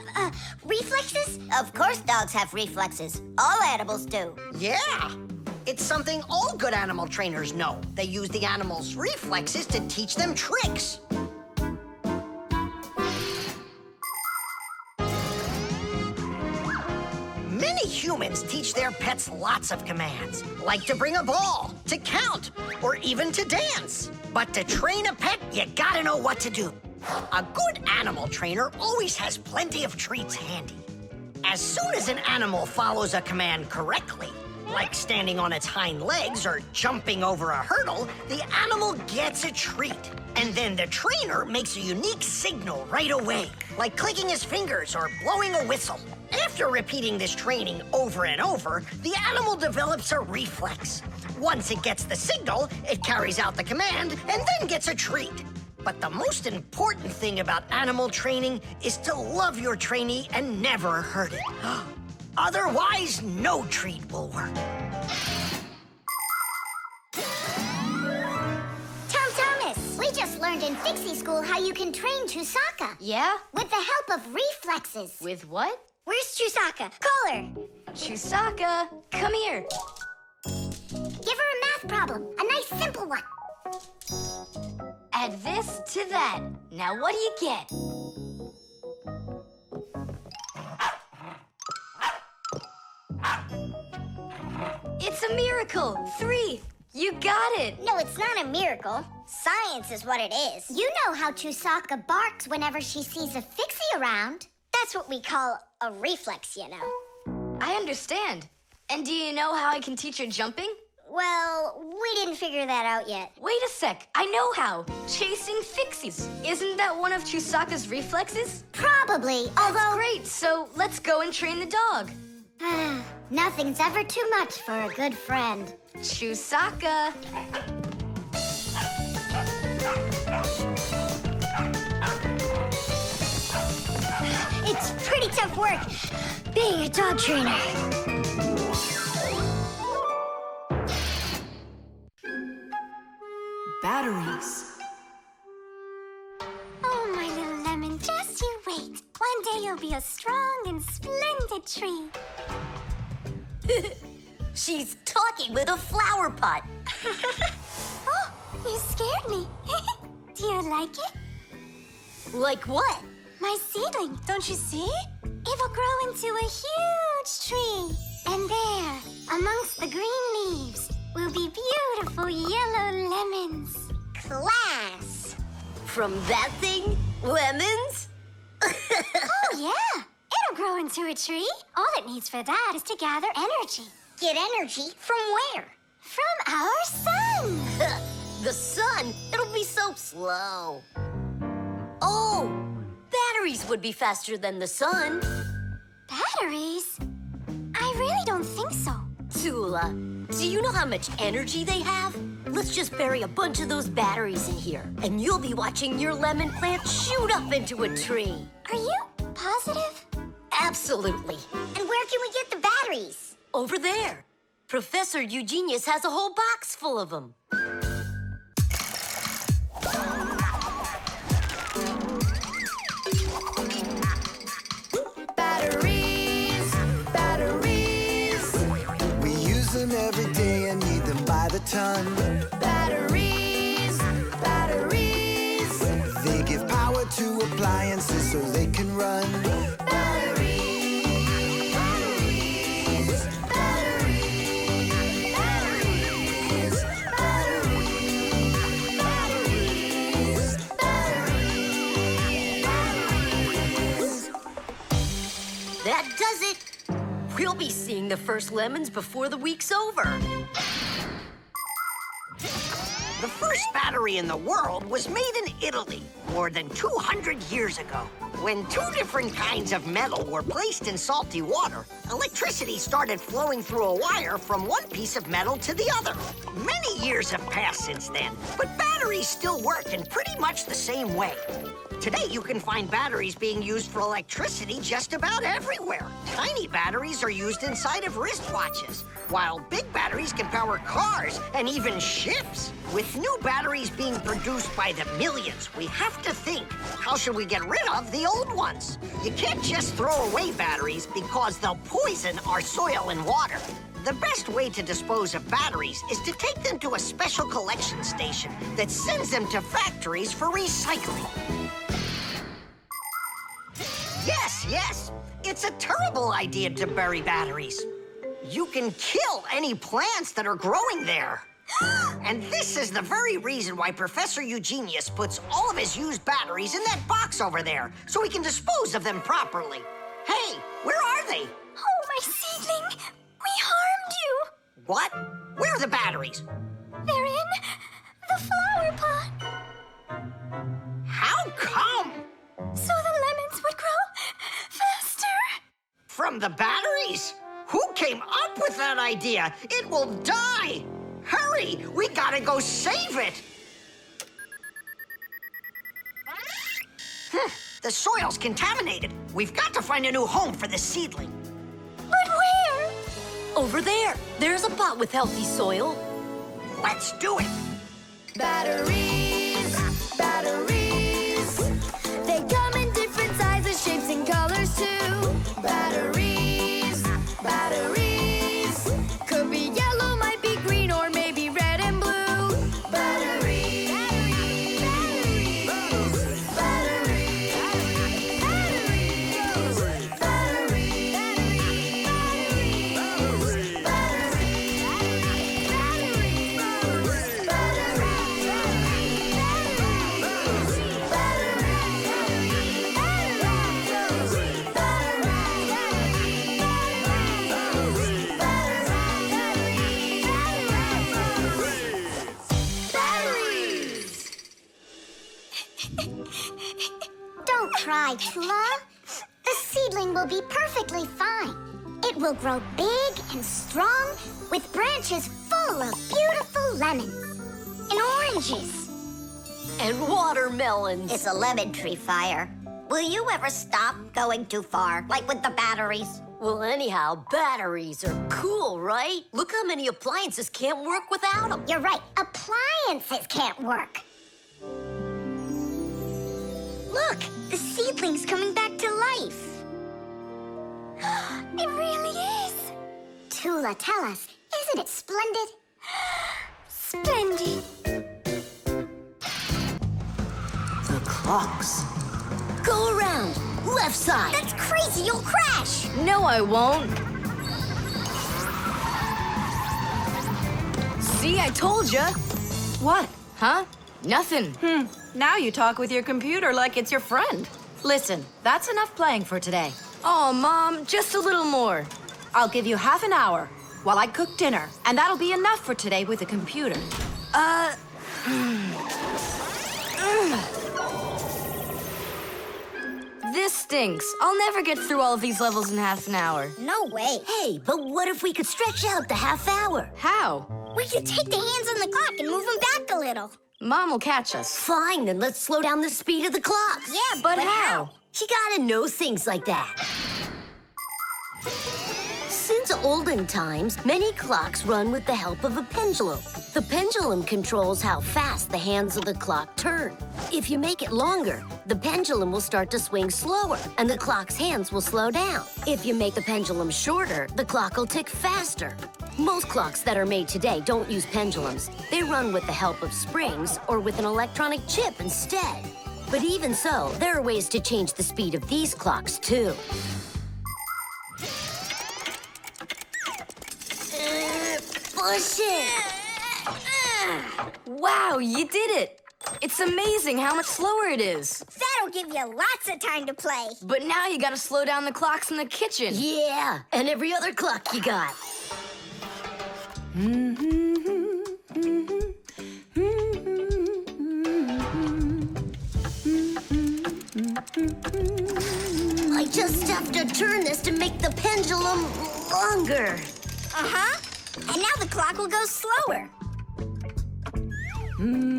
reflexes? Of course dogs have reflexes. All animals do. Yeah. It's something all good animal trainers know. They use the animals' reflexes to teach them tricks. Many humans teach their pets lots of commands, like to bring a ball, to count, or even to dance. But to train a pet, you gotta know what to do. A good animal trainer always has plenty of treats handy. As soon as an animal follows a command correctly, like standing on its hind legs or jumping over a hurdle, the animal gets a treat. And then the trainer makes a unique signal right away, like clicking his fingers or blowing a whistle. After repeating this training over and over, the animal develops a reflex. Once it gets the signal, it carries out the command and then gets a treat. But the most important thing about animal training is to love your trainee and never hurt it. Otherwise, no treat will work. Tom Thomas, we just learned in Fixie school how you can train Chusaka. Yeah? With the help of reflexes. With what? Where's Chusaka? Call her. Chusaka, come here. Give her a math problem, a nice simple one. Add this to that. Now what do you get? It's a miracle! 3! You got it! No, it's not a miracle. Science is what it is. You know how Chusaka barks whenever she sees a Fixie around. That's what we call a reflex, you know. I understand. And do you know how I can teach her jumping? Well, we didn't figure that out yet. Wait a sec, I know how. Chasing Fixies. Isn't that one of Chusaka's reflexes? Probably, That's great, so let's go and train the dog. Nothing's ever too much for a good friend. Chusaka. It's pretty tough work being a dog trainer. Batteries. you'll be a strong and splendid tree. She's talking with a flower pot. Oh, you scared me. Do you like it? Like what? My seedling, don't you see? It will grow into a huge tree. And there, amongst the green leaves, will be beautiful yellow lemons. Class! From that thing? Lemons? Oh, yeah. It'll grow into a tree. All it needs for that is to gather energy. Get energy from where? From our sun. The sun? It'll be so slow. Oh, batteries would be faster than the sun. Batteries? I really don't think so. Tula, do you know how much energy they have? Let's just bury a bunch of those batteries in here, and you'll be watching your lemon plant shoot up into a tree. Are you positive? Absolutely. And where can we get the batteries? Over there. Professor Eugenius has a whole box full of them. Batteries, batteries. We use them every day and need them by the ton. Batteries, batteries. They give power to appliances so they can run. Batteries, batteries, batteries, batteries, batteries, batteries. That does it. We'll be seeing the first lemons before the week's over. The first battery in the world was made in Italy more than 200 years ago. When two different kinds of metal were placed in salty water, electricity started flowing through a wire from one piece of metal to the other. Many years have passed since then, but batteries still work in pretty much the same way. Today, you can find batteries being used for electricity just about everywhere. Tiny batteries are used inside of wristwatches, while big batteries can power cars and even ships. With new batteries being produced by the millions, we have to think, how should we get rid of the old ones? You can't just throw away batteries because they'll poison our soil and water. The best way to dispose of batteries is to take them to a special collection station that sends them to factories for recycling. Yes, it's a terrible idea to bury batteries. You can kill any plants that are growing there. And this is the very reason why Professor Eugenius puts all of his used batteries in that box over there, so he can dispose of them properly. Hey, where are they? Oh, my seedling. We harmed you. What? Where are the batteries? They're in the flower pot. How come? So the lemons would grow faster. From the batteries? Who came up with that idea? It will die! Hurry! We gotta go save it! The soil's contaminated. We've got to find a new home for the seedling. But where? Over there. There's a pot with healthy soil. Let's do it! Batteries, batteries. They come in different sizes, shapes, and colors too. Batteries, batteries. Could be yellow, might be green, or maybe red and blue. Batteries, batteries, batteries, batteries, Don't cry, Tula. The seedling will be perfectly fine. It will grow big and strong with branches full of beautiful lemons and oranges. And watermelons. It's a lemon tree, Fire. Will you ever stop going too far, like with the batteries? Well, anyhow, batteries are cool, right? Look how many appliances can't work without them. You're right. Appliances can't work. Look, the seedling's coming back to life. It really is. Tula, tell us, isn't it splendid? Splendid. The clocks. Go around. Left side. That's crazy, you'll crash. No, I won't. See, I told ya. What? Huh? Nothing. Now you talk with your computer like it's your friend. Listen, that's enough playing for today. Oh, Mom, just a little more. I'll give you half an hour while I cook dinner, and that'll be enough for today with the computer. This stinks. I'll never get through all of these levels in half an hour. No way. Hey, but what if we could stretch out the half hour? How? We could take the hands on the clock and move them back a little. Mom will catch us. Fine, then let's slow down the speed of the clocks. Yeah, But how? You gotta know things like that. Since olden times, many clocks run with the help of a pendulum. The pendulum controls how fast the hands of the clock turn. If you make it longer, the pendulum will start to swing slower, and the clock's hands will slow down. If you make the pendulum shorter, the clock will tick faster. Most clocks that are made today don't use pendulums. They run with the help of springs or with an electronic chip instead. But even so, there are ways to change the speed of these clocks, too. Push it! Wow, you did it! It's amazing how much slower it is. That'll give you lots of time to play. But now you gotta slow down the clocks in the kitchen. Yeah, and every other clock you got. I just have to turn this to make the pendulum longer. Uh-huh. And now the clock will go slower.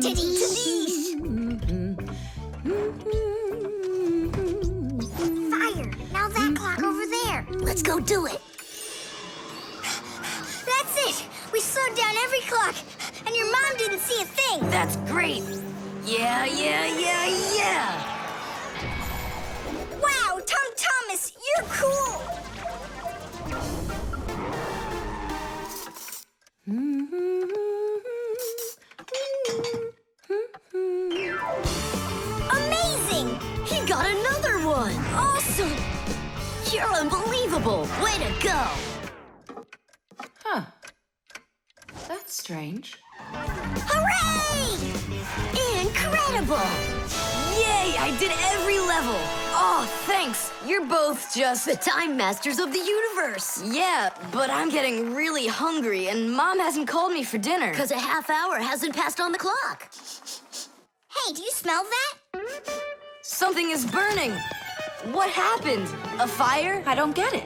Tadee! Fire! Now that clock over there. Let's go do it. That's it! We slowed down every clock, and your mom didn't see a thing. That's great. Yeah. Wow, Tom Thomas, you're cool! Amazing! He got another one! Awesome! You're unbelievable! Way to go! Huh. That's strange. Hooray! Incredible! Yay, I did every level. Oh, thanks. You're both just... The time masters of the universe! Yeah, but I'm getting really hungry, and Mom hasn't called me for dinner. Because a half hour hasn't passed on the clock. Hey, do you smell that? Something is burning. What happened? A fire? I don't get it.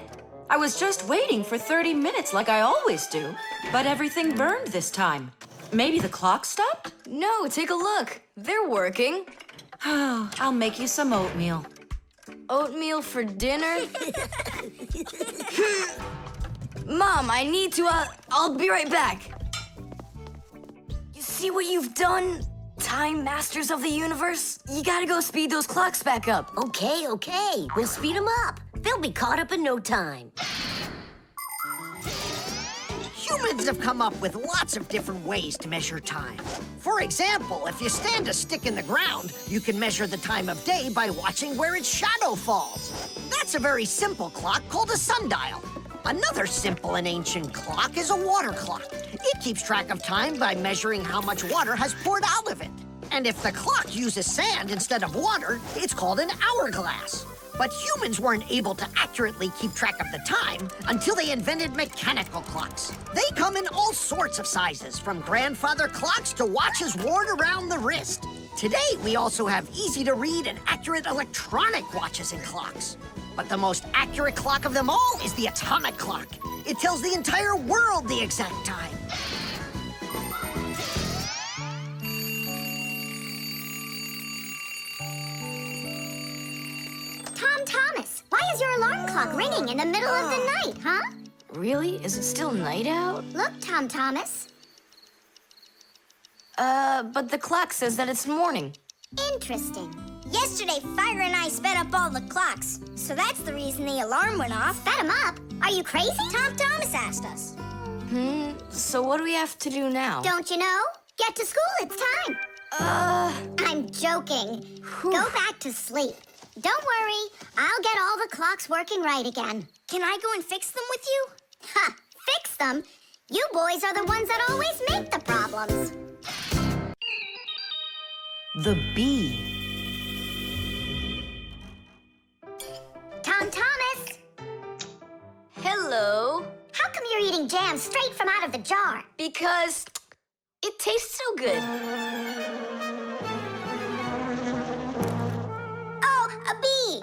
I was just waiting for 30 minutes like I always do, but everything burned this time. Maybe the clock stopped? No, take a look. They're working. Oh, I'll make you some oatmeal. Oatmeal for dinner? Mom, I need to, I'll be right back. You see what you've done? Time masters of the universe? You gotta go speed those clocks back up. Okay. We'll speed them up. They'll be caught up in no time. Humans have come up with lots of different ways to measure time. For example, if you stand a stick in the ground, you can measure the time of day by watching where its shadow falls. That's a very simple clock called a sundial. Another simple and ancient clock is a water clock. It keeps track of time by measuring how much water has poured out of it. And if the clock uses sand instead of water, it's called an hourglass. But humans weren't able to accurately keep track of the time until they invented mechanical clocks. They come in all sorts of sizes, from grandfather clocks to watches worn around the wrist. Today, we also have easy-to-read and accurate electronic watches and clocks. But the most accurate clock of them all is the atomic clock. It tells the entire world the exact time. Tom Thomas, why is your alarm clock ringing in the middle of the night, huh? Really? Is it still night out? Look, Tom Thomas. But the clock says that it's morning. Interesting. Yesterday, Fire and I sped up all the clocks, so that's the reason the alarm went off. Sped them up? Are you crazy? Tom Thomas asked us. So what do we have to do now? Don't you know? Get to school, it's time. I'm joking. Go back to sleep. Don't worry, I'll get all the clocks working right again. Can I go and fix them with you? Ha! Fix them? You boys are the ones that always make the problems. The bee. Tom Thomas! Hello. How come you're eating jam straight from out of the jar? Because it tastes so good. Oh, a bee!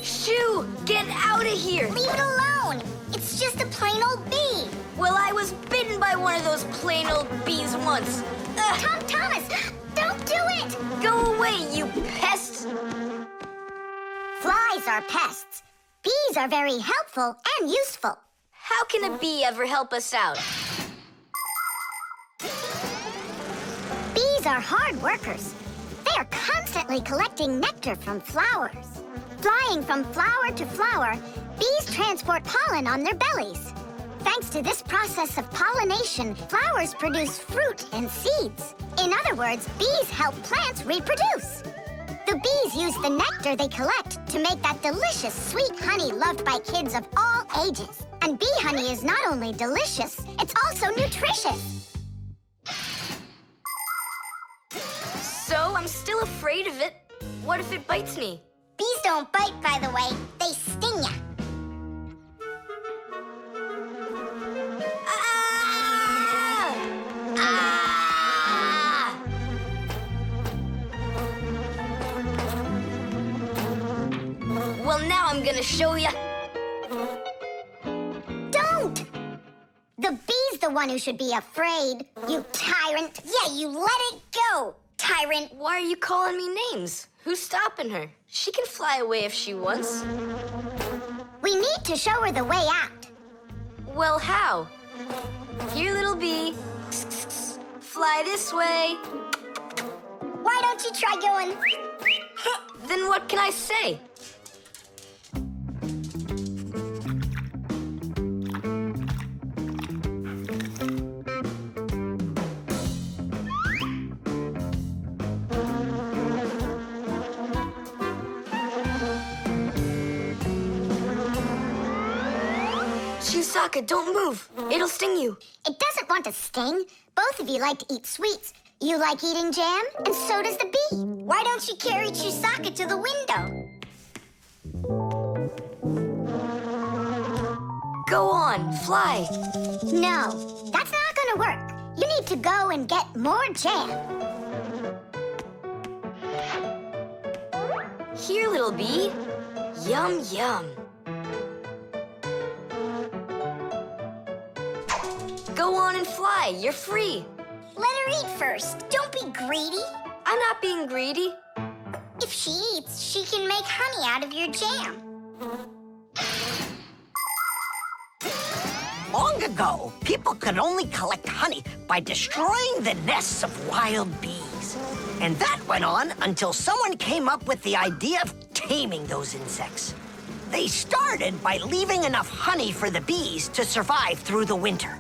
Shoo! Get out of here! Leave it alone! It's just a plain old bee! Well, I was bitten by one of those plain old bees once. Tom Thomas, don't do it! Go away, you pest! Flies are pests. Bees are very helpful and useful. How can a bee ever help us out? Bees are hard workers. They are constantly collecting nectar from flowers. Flying from flower to flower, bees transport pollen on their bellies. Thanks to this process of pollination, flowers produce fruit and seeds. In other words, bees help plants reproduce. The bees use the nectar they collect to make that delicious sweet honey loved by kids of all ages. And bee honey is not only delicious, it's also nutritious. So I'm still afraid of it. What if it bites me? Bees don't bite, by the way. They sting ya. Well, now I'm gonna show ya. Don't! The bee's the one who should be afraid, you tyrant. Yeah, you let it go, tyrant. Why are you calling me names? Who's stopping her? She can fly away if she wants. We need to show her the way out. Well, how? Here, little bee. Fly this way. Why don't you try going? Then what can I say? Chusaka, don't move. It'll sting you. It doesn't want to sting. Both of you like to eat sweets. You like eating jam, and so does the bee. Why don't you carry Chusaka to the window? Go on, fly. No, that's not gonna work. You need to go and get more jam. Here, little bee. Yum, yum. Go on and fly. You're free. Let her eat first. Don't be greedy. I'm not being greedy. If she eats, she can make honey out of your jam. Long ago, people could only collect honey by destroying the nests of wild bees. And that went on until someone came up with the idea of taming those insects. They started by leaving enough honey for the bees to survive through the winter.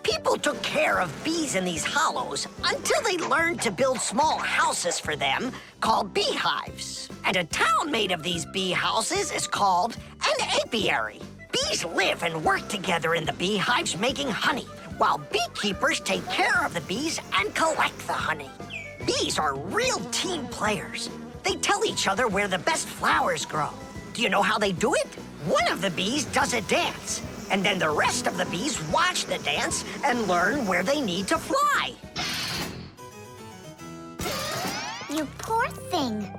People took care of bees in these hollows until they learned to build small houses for them called beehives. And a town made of these bee houses is called an apiary. Bees live and work together in the beehives making honey, while beekeepers take care of the bees and collect the honey. Bees are real team players. They tell each other where the best flowers grow. Do you know how they do it? One of the bees does a dance, and then the rest of the bees watch the dance and learn where they need to fly. You poor thing.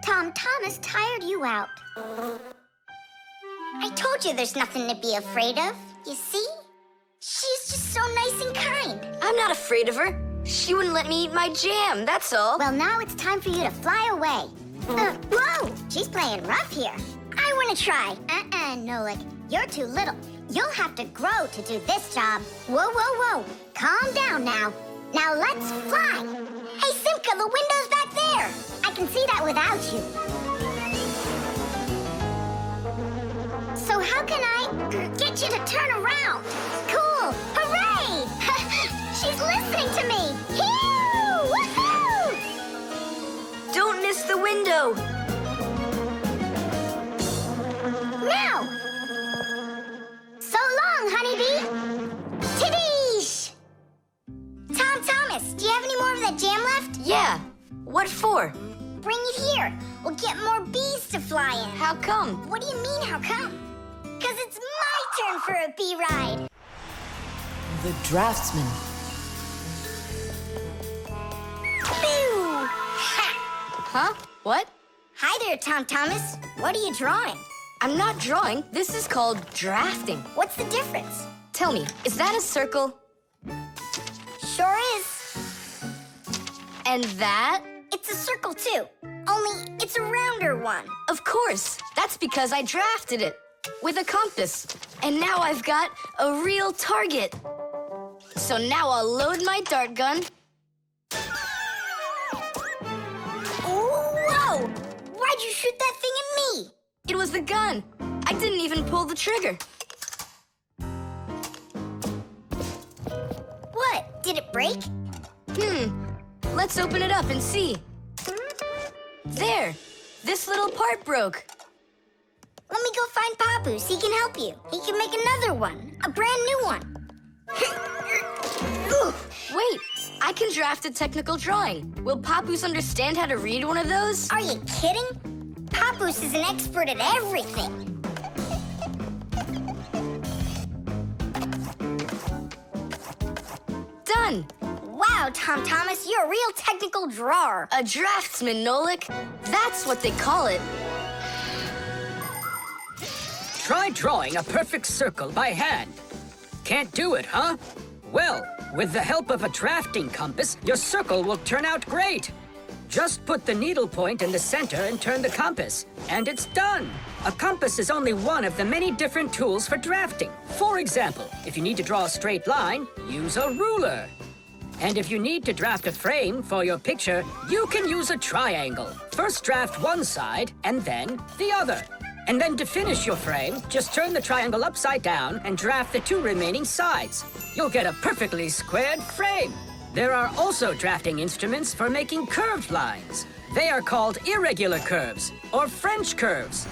Tom Thomas tired you out. I told you there's nothing to be afraid of. You see? She's just so nice and kind. I'm not afraid of her. She wouldn't let me eat my jam, that's all. Well, now it's time for you to fly away. Whoa! She's playing rough here. I want to try. Nolik. You're too little. You'll have to grow to do this job. Whoa, whoa, whoa. Calm down now. Now let's fly. Hey, Simka, the window's back there. I can see that without you. So how can I get you to turn around? Cool! Hooray! She's listening to me! Phew! Woohoo! Don't miss the window! Now! So long, honeybee! Tidish! Tom Thomas, do you have any more of that jam left? Yeah. What for? Bring it here. We'll get more bees to fly in. How come? What do you mean, how come? Because it's my turn for a bee ride. The draftsman. Boo! Ha! Huh? What? Hi there, Tom Thomas. What are you drawing? I'm not drawing. This is called drafting. What's the difference? Tell me, is that a circle? Sure is. And that? It's a circle, too. Only it's a rounder one. Of course. That's because I drafted it with a compass. And now I've got a real target. So now I'll load my dart gun. Whoa! Why'd you shoot that thing at me? It was the gun. I didn't even pull the trigger. What? Did it break? Let's open it up and see. There! This little part broke. Let me go find Papoose. He can help you. He can make another one. A brand new one. Wait, I can draft a technical drawing. Will Papoose understand how to read one of those? Are you kidding? Papoose is an expert at everything. Done! Wow, Tom Thomas, you're a real technical drawer. A draftsman, Nolik. That's what they call it. Try drawing a perfect circle by hand. Can't do it, huh? Well, with the help of a drafting compass, your circle will turn out great. Just put the needle point in the center and turn the compass, and it's done. A compass is only one of the many different tools for drafting. For example, if you need to draw a straight line, use a ruler. And if you need to draft a frame for your picture, you can use a triangle. First draft one side and then the other. And then to finish your frame, just turn the triangle upside down and draft the two remaining sides. You'll get a perfectly squared frame. There are also drafting instruments for making curved lines. They are called irregular curves or French curves.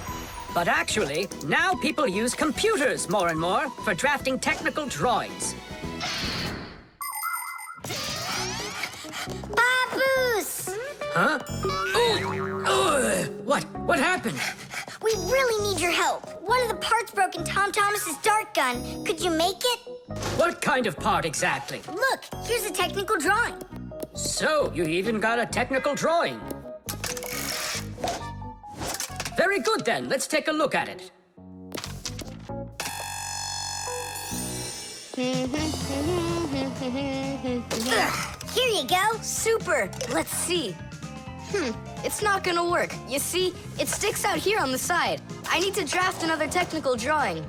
But actually, now people use computers more and more for drafting technical drawings. Papoose! Huh? What happened? We really need your help. One of the parts broke in Tom Thomas's dart gun. Could you make it? What kind of part exactly? Look, here's a technical drawing. So, you even got a technical drawing. Very good then, let's take a look at it. Here you go. Super! Let's see. It's not gonna work. You see, it sticks out here on the side. I need to draft another technical drawing.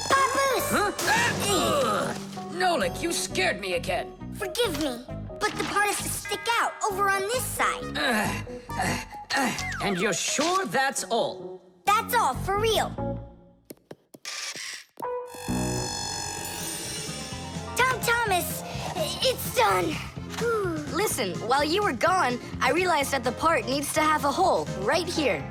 Papoose! Huh? Nolik, you scared me again. Forgive me, but the part has to stick out over on this side. And you're sure that's all? That's all, for real. Tom Thomas, it's done. Listen, while you were gone, I realized that the part needs to have a hole right here.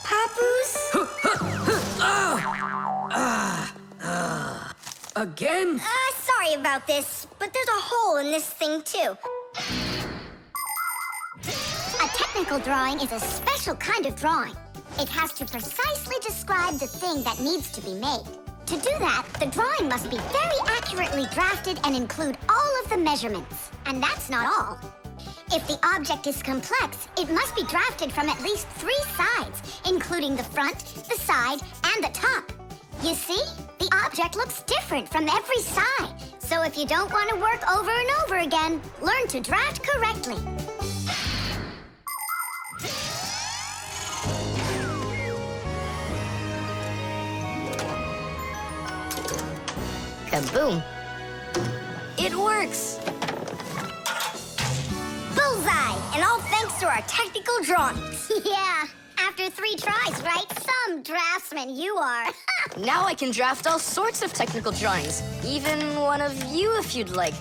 Papoose? Again? Sorry about this, but there's a hole in this thing, too. A technical drawing is a special kind of drawing. It has to precisely describe the thing that needs to be made. To do that, the drawing must be very accurately drafted and include all of the measurements. And that's not all. If the object is complex, it must be drafted from at least 3 sides, including the front, the side, and the top. You see, the object looks different from every side. So if you don't want to work over and over again, learn to draft correctly. Kaboom. It works. Bullseye! And all thanks to our technical drawings. Yeah, after 3 tries, right? Some draftsman you are. Now I can draft all sorts of technical drawings. Even one of you if you'd like.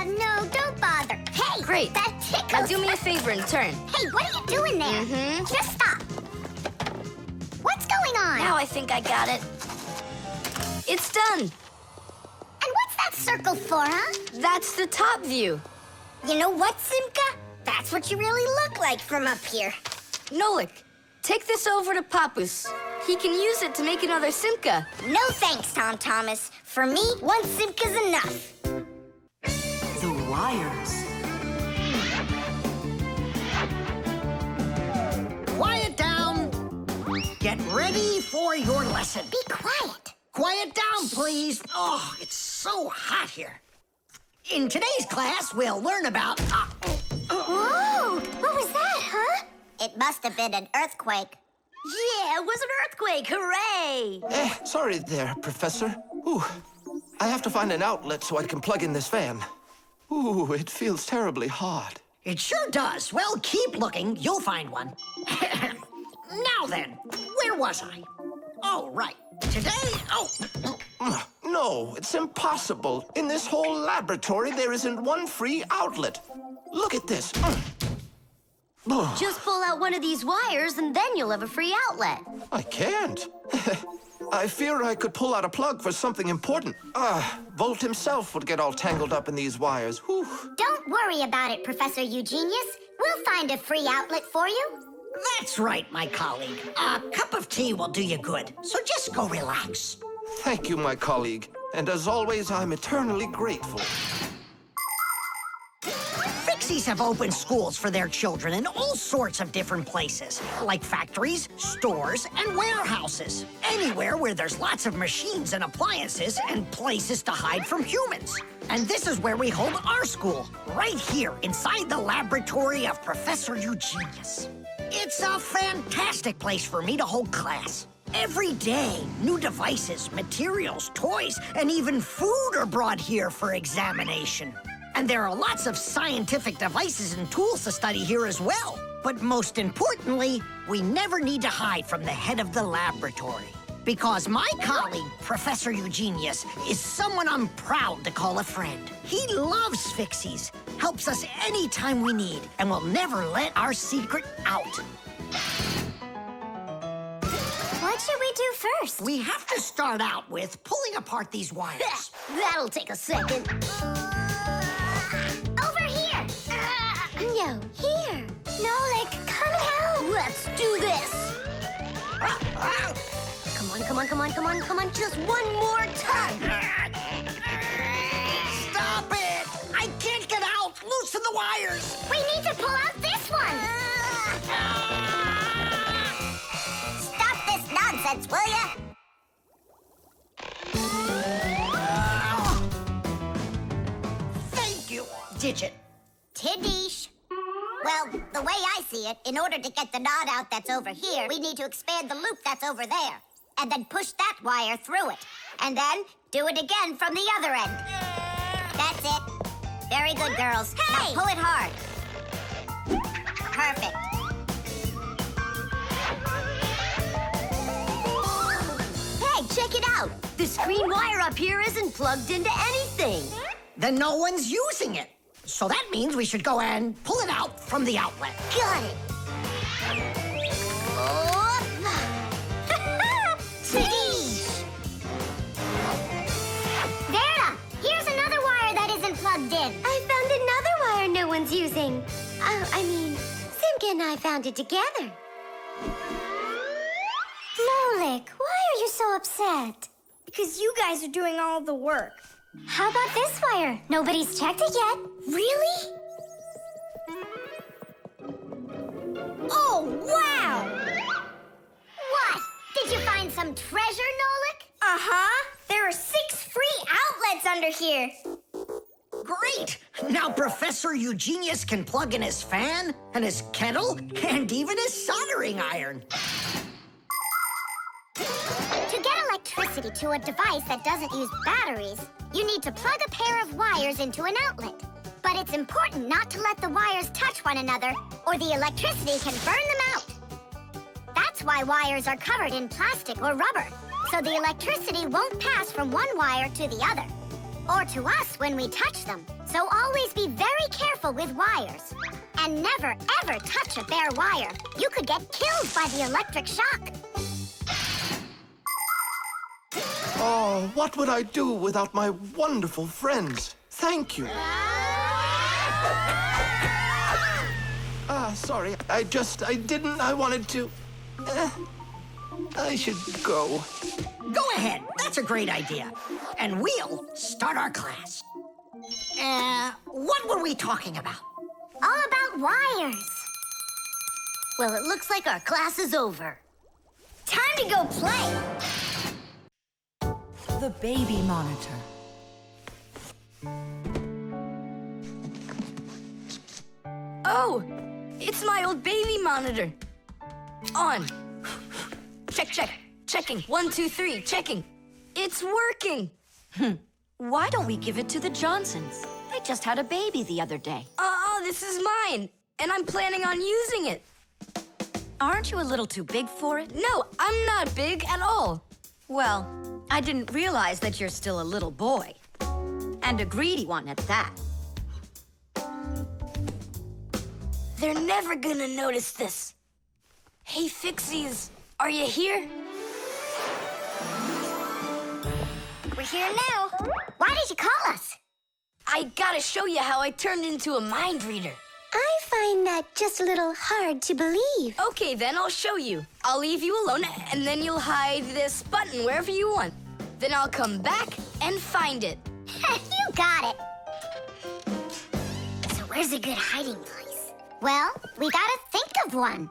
No, don't bother. Hey! Great. That tickles. Now do me a favor and turn. Hey, what are you doing there? Just stop. What's going on? Now I think I got it. It's done. And what's that circle for, huh? That's the top view. You know what, Simka? That's what you really look like from up here. Nolik, take this over to Papus. He can use it to make another Simka. No thanks, Tom Thomas. For me, 1 Simka's enough. The wires. Quiet down. Get ready for your lesson. Be quiet. Quiet down, please. Oh, it's so hot here. In today's class, we'll learn about... Whoa! What was that, huh? It must have been an earthquake. Yeah, it was an earthquake. Hooray! Sorry there, Professor. Ooh, I have to find an outlet so I can plug in this fan. Ooh, it feels terribly hot. It sure does. Well, keep looking. You'll find one. Now then, where was I? Oh, right. Today, No, it's impossible. In this whole laboratory, there isn't one free outlet. Look at this. Just pull out one of these wires and then you'll have a free outlet. I can't. I fear I could pull out a plug for something important. Volt himself would get all tangled up in these wires. Whew. Don't worry about it, Professor Eugenius. We'll find a free outlet for you. that's right, my colleague. A cup of tea will do you good, so just go relax. Thank you, my colleague. And as always, I'm eternally grateful. Fixies have opened schools for their children in all sorts of different places, like factories, stores, and warehouses. Anywhere where there's lots of machines and appliances and places to hide from humans. And this is where we hold our school, right here inside the laboratory of Professor Eugenius. It's a fantastic place for me to hold class. Every day, new devices, materials, toys, and even food are brought here for examination. And there are lots of scientific devices and tools to study here as well. But most importantly, we never need to hide from the head of the laboratory. Because my colleague, Professor Eugenius, is someone I'm proud to call a friend. He loves Fixies, helps us anytime we need, and will never let our secret out. What should we do first? We have to start out with pulling apart these wires. That'll take a second. Over here! No, here. Nolik, come help! Let's do this. Come on, come on, come on, come on, come on. Just one more time. Stop it! I can't get out! Loosen the wires! We need to pull out this one! Stop this nonsense, will ya? Thank you, Digit. Tidish. Well, the way I see it, in order to get the knot out that's over here, we need to expand the loop that's over there. And then push that wire through it. And then do it again from the other end. That's it. Very good, girls. Hey! Now pull it hard. Perfect. Hey, check it out. This green wire up here isn't plugged into anything. Then no one's using it. So that means we should go and pull it out from the outlet. Got it. Vera, here's another wire that isn't plugged in. I found another wire no one's using. Simka and I found it together. Nolik, why are you so upset? Because you guys are doing all the work. How about this wire? Nobody's checked it yet. Really? Oh, wow! What? Did you find some treasure, Nolik? Uh-huh. There are 6 free outlets under here. Great! Now Professor Eugenius can plug in his fan, and his kettle, and even his soldering iron. To get electricity to a device that doesn't use batteries, you need to plug a pair of wires into an outlet. But it's important not to let the wires touch one another, or the electricity can burn them out. That's why wires are covered in plastic or rubber, so the electricity won't pass from one wire to the other, or to us when we touch them. So always be very careful with wires. And never, ever touch a bare wire. You could get killed by the electric shock. Oh, what would I do without my wonderful friends? Thank you. Sorry. I wanted to. I should go. Go ahead. That's a great idea. And we'll start our class. What were we talking about? All about wires. Well, it looks like our class is over. Time to go play. The baby monitor. Oh, it's my old baby monitor. On. Check. Checking. 1, 2, 3. Checking. It's working. Why don't we give it to the Johnsons? They just had a baby the other day. This is mine, and I'm planning on using it. Aren't you a little too big for it? No, I'm not big at all. Well, I didn't realize that you're still a little boy. And a greedy one at that. They're never gonna notice this. Hey, Fixies, are you here? We're here now. Why did you call us? I gotta show you how I turned into a mind reader. I find that just a little hard to believe. Okay, then I'll show you. I'll leave you alone, and then you'll hide this button wherever you want. Then I'll come back and find it. You got it. So where's a good hiding place? Well, we gotta think of one.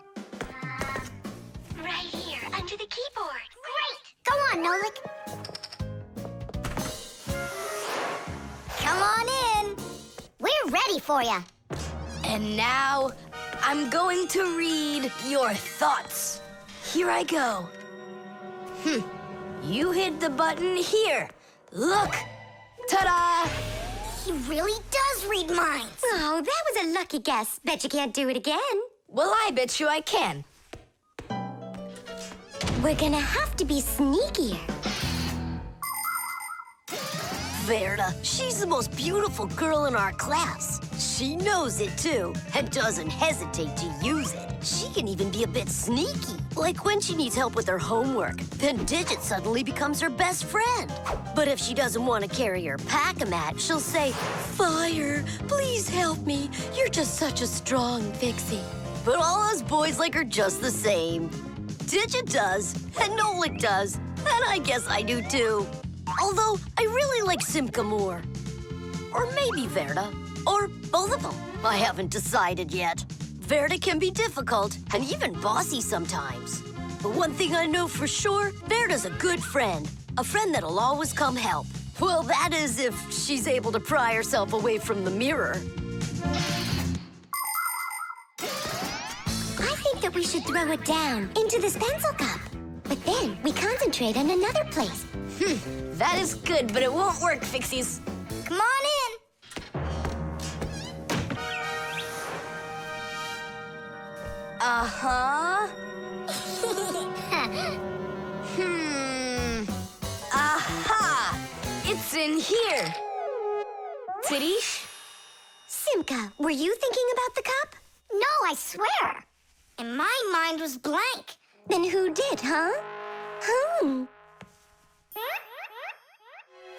Right here, under the keyboard. Great! Go on, Nolik. Come on in. We're ready for you. And now, I'm going to read your thoughts. Here I go. You hit the button here. Look! Ta-da! He really does read minds. Oh, that was a lucky guess. Bet you can't do it again. Well, I bet you I can. We're gonna have to be sneakier. Verda, she's the most beautiful girl in our class. She knows it, too, and doesn't hesitate to use it. She can even be a bit sneaky, like when she needs help with her homework. Then Digit suddenly becomes her best friend. But if she doesn't want to carry her pack-a-mat, she'll say, "Fire, please help me. You're just such a strong Fixie." But all us boys like her just the same. Digit does, and Nolik does, and I guess I do, too. Although, I really like Simka more. Or maybe Verda. Or both of them. I haven't decided yet. Verda can be difficult and even bossy sometimes. But one thing I know for sure, Verda's a good friend. A friend that'll always come help. Well, that is if she's able to pry herself away from the mirror. I think that we should throw it down into this pencil cup. But then we concentrate on another place. That is good, but it won't work, Fixies. Come on in. Uh-huh. Aha! It's in here. Tidish? Simka, were you thinking about the cup? No, I swear. And my mind was blank. Then who did, huh?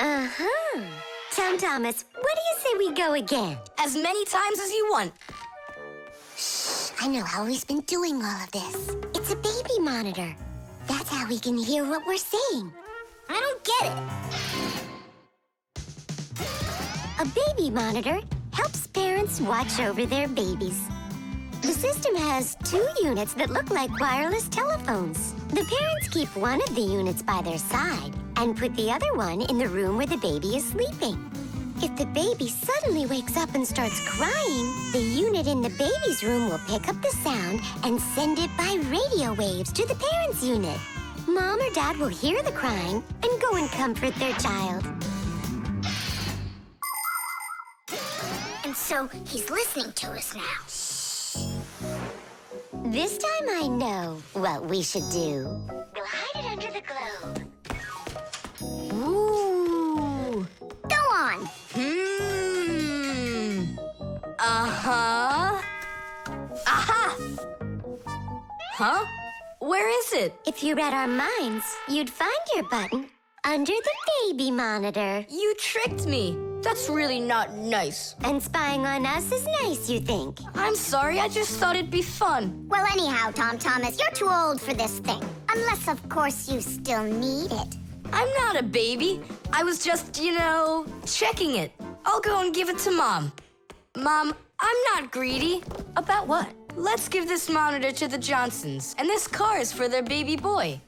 Uh-huh. Tom Thomas, what do you say we go again? As many times as you want. Shh, I know how he's been doing all of this. It's a baby monitor. That's how we can hear what we're saying. I don't get it. A baby monitor helps parents watch over their babies. The system has 2 units that look like wireless telephones. The parents keep one of the units by their side and put the other one in the room where the baby is sleeping. If the baby suddenly wakes up and starts crying, the unit in the baby's room will pick up the sound and send it by radio waves to the parents' unit. Mom or Dad will hear the crying and go and comfort their child. And so he's listening to us now. This time I know what we should do. We'll hide it under the globe. Ooh. Go on. Uh-huh. Aha! Huh? Where is it? If you read our minds, you'd find your button under the baby monitor. You tricked me. That's really not nice. And spying on us is nice, you think? I'm sorry, I just thought it'd be fun. Well, anyhow, Tom Thomas, you're too old for this thing. Unless, of course, you still need it. I'm not a baby. I was just, checking it. I'll go and give it to Mom. Mom, I'm not greedy. About what? Let's give this monitor to the Johnsons, and this car is for their baby boy.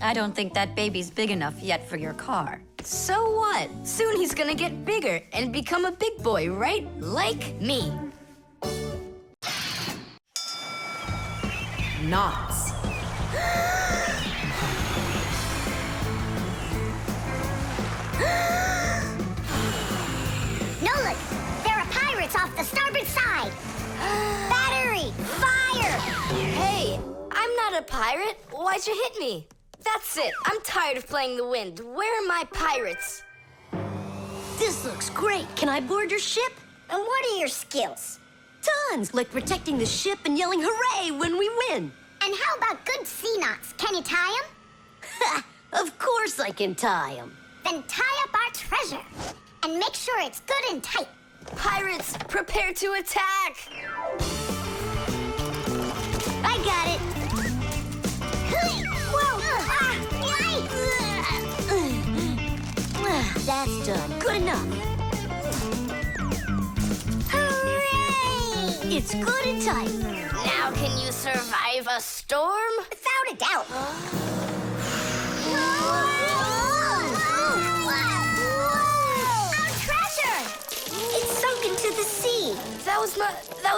I don't think that baby's big enough yet for your car. So what? Soon he's gonna get bigger and become a big boy, right? Like me. Knots. Nolik, there are pirates off the starboard side. Battery, fire! Hey, I'm not a pirate. Why'd you hit me? That's it. I'm tired of playing the wind. Where are my pirates? This looks great. Can I board your ship? And what are your skills? Tons, like protecting the ship and yelling hooray when we win. And how about good sea knots? Can you tie them? Of course I can tie them. Then tie up our treasure. And make sure it's good and tight. Pirates, prepare to attack! I got it. Whoa! That's done. Good enough. Hooray! It's good and tight. Now can you survive a storm? Without a doubt. Our treasure! It's sunk into the sea. That was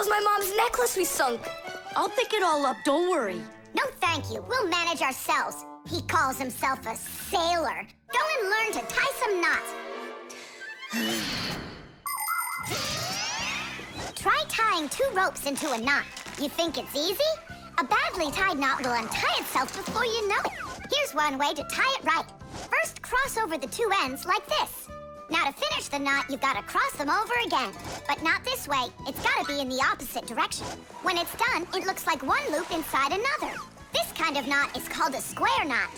my mom's necklace we sunk. I'll pick it all up, don't worry. No, thank you. We'll manage ourselves. He calls himself a sailor. Go and learn to tie some knots. Try tying 2 ropes into a knot. You think it's easy? A badly tied knot will untie itself before you know it. Here's one way to tie it right. First, cross over the 2 ends like this. Now, to finish the knot, you've got to cross them over again. But not this way. It's got to be in the opposite direction. When it's done, it looks like one loop inside another. This kind of knot is called a square knot.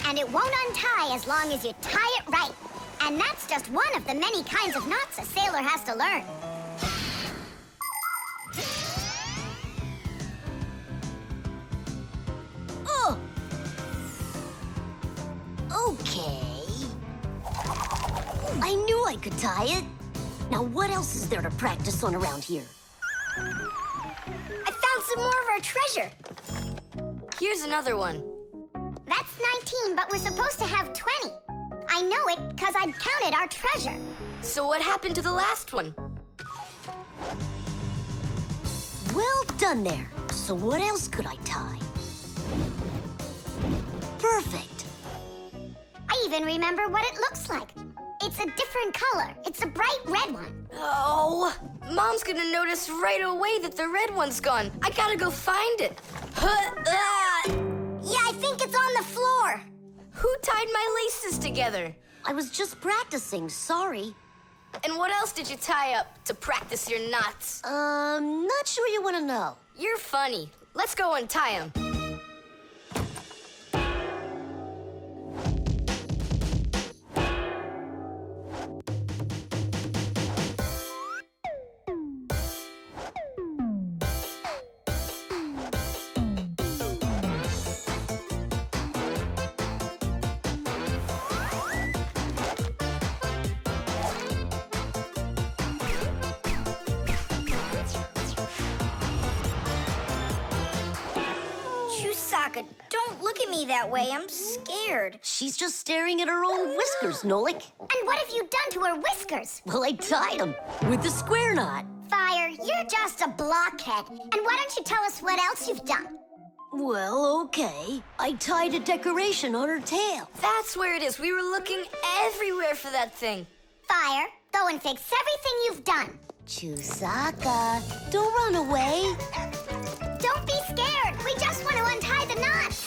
And it won't untie as long as you tie it right. And that's just one of the many kinds of knots a sailor has to learn. Oh! Okay. I knew I could tie it. Now what else is there to practice on around here? I found some more of our treasure. Here's another one. That's 19, but we're supposed to have 20. I know it because I'd counted our treasure. So what happened to the last one? Well done there. So what else could I tie? Perfect. I even remember what it looks like. It's a different color. It's a bright red one. Oh, Mom's gonna notice right away that the red one's gone. I gotta go find it. Yeah, I think it's on the floor. Who tied my laces together? I was just practicing, sorry. And what else did you tie up to practice your knots? Not sure you want to know. You're funny. Let's go untie them. Don't look at me that way. I'm scared. She's just staring at her own whiskers, Nolik. And what have you done to her whiskers? Well, I tied them with the square knot. Fire, you're just a blockhead. And why don't you tell us what else you've done? Well, okay. I tied a decoration on her tail. That's where it is. We were looking everywhere for that thing. Fire, go and fix everything you've done. Chusaka, don't run away. Don't be scared. We just want to untie the knots.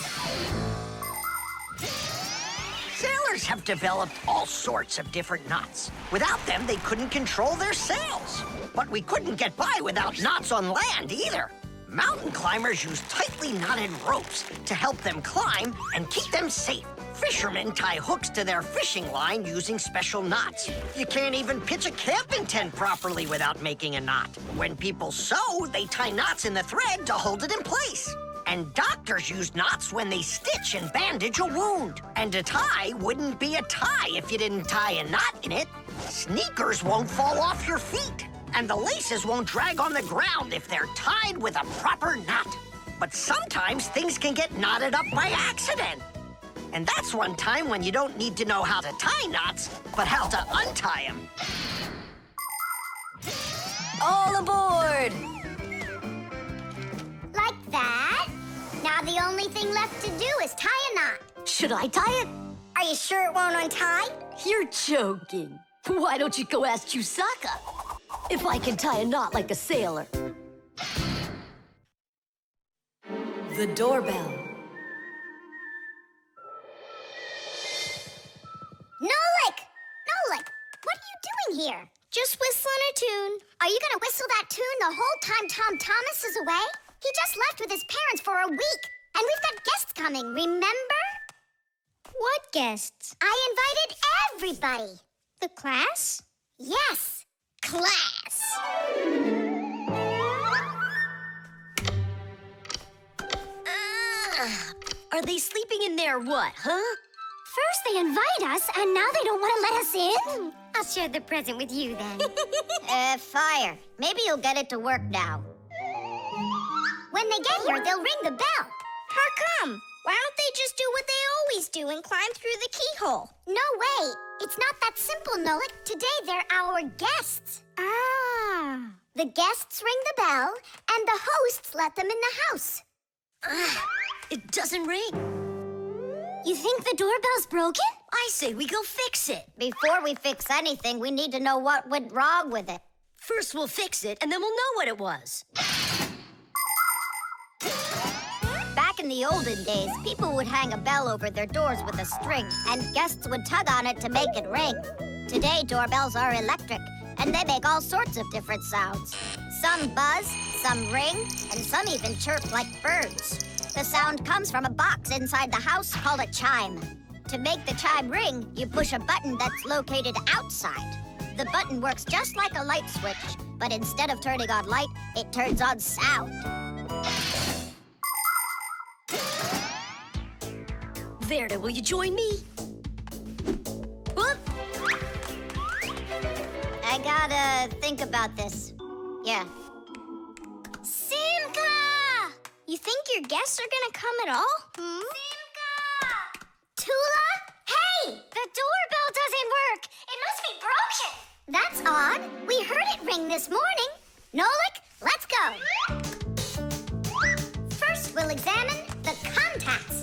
Sailors have developed all sorts of different knots. Without them, they couldn't control their sails. But we couldn't get by without knots on land either. Mountain climbers use tightly knotted ropes to help them climb and keep them safe. Fishermen tie hooks to their fishing line using special knots. You can't even pitch a camping tent properly without making a knot. When people sew, they tie knots in the thread to hold it in place. And doctors use knots when they stitch and bandage a wound. And a tie wouldn't be a tie if you didn't tie a knot in it. Sneakers won't fall off your feet. And the laces won't drag on the ground if they're tied with a proper knot. But sometimes things can get knotted up by accident. And that's one time when you don't need to know how to tie knots, but how to untie them. All aboard! Like that. Now the only thing left to do is tie a knot. Should I tie it? Are you sure it won't untie? You're joking. Why don't you go ask Chusaka if I can tie a knot like a sailor? The doorbell. Nolik! Nolik, what are you doing here? Just whistling a tune. Are you gonna whistle that tune the whole time Tom Thomas is away? He just left with his parents for a week, and we've got guests coming, remember? What guests? I invited everybody. The class? Yes, class. Are they sleeping in there what, huh? First they invite us, and now they don't want to let us in? I'll share the present with you, then. Fire. Maybe you'll get it to work now. When they get here, they'll ring the bell. How come? Why don't they just do what they always do and climb through the keyhole? No way. It's not that simple, Nolik. Today, they're our guests. Ah. The guests ring the bell, and the hosts let them in the house. It doesn't ring. You think the doorbell's broken? I say we go fix it. Before we fix anything, we need to know what went wrong with it. First we'll fix it, and then we'll know what it was. Back in the olden days, people would hang a bell over their doors with a string, and guests would tug on it to make it ring. Today, doorbells are electric, and they make all sorts of different sounds. Some buzz, some ring, and some even chirp like birds. The sound comes from a box inside the house called a chime. To make the chime ring, you push a button that's located outside. The button works just like a light switch, but instead of turning on light, it turns on sound. Verda, will you join me? Whoop! I gotta think about this. Yeah. Simka! You think your guests are gonna come at all? Simka! Tula? Hey! The doorbell doesn't work. It must be broken. That's odd. We heard it ring this morning. Nolik, let's go. First, we'll examine the contacts.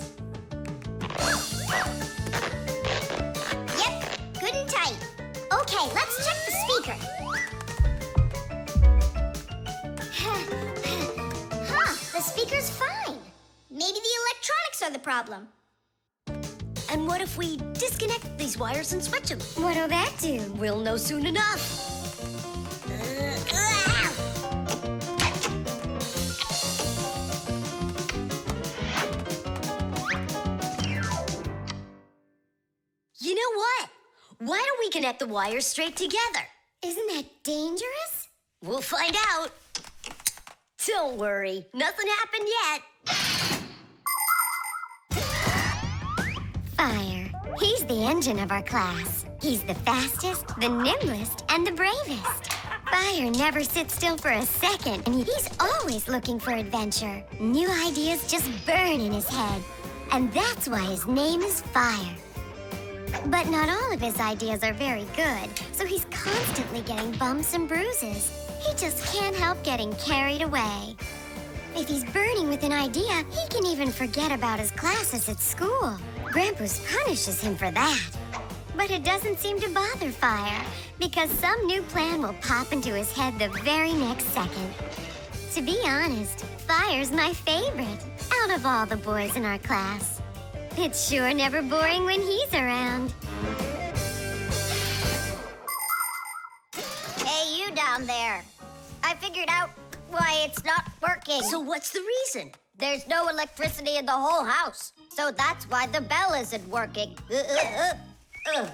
Yep, good and tight. Okay, let's check the speaker. The speaker's fine. Maybe the electronics are the problem. And what if we disconnect these wires and switch them? What'll that do? We'll know soon enough. You know what? Why don't we connect the wires straight together? Isn't that dangerous? We'll find out. Don't worry, nothing happened yet. Fire. He's the engine of our class. He's the fastest, the nimblest, and the bravest. Fire never sits still for a second, and he's always looking for adventure. New ideas just burn in his head. And that's why his name is Fire. But not all of his ideas are very good, so he's constantly getting bumps and bruises. He just can't help getting carried away. If he's burning with an idea, he can even forget about his classes at school. Grampus punishes him for that. But it doesn't seem to bother Fire, because some new plan will pop into his head the very next second. To be honest, Fire's my favorite out of all the boys in our class. It's sure never boring when he's around. Hey, you down there. I figured out why it's not working. So what's the reason? There's no electricity in the whole house. So that's why the bell isn't working. And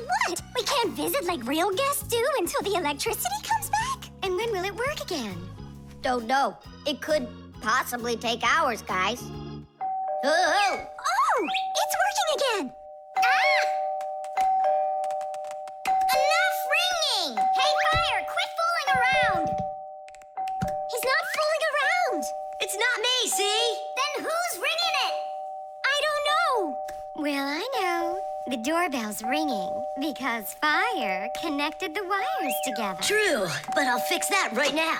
what? We can't visit like real guests do until the electricity comes back? And when will it work again? Don't know. It could possibly take hours, guys. Oh, it's working again. Ah! Enough ringing! Hey, Fire, quit fooling around! He's not fooling around. It's not me, see? Then who's ringing it? I don't know. Well, I know. The doorbell's ringing because Fire connected the wires together. True, but I'll fix that right now.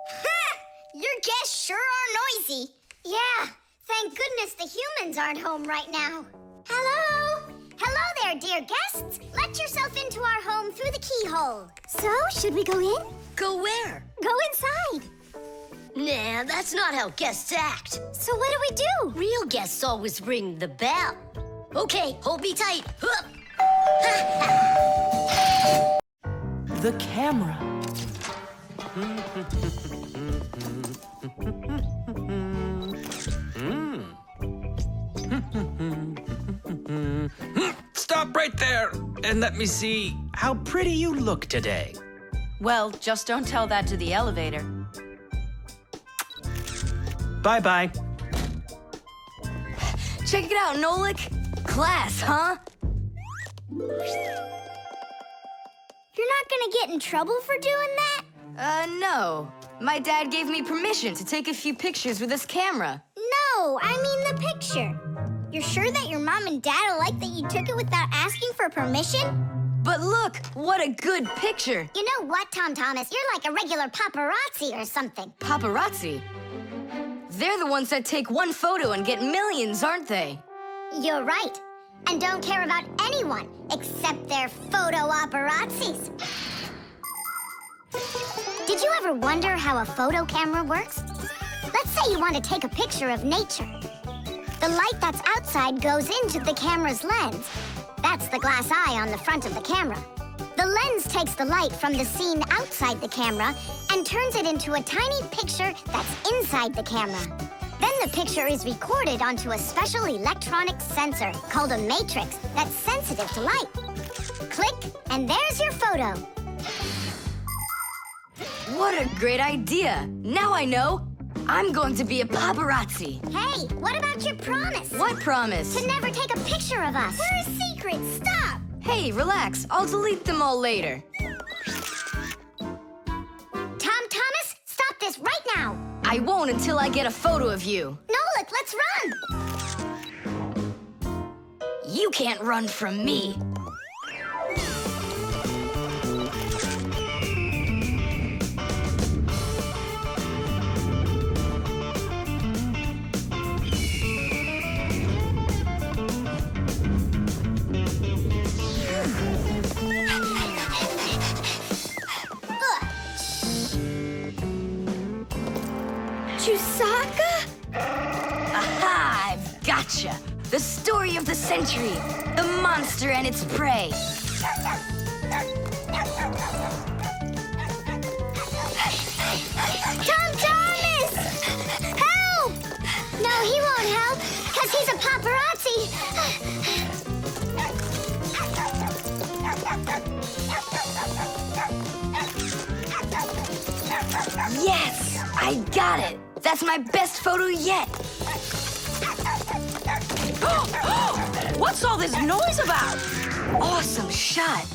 Ha! Your guests sure are noisy. Yeah, thank goodness the humans aren't home right now. Hello? Hello there, dear guests. Let yourself into our home through the keyhole. So, should we go in? Go where? Go inside. Nah, that's not how guests act. So what do we do? Real guests always ring the bell. Okay, hold me tight. The camera. Stop right there and let me see how pretty you look today. Well, just don't tell that to the elevator. Bye-bye. Check it out, Nolik. Class, huh? You're not gonna get in trouble for doing that? No. My dad gave me permission to take a few pictures with this camera. No, I mean the picture. You're sure that your mom and dad will like that you took it without asking for permission? But look, what a good picture. You know what, Tom Thomas? You're like a regular paparazzi or something. Paparazzi? They're the ones that take one photo and get millions, aren't they? You're right. And don't care about anyone except their photo paparazzis. Did you ever wonder how a photo camera works? Let's say you want to take a picture of nature. The light that's outside goes into the camera's lens. That's the glass eye on the front of the camera. The lens takes the light from the scene outside the camera and turns it into a tiny picture that's inside the camera. Then the picture is recorded onto a special electronic sensor called a matrix that's sensitive to light. Click, and there's your photo. What a great idea. Now I know. I'm going to be a paparazzi. Hey, what about your promise? What promise? To never take a picture of us. We're a secret. Stop. Hey, relax. I'll delete them all later. Tom Thomas, stop this right now. I won't until I get a photo of you. Nolik, let's run. You can't run from me. Aha! I've gotcha! The story of the century! The monster and its prey! Tom Thomas! Help! No, he won't help, because he's a paparazzi. Yes! I got it! That's my best photo yet! What's all this noise about? Awesome shot!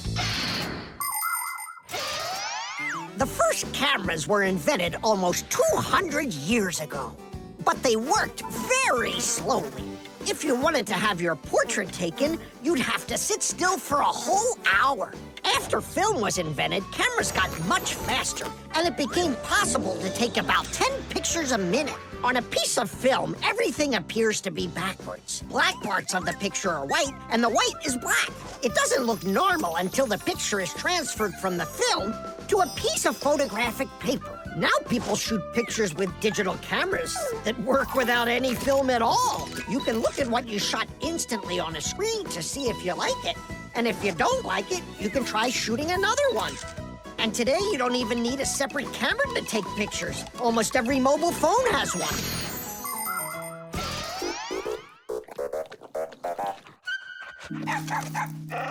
The first cameras were invented almost 200 years ago, but they worked very slowly. If you wanted to have your portrait taken, you'd have to sit still for a whole hour. After film was invented, cameras got much faster, and it became possible to take about 10 pictures a minute. On a piece of film, everything appears to be backwards. Black parts of the picture are white, and the white is black. It doesn't look normal until the picture is transferred from the film to a piece of photographic paper. Now people shoot pictures with digital cameras that work without any film at all. You can look at what you shot instantly on a screen to see if you like it. And if you don't like it, you can try shooting another one. And today, you don't even need a separate camera to take pictures. Almost every mobile phone has one.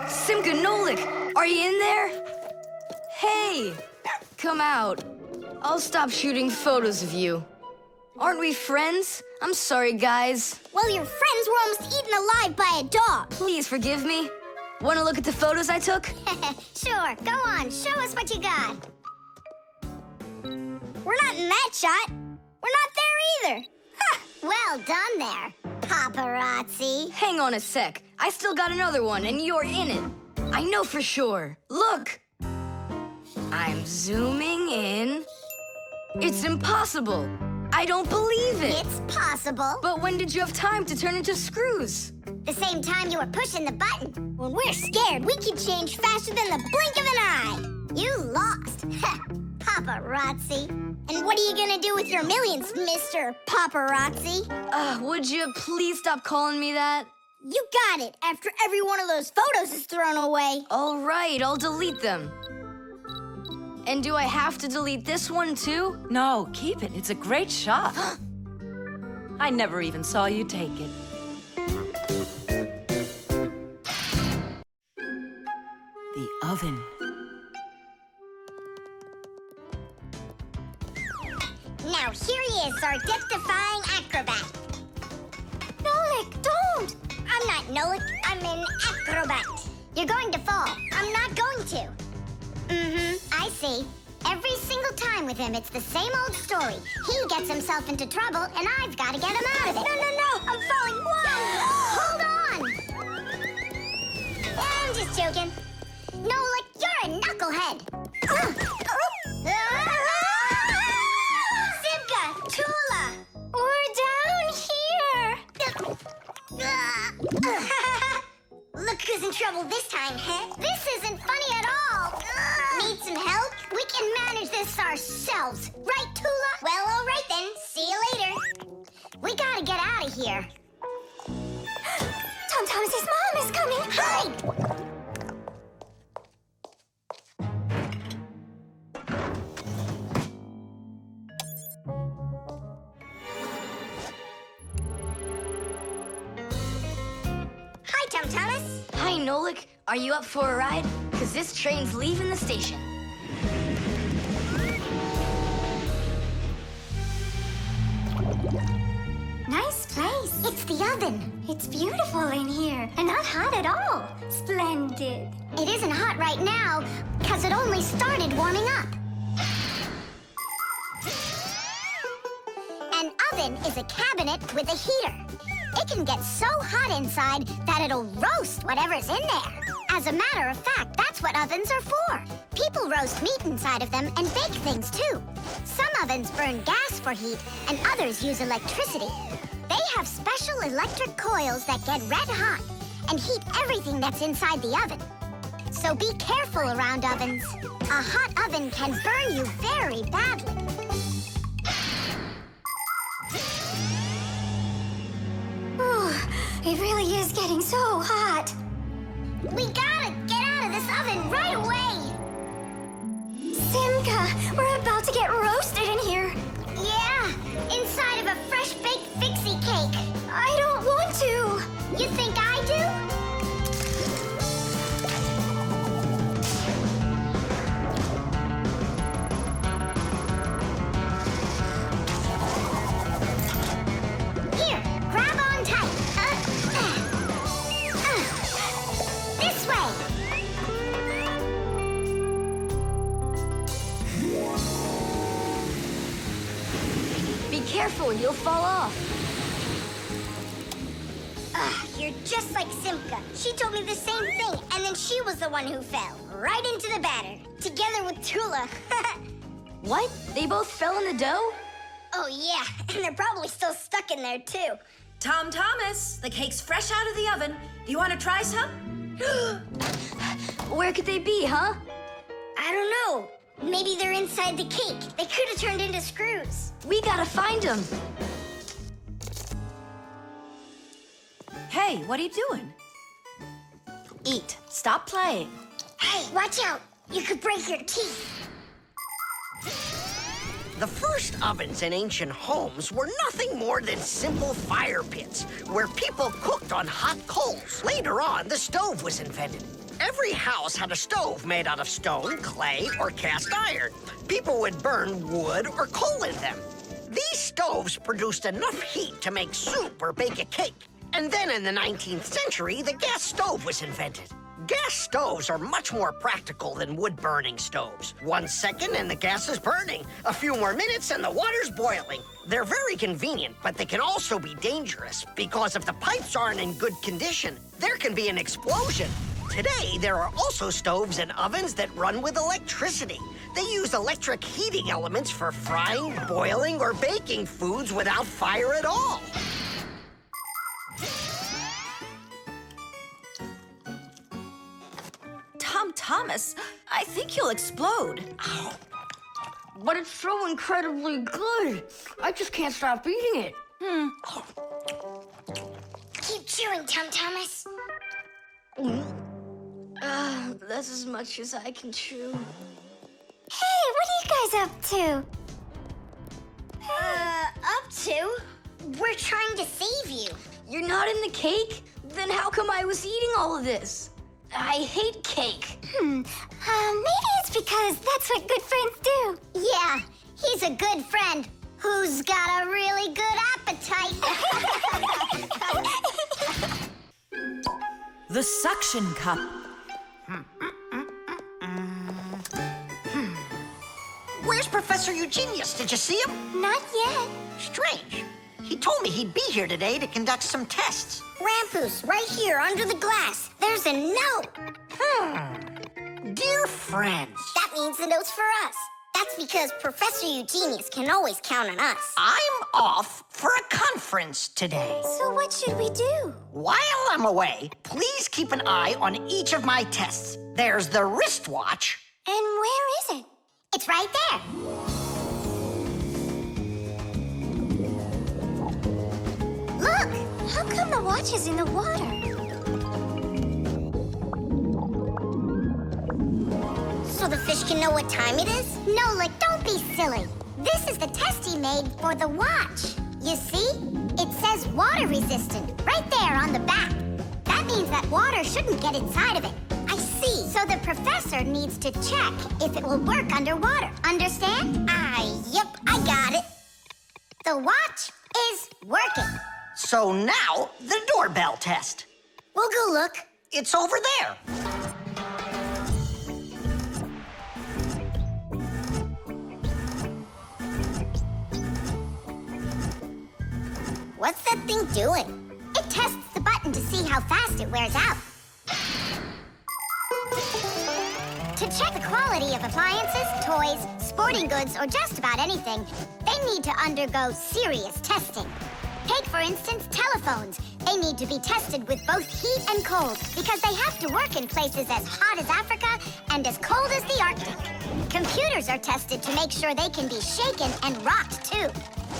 Simka and Nolik, are you in there? Hey, come out. I'll stop shooting photos of you. Aren't we friends? I'm sorry, guys. Well, your friends were almost eaten alive by a dog. Please forgive me. Want to look at the photos I took? Sure, go on, show us what you got. We're not in that shot. We're not there either. Ha! Well done there, paparazzi. Hang on a sec. I still got another one, and you're in it. I know for sure. Look! I'm zooming in. It's impossible. I don't believe it. It's possible. But when did you have time to turn into screws? The same time you were pushing the button. When we're scared, we can change faster than the blink of an eye. You lost. Paparazzi. And what are you gonna do with your millions, Mr. Paparazzi? Would you please stop calling me that? You got it, after every one of those photos is thrown away. All right, I'll delete them. And do I have to delete this one too? No, keep it. It's a great shot. I never even saw you take it. The oven. Now here he is, our death-defying acrobat. Nolik, don't! I'm not Nolik, I'm an acrobat. You're going to fall. I'm not going to. I see. Every single time with him, it's the same old story. He gets himself into trouble, and I've got to get him out of it. No, I'm falling. Whoa! Hold on! I'm just joking. Nolik, you're a knucklehead. Simka, Tula, we're down here. Look who's in trouble this time, huh? This isn't funny at all. Need some help? We can manage this ourselves. Right, Tula? Well, all right then. See you later. We gotta get out of here. Tom Thomas's mom is coming. Hide! Hi, Tom Thomas. Hi, Nolik. Are you up for a ride? Because this train's leaving the station. Nice place. It's the oven. It's beautiful in here and not hot at all. Splendid. It isn't hot right now because it only started warming up. An oven is a cabinet with a heater. It can get so hot inside that it'll roast whatever's in there. As a matter of fact, that's what ovens are for. People roast meat inside of them and bake things too. Some ovens burn gas for heat and others use electricity. They have special electric coils that get red hot and heat everything that's inside the oven. So be careful around ovens. A hot oven can burn you very badly. It really is getting so hot. We gotta get out of this oven right away! Simka, we're about to get roasted in here. Yeah, inside of a fresh-baked Fixie cake. I don't want to. You think I do? Here, grab on tight. This way. Be careful, you'll fall off. You're You're just like Simka. She told me the same thing, and then she was the one who fell right into the batter, together with Tula. What? They both fell in the dough? Oh, yeah, and they're probably still stuck in there, too. Tom Thomas, the cake's fresh out of the oven. Do you want to try some? Where could they be, huh? I don't know. Maybe they're inside the cake. They could have turned into screws. We gotta find them. Hey, what are you doing? Eat. Stop playing. Hey, watch out. You could break your teeth. The first ovens in ancient homes were nothing more than simple fire pits where people cooked on hot coals. Later on, the stove was invented. Every house had a stove made out of stone, clay, or cast iron. People would burn wood or coal in them. These stoves produced enough heat to make soup or bake a cake. And then in the 19th century, the gas stove was invented. Gas stoves are much more practical than wood-burning stoves. 1 second and the gas is burning. A few more minutes and the water's boiling. They're very convenient, but they can also be dangerous because if the pipes aren't in good condition, there can be an explosion. Today, there are also stoves and ovens that run with electricity. They use electric heating elements for frying, boiling, or baking foods without fire at all. Tom Thomas, I think you'll explode. But it's so incredibly good. I just can't stop eating it. Keep chewing, Tom Thomas. That's as much as I can chew. Hey, what are you guys up to? Up to? We're trying to save you. You're not in the cake? Then how come I was eating all of this? I hate cake. Maybe it's because that's what good friends do. Yeah, he's a good friend who's got a really good appetite. The suction cup. Where's Professor Eugenius? Did you see him? Not yet. Strange. He told me he'd be here today to conduct some tests. Rampoos, right here under the glass. There's a note. Dear friends. That means the note's for us. That's because Professor Eugenius can always count on us. I'm off for a conference today. So what should we do? While I'm away, please keep an eye on each of my tests. There's the wristwatch. And where is it? It's right there. Look! How come the watch is in the water? So the fish can know what time it is? Nolik, don't be silly. This is the test he made for the watch. You see? It says water resistant right there on the back. That means that water shouldn't get inside of it. I see. So the professor needs to check if it will work underwater. Understand? Yep, I got it. The watch is working. So now, the doorbell test. We'll go look. It's over there. What's that thing doing? It tests the button to see how fast it wears out. To check the quality of appliances, toys, sporting goods, or just about anything, they need to undergo serious testing. Take, for instance, telephones. They need to be tested with both heat and cold because they have to work in places as hot as Africa and as cold as the Arctic. Computers are tested to make sure they can be shaken and rocked, too.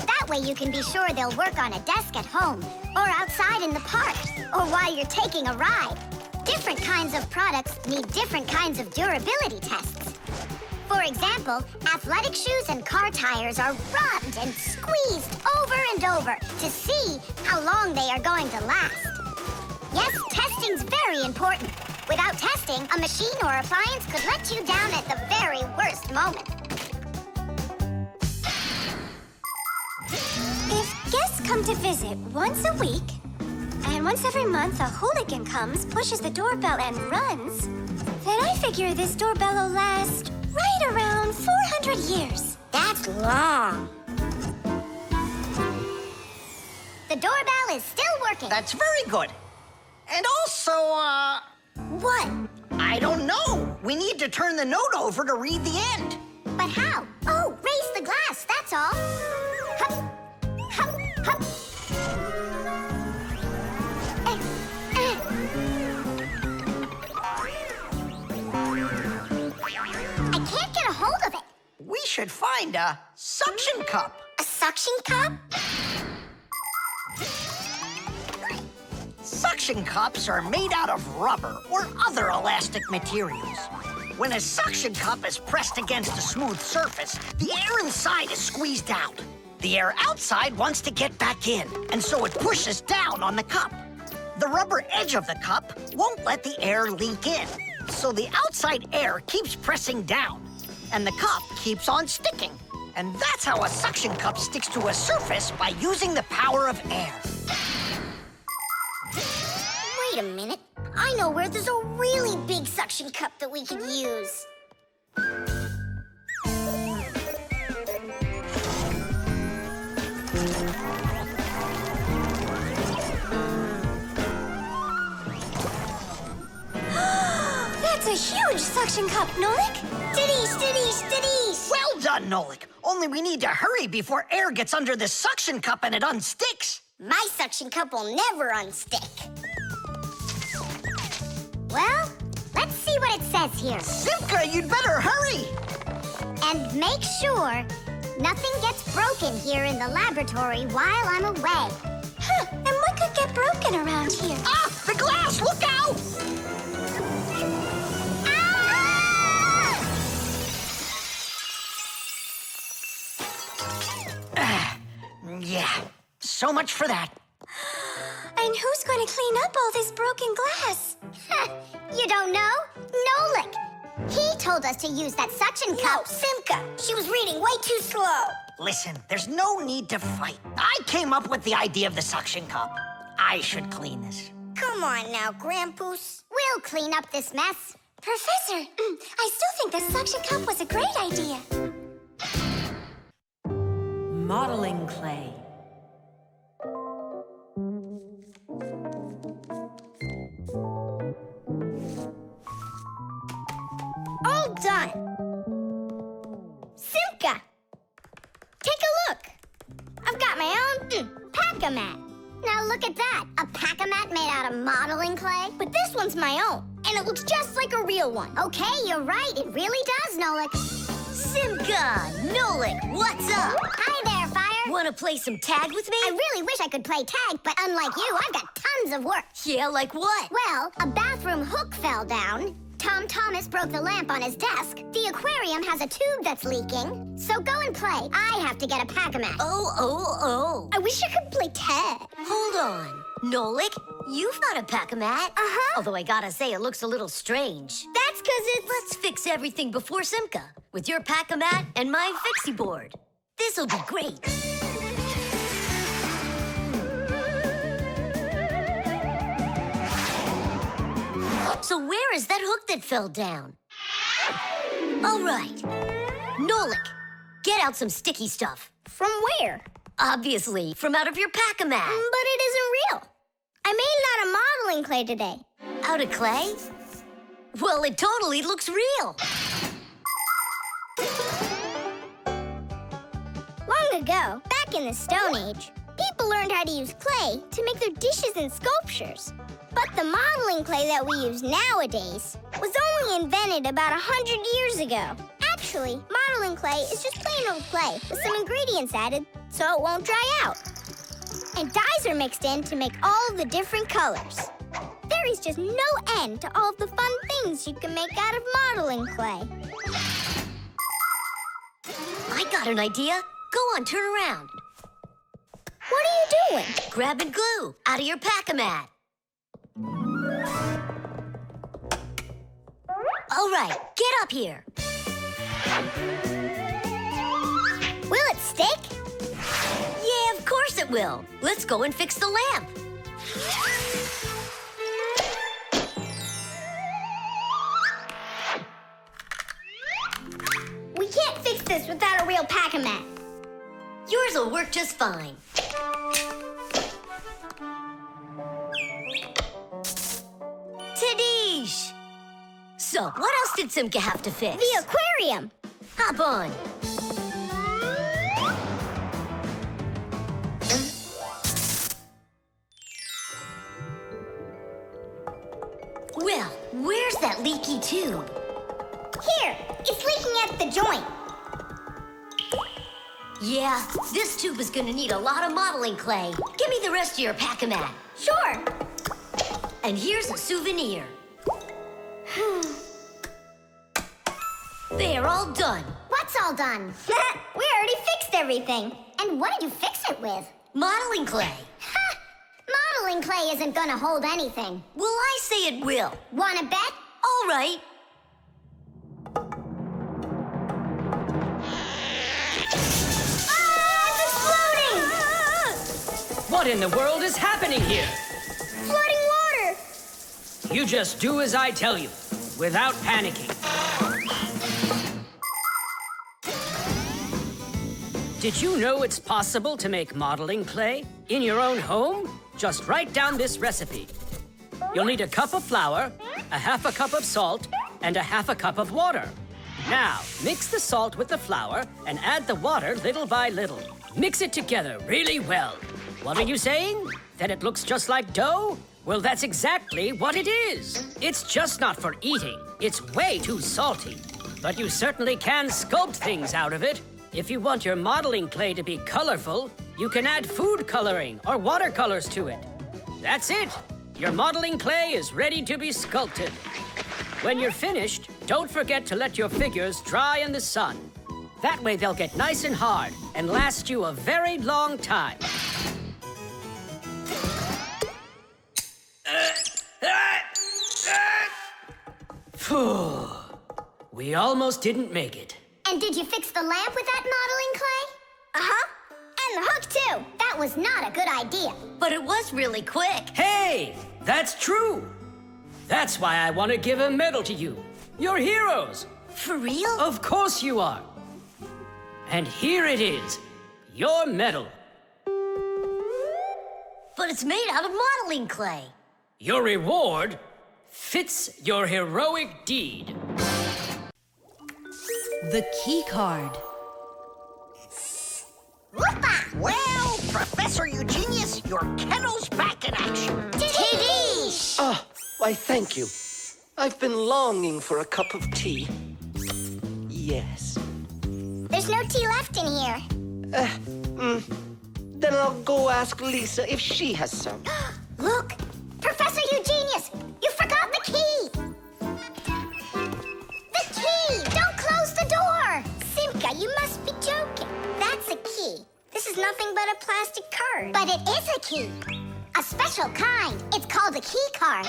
That way you can be sure they'll work on a desk at home, or outside in the park, or while you're taking a ride. Different kinds of products need different kinds of durability tests. For example, athletic shoes and car tires are rubbed and squeezed over and over to see how long they are going to last. Yes, testing's very important. Without testing, a machine or appliance could let you down at the very worst moment. If guests come to visit once a week, and once every month a hooligan comes, pushes the doorbell and runs, then I figure this doorbell will last right around 400 years. That's long. The doorbell is still working. That's very good. And also, What? I don't know. We need to turn the note over to read the end. But how? Oh, raise the glass, that's all. Hup, hup, hup. I can't get a hold of it. We should find a suction cup. A suction cup? Suction cups are made out of rubber or other elastic materials. When a suction cup is pressed against a smooth surface, the air inside is squeezed out. The air outside wants to get back in, and so it pushes down on the cup. The rubber edge of the cup won't let the air leak in, so the outside air keeps pressing down, and the cup keeps on sticking. And that's how a suction cup sticks to a surface by using the power of air. Wait a minute. I know where there's a really big suction cup that we could use. That's a huge suction cup, Nolik. Stiddies, stiddies, stiddies. Well done, Nolik. Only we need to hurry before air gets under this suction cup and it unsticks. My suction cup will never unstick. Well, let's see what it says here. Simka, you'd better hurry. And make sure nothing gets broken here in the laboratory while I'm away. Huh, and what could get broken around here? Ah, the glass, look out! Yeah, so much for that. And who's going to clean up all this broken glass? You don't know? Nolik. He told us to use that suction cup. Simka, she was reading way too slow. Listen, there's no need to fight. I came up with the idea of the suction cup. I should clean this. Come on now, Grampus. We'll clean up this mess. Professor, I still think the suction cup was a great idea. Modeling clay. All done. Simka, take a look. I've got my own pack-a-mat. Now look at that, a pack-a-mat made out of modeling clay. But this one's my own, and it looks just like a real one. Okay, you're right, it really does, Nolik. Simka, Nolik, what's up? Hi there, Fire. Want to play some tag with me? I really wish I could play tag, but unlike you, I've got tons of work. Yeah, like what? Well, a bathroom hook fell down. Tom Thomas broke the lamp on his desk. The aquarium has a tube that's leaking. So go and play. I have to get a pack-a-mat. Oh. I wish I could play tag. Hold on. Nolik, you've got a pack-a-mat. Uh-huh. Although I gotta say, it looks a little strange. That's because it's... Let's fix everything before Simka with your pack-a-mat and my Fixie board. This'll be great. So where is that hook that fell down? All right. Nolik, get out some sticky stuff. From where? Obviously, from out of your pack-a-mat. But it isn't real. I made it out of modeling clay today. Out of clay? Well, it totally looks real. Long ago, back in the Stone Age, people learned how to use clay to make their dishes and sculptures. But the modeling clay that we use nowadays was only invented about 100 years ago. Actually, modeling clay is just plain old clay with some ingredients added so it won't dry out. And dyes are mixed in to make all the different colors. There is just no end to all of the fun things you can make out of modeling clay. I got an idea. Go on, turn around. What are you doing? Grabbing glue out of your pack-a-mat. All right, get up here. Will it stick? Yeah, of course it will. Let's go and fix the lamp. We can't fix this without a real pack-a-mat. Yours will work just fine. So, what else did Simka have to fix? The aquarium. Hop on. Well, where's that leaky tube? Here, it's leaking at the joint. Yeah, this tube is gonna need a lot of modeling clay. Give me the rest of your pack-a-mat. Sure. And here's a souvenir. They're all done. What's all done? We already fixed everything. And what did you fix it with? Modeling clay. Ha! Modeling clay isn't gonna hold anything. Well, I say it will. Wanna bet? All right. What in the world is happening here? Flooding water! You just do as I tell you, without panicking. Did you know it's possible to make modeling clay in your own home? Just write down this recipe. You'll need a cup of flour, a half a cup of salt, and a half a cup of water. Now, mix the salt with the flour and add the water little by little. Mix it together really well. What are you saying? That it looks just like dough? Well, that's exactly what it is. It's just not for eating. It's way too salty. But you certainly can sculpt things out of it. If you want your modeling clay to be colorful, you can add food coloring or watercolors to it. That's it. Your modeling clay is ready to be sculpted. When you're finished, don't forget to let your figures dry in the sun. That way they'll get nice and hard and last you a very long time. Phew. We almost didn't make it. And did you fix the lamp with that modeling clay? Uh-huh. And the hook, too. That was not a good idea. But it was really quick. Hey, that's true. That's why I want to give a medal to you. You're heroes. For real? Of course you are. And here it is, your medal. But it's made out of modeling clay. Your reward fits your heroic deed. The key card. Whoopa! Well, Professor Eugenius, your kennel's back in action. Tiddy! Ah, why, thank you. I've been longing for a cup of tea. Yes. There's no tea left in here. Then I'll go ask Lisa if she has some. Look! Professor Eugenius! You forgot the key! The key! Don't close the door! Simka, you must be joking. That's a key. This is nothing but a plastic card. But it is a key. A special kind. It's called a key card.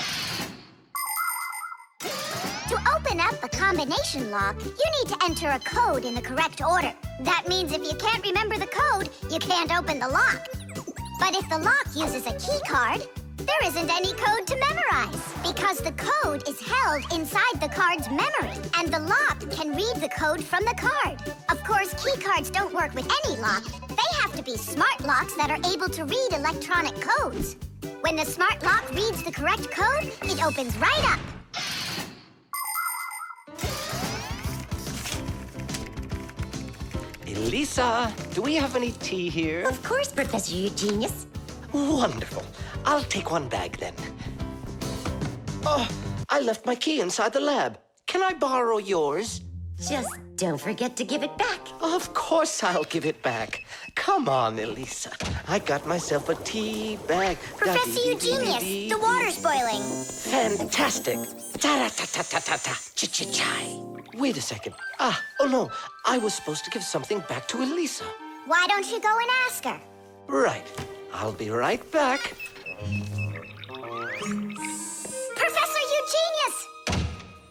To open up a combination lock, you need to enter a code in the correct order. That means if you can't remember the code, you can't open the lock. But if the lock uses a key card, there isn't any code to memorize, because the code is held inside the card's memory, and the lock can read the code from the card. Of course, key cards don't work with any lock. They have to be smart locks that are able to read electronic codes. When the smart lock reads the correct code, it opens right up. Elisa, do we have any tea here? Of course, Professor Eugenius. Wonderful. I'll take one bag then. Oh, I left my key inside the lab. Can I borrow yours? Just don't forget to give it back. Of course I'll give it back. Come on, Elisa. I got myself a tea bag. Professor Eugenius, the water's boiling. Fantastic. Ta-ra-ta-ta-ta-ta-ta. Ch-ch-chai. Wait a second. Oh no. I was supposed to give something back to Elisa. Why don't you go and ask her? Right. I'll be right back. Professor Eugenius!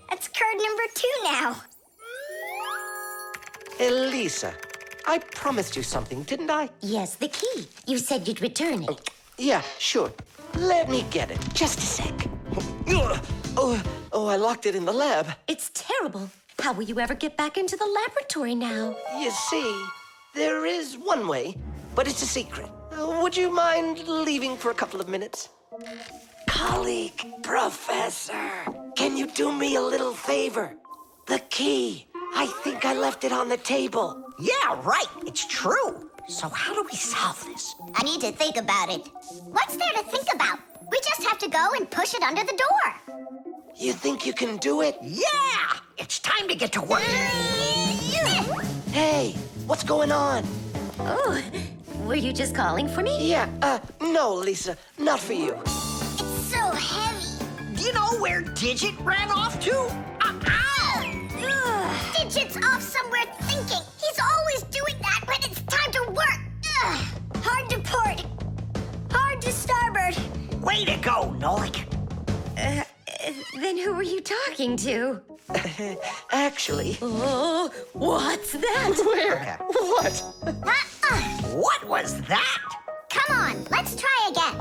That's card number 2 now. Elisa, I promised you something, didn't I? Yes, the key. You said you'd return it. Yeah, sure. Let me get it. Just a sec. Oh, I locked it in the lab. It's terrible. How will you ever get back into the laboratory now? You see, there is one way, but it's a secret. Would you mind leaving for a couple of minutes? colleague, Professor. Can you do me a little favor? The key. I think I left it on the table. Yeah, right. It's true. So how do we solve this? I need to think about it. What's there to think about? We just have to go and push it under the door. You think you can do it? Yeah! It's time to get to work. Hey, what's going on? Oh, were you just calling for me? Yeah, no, Lisa, not for you. It's so heavy. Do you know where Digit ran off to? Ow! Digit's off somewhere thinking. He's always doing that when it's time to work. Hard to port. Hard to starboard. Way to go, Nolik. Then who were you talking to? Actually... Oh, what's that? Where? What? What was that? Come on, let's try again.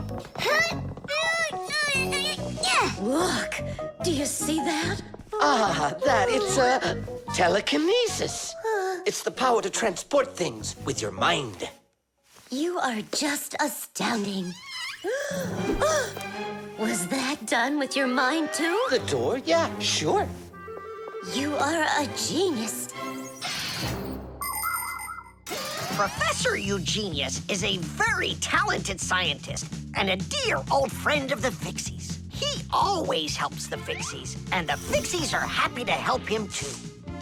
Look, do you see that? It's telekinesis. It's the power to transport things with your mind. You are just astounding. Was that done with your mind, too? The door? Yeah, sure. You are a genius. Professor Eugenius is a very talented scientist and a dear old friend of the Fixies. He always helps the Fixies, and the Fixies are happy to help him, too.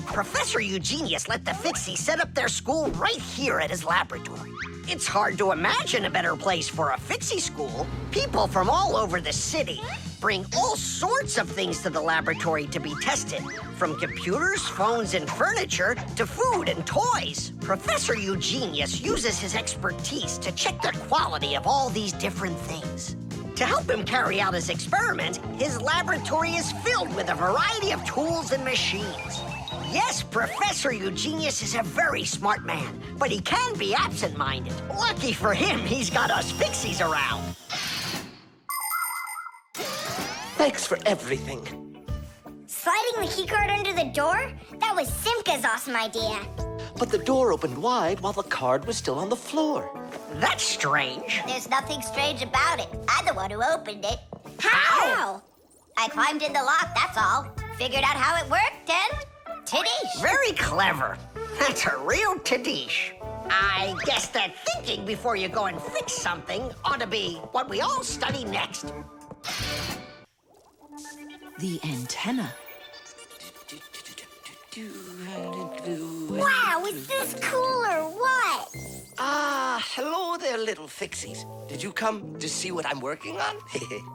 Professor Eugenius let the Fixies set up their school right here at his laboratory. It's hard to imagine a better place for a Fixie school. People from all over the city bring all sorts of things to the laboratory to be tested, from computers, phones, and furniture to food and toys. Professor Eugenius uses his expertise to check the quality of all these different things. To help him carry out his experiment, his laboratory is filled with a variety of tools and machines. Yes, Professor Eugenius is a very smart man, but he can be absent-minded. Lucky for him, he's got us Fixies around. Thanks for everything. Sliding the keycard under the door? That was Simka's awesome idea. But the door opened wide while the card was still on the floor. That's strange. There's nothing strange about it. I'm the one who opened it. How? I climbed in the lock, that's all. Figured out how it worked, and... Tidish! Very clever. That's a real Tidish. I guess that thinking before you go and fix something ought to be what we all study next. The antenna. Wow, is this cool or what? Hello there, little Fixies. Did you come to see what I'm working on?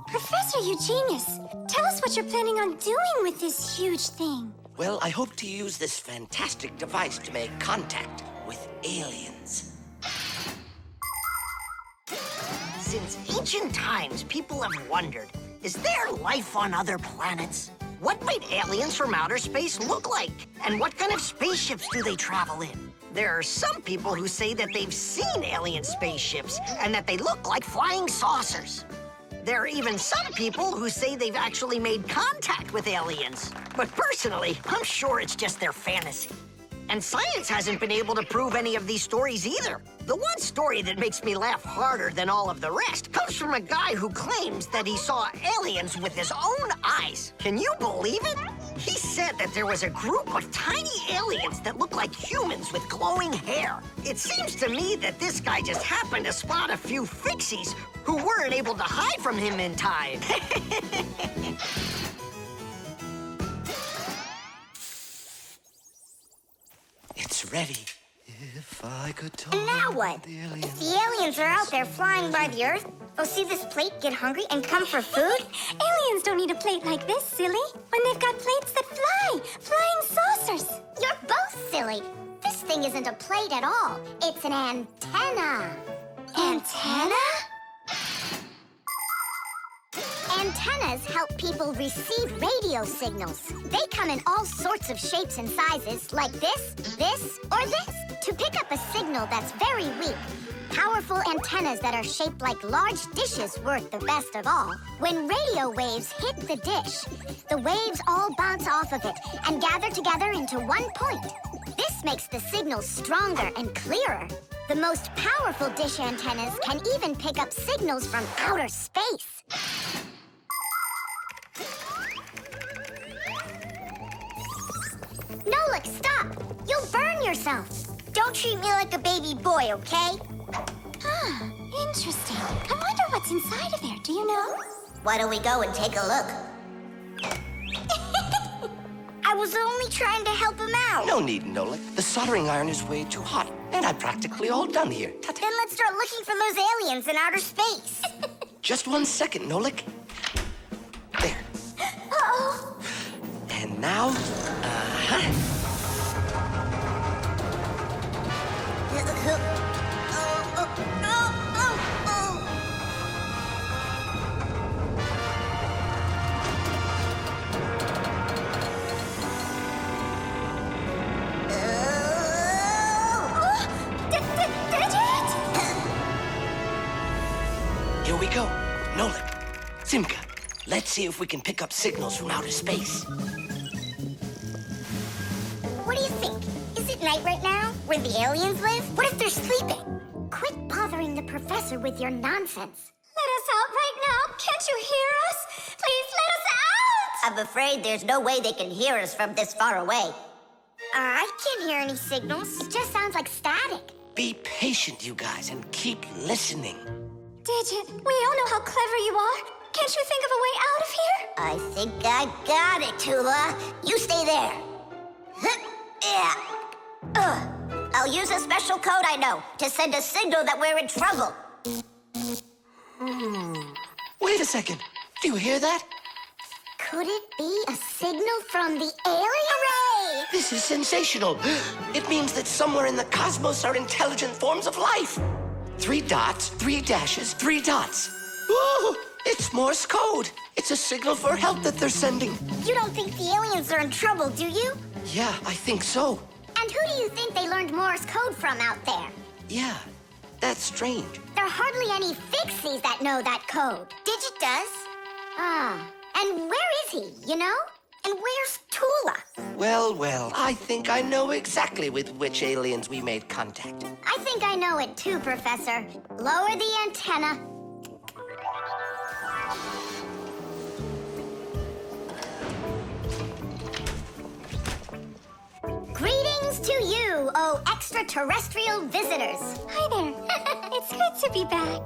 Professor Eugenius, tell us what you're planning on doing with this huge thing. Well, I hope to use this fantastic device to make contact with aliens. Since ancient times, people have wondered, is there life on other planets? What might aliens from outer space look like? And what kind of spaceships do they travel in? There are some people who say that they've seen alien spaceships and that they look like flying saucers. There are even some people who say they've actually made contact with aliens. But personally, I'm sure it's just their fantasy. And science hasn't been able to prove any of these stories either. The one story that makes me laugh harder than all of the rest comes from a guy who claims that he saw aliens with his own eyes. Can you believe it? He said that there was a group of tiny aliens that looked like humans with glowing hair. It seems to me that this guy just happened to spot a few Fixies who weren't able to hide from him in time. It's ready. If I could talk. And now what? If the aliens are out there flying by the Earth, they'll see this plate, get hungry, and come for food? Aliens don't need a plate like this, silly. When they've got plates that fly, flying saucers. You're both silly. This thing isn't a plate at all. It's an antenna. Antenna? Antennas help people receive radio signals. They come in all sorts of shapes and sizes, like this, or this. To pick up a signal that's very weak, powerful antennas that are shaped like large dishes work the best of all. When radio waves hit the dish, the waves all bounce off of it and gather together into one point. This makes the signal stronger and clearer. The most powerful dish antennas can even pick up signals from outer space. Nolik, stop! You'll burn yourself. Don't treat me like a baby boy, okay? Huh, interesting. I wonder what's inside of there, do you know? Why don't we go and take a look? I was only trying to help him out. No need, Nolik. The soldering iron is way too hot, and I'm practically all done here. Then let's start looking for those aliens in outer space. Just 1 second, Nolik. There. Uh-oh. And now, Here we go. Nolik, Simka, let's see if we can pick up signals from outer space. What do you think? Is it night right now, where the aliens live? What if they're sleeping? Quit bothering the professor with your nonsense. Let us out right now. Can't you hear us? Please let us out! I'm afraid there's no way they can hear us from this far away. I can't hear any signals. It just sounds like static. Be patient, you guys, and keep listening. Digit, we all know how clever you are. Can't you think of a way out of here? I think I got it, Tula. You stay there. Yeah. I'll use a special code I know to send a signal that we're in trouble. Wait a second. Do you hear that? Could it be a signal from the alien? Hooray! This is sensational. It means that somewhere in the cosmos are intelligent forms of life. 3 dots, 3 dashes, 3 dots. Ooh, it's Morse code. It's a signal for help that they're sending. You don't think the aliens are in trouble, do you? Yeah, I think so. And who do you think they learned Morse code from out there? Yeah, that's strange. There are hardly any Fixies that know that code. Digit does. Ah, and where is he, you know? And where's Tula? Well, I think I know exactly with which aliens we made contact. I think I know it too, Professor. Lower the antenna. Greetings to you, oh extraterrestrial visitors. Hi there. It's good to be back.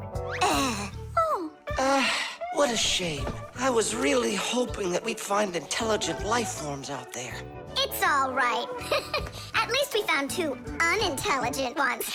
What a shame. I was really hoping that we'd find intelligent life forms out there. It's all right. At least we found 2 unintelligent ones.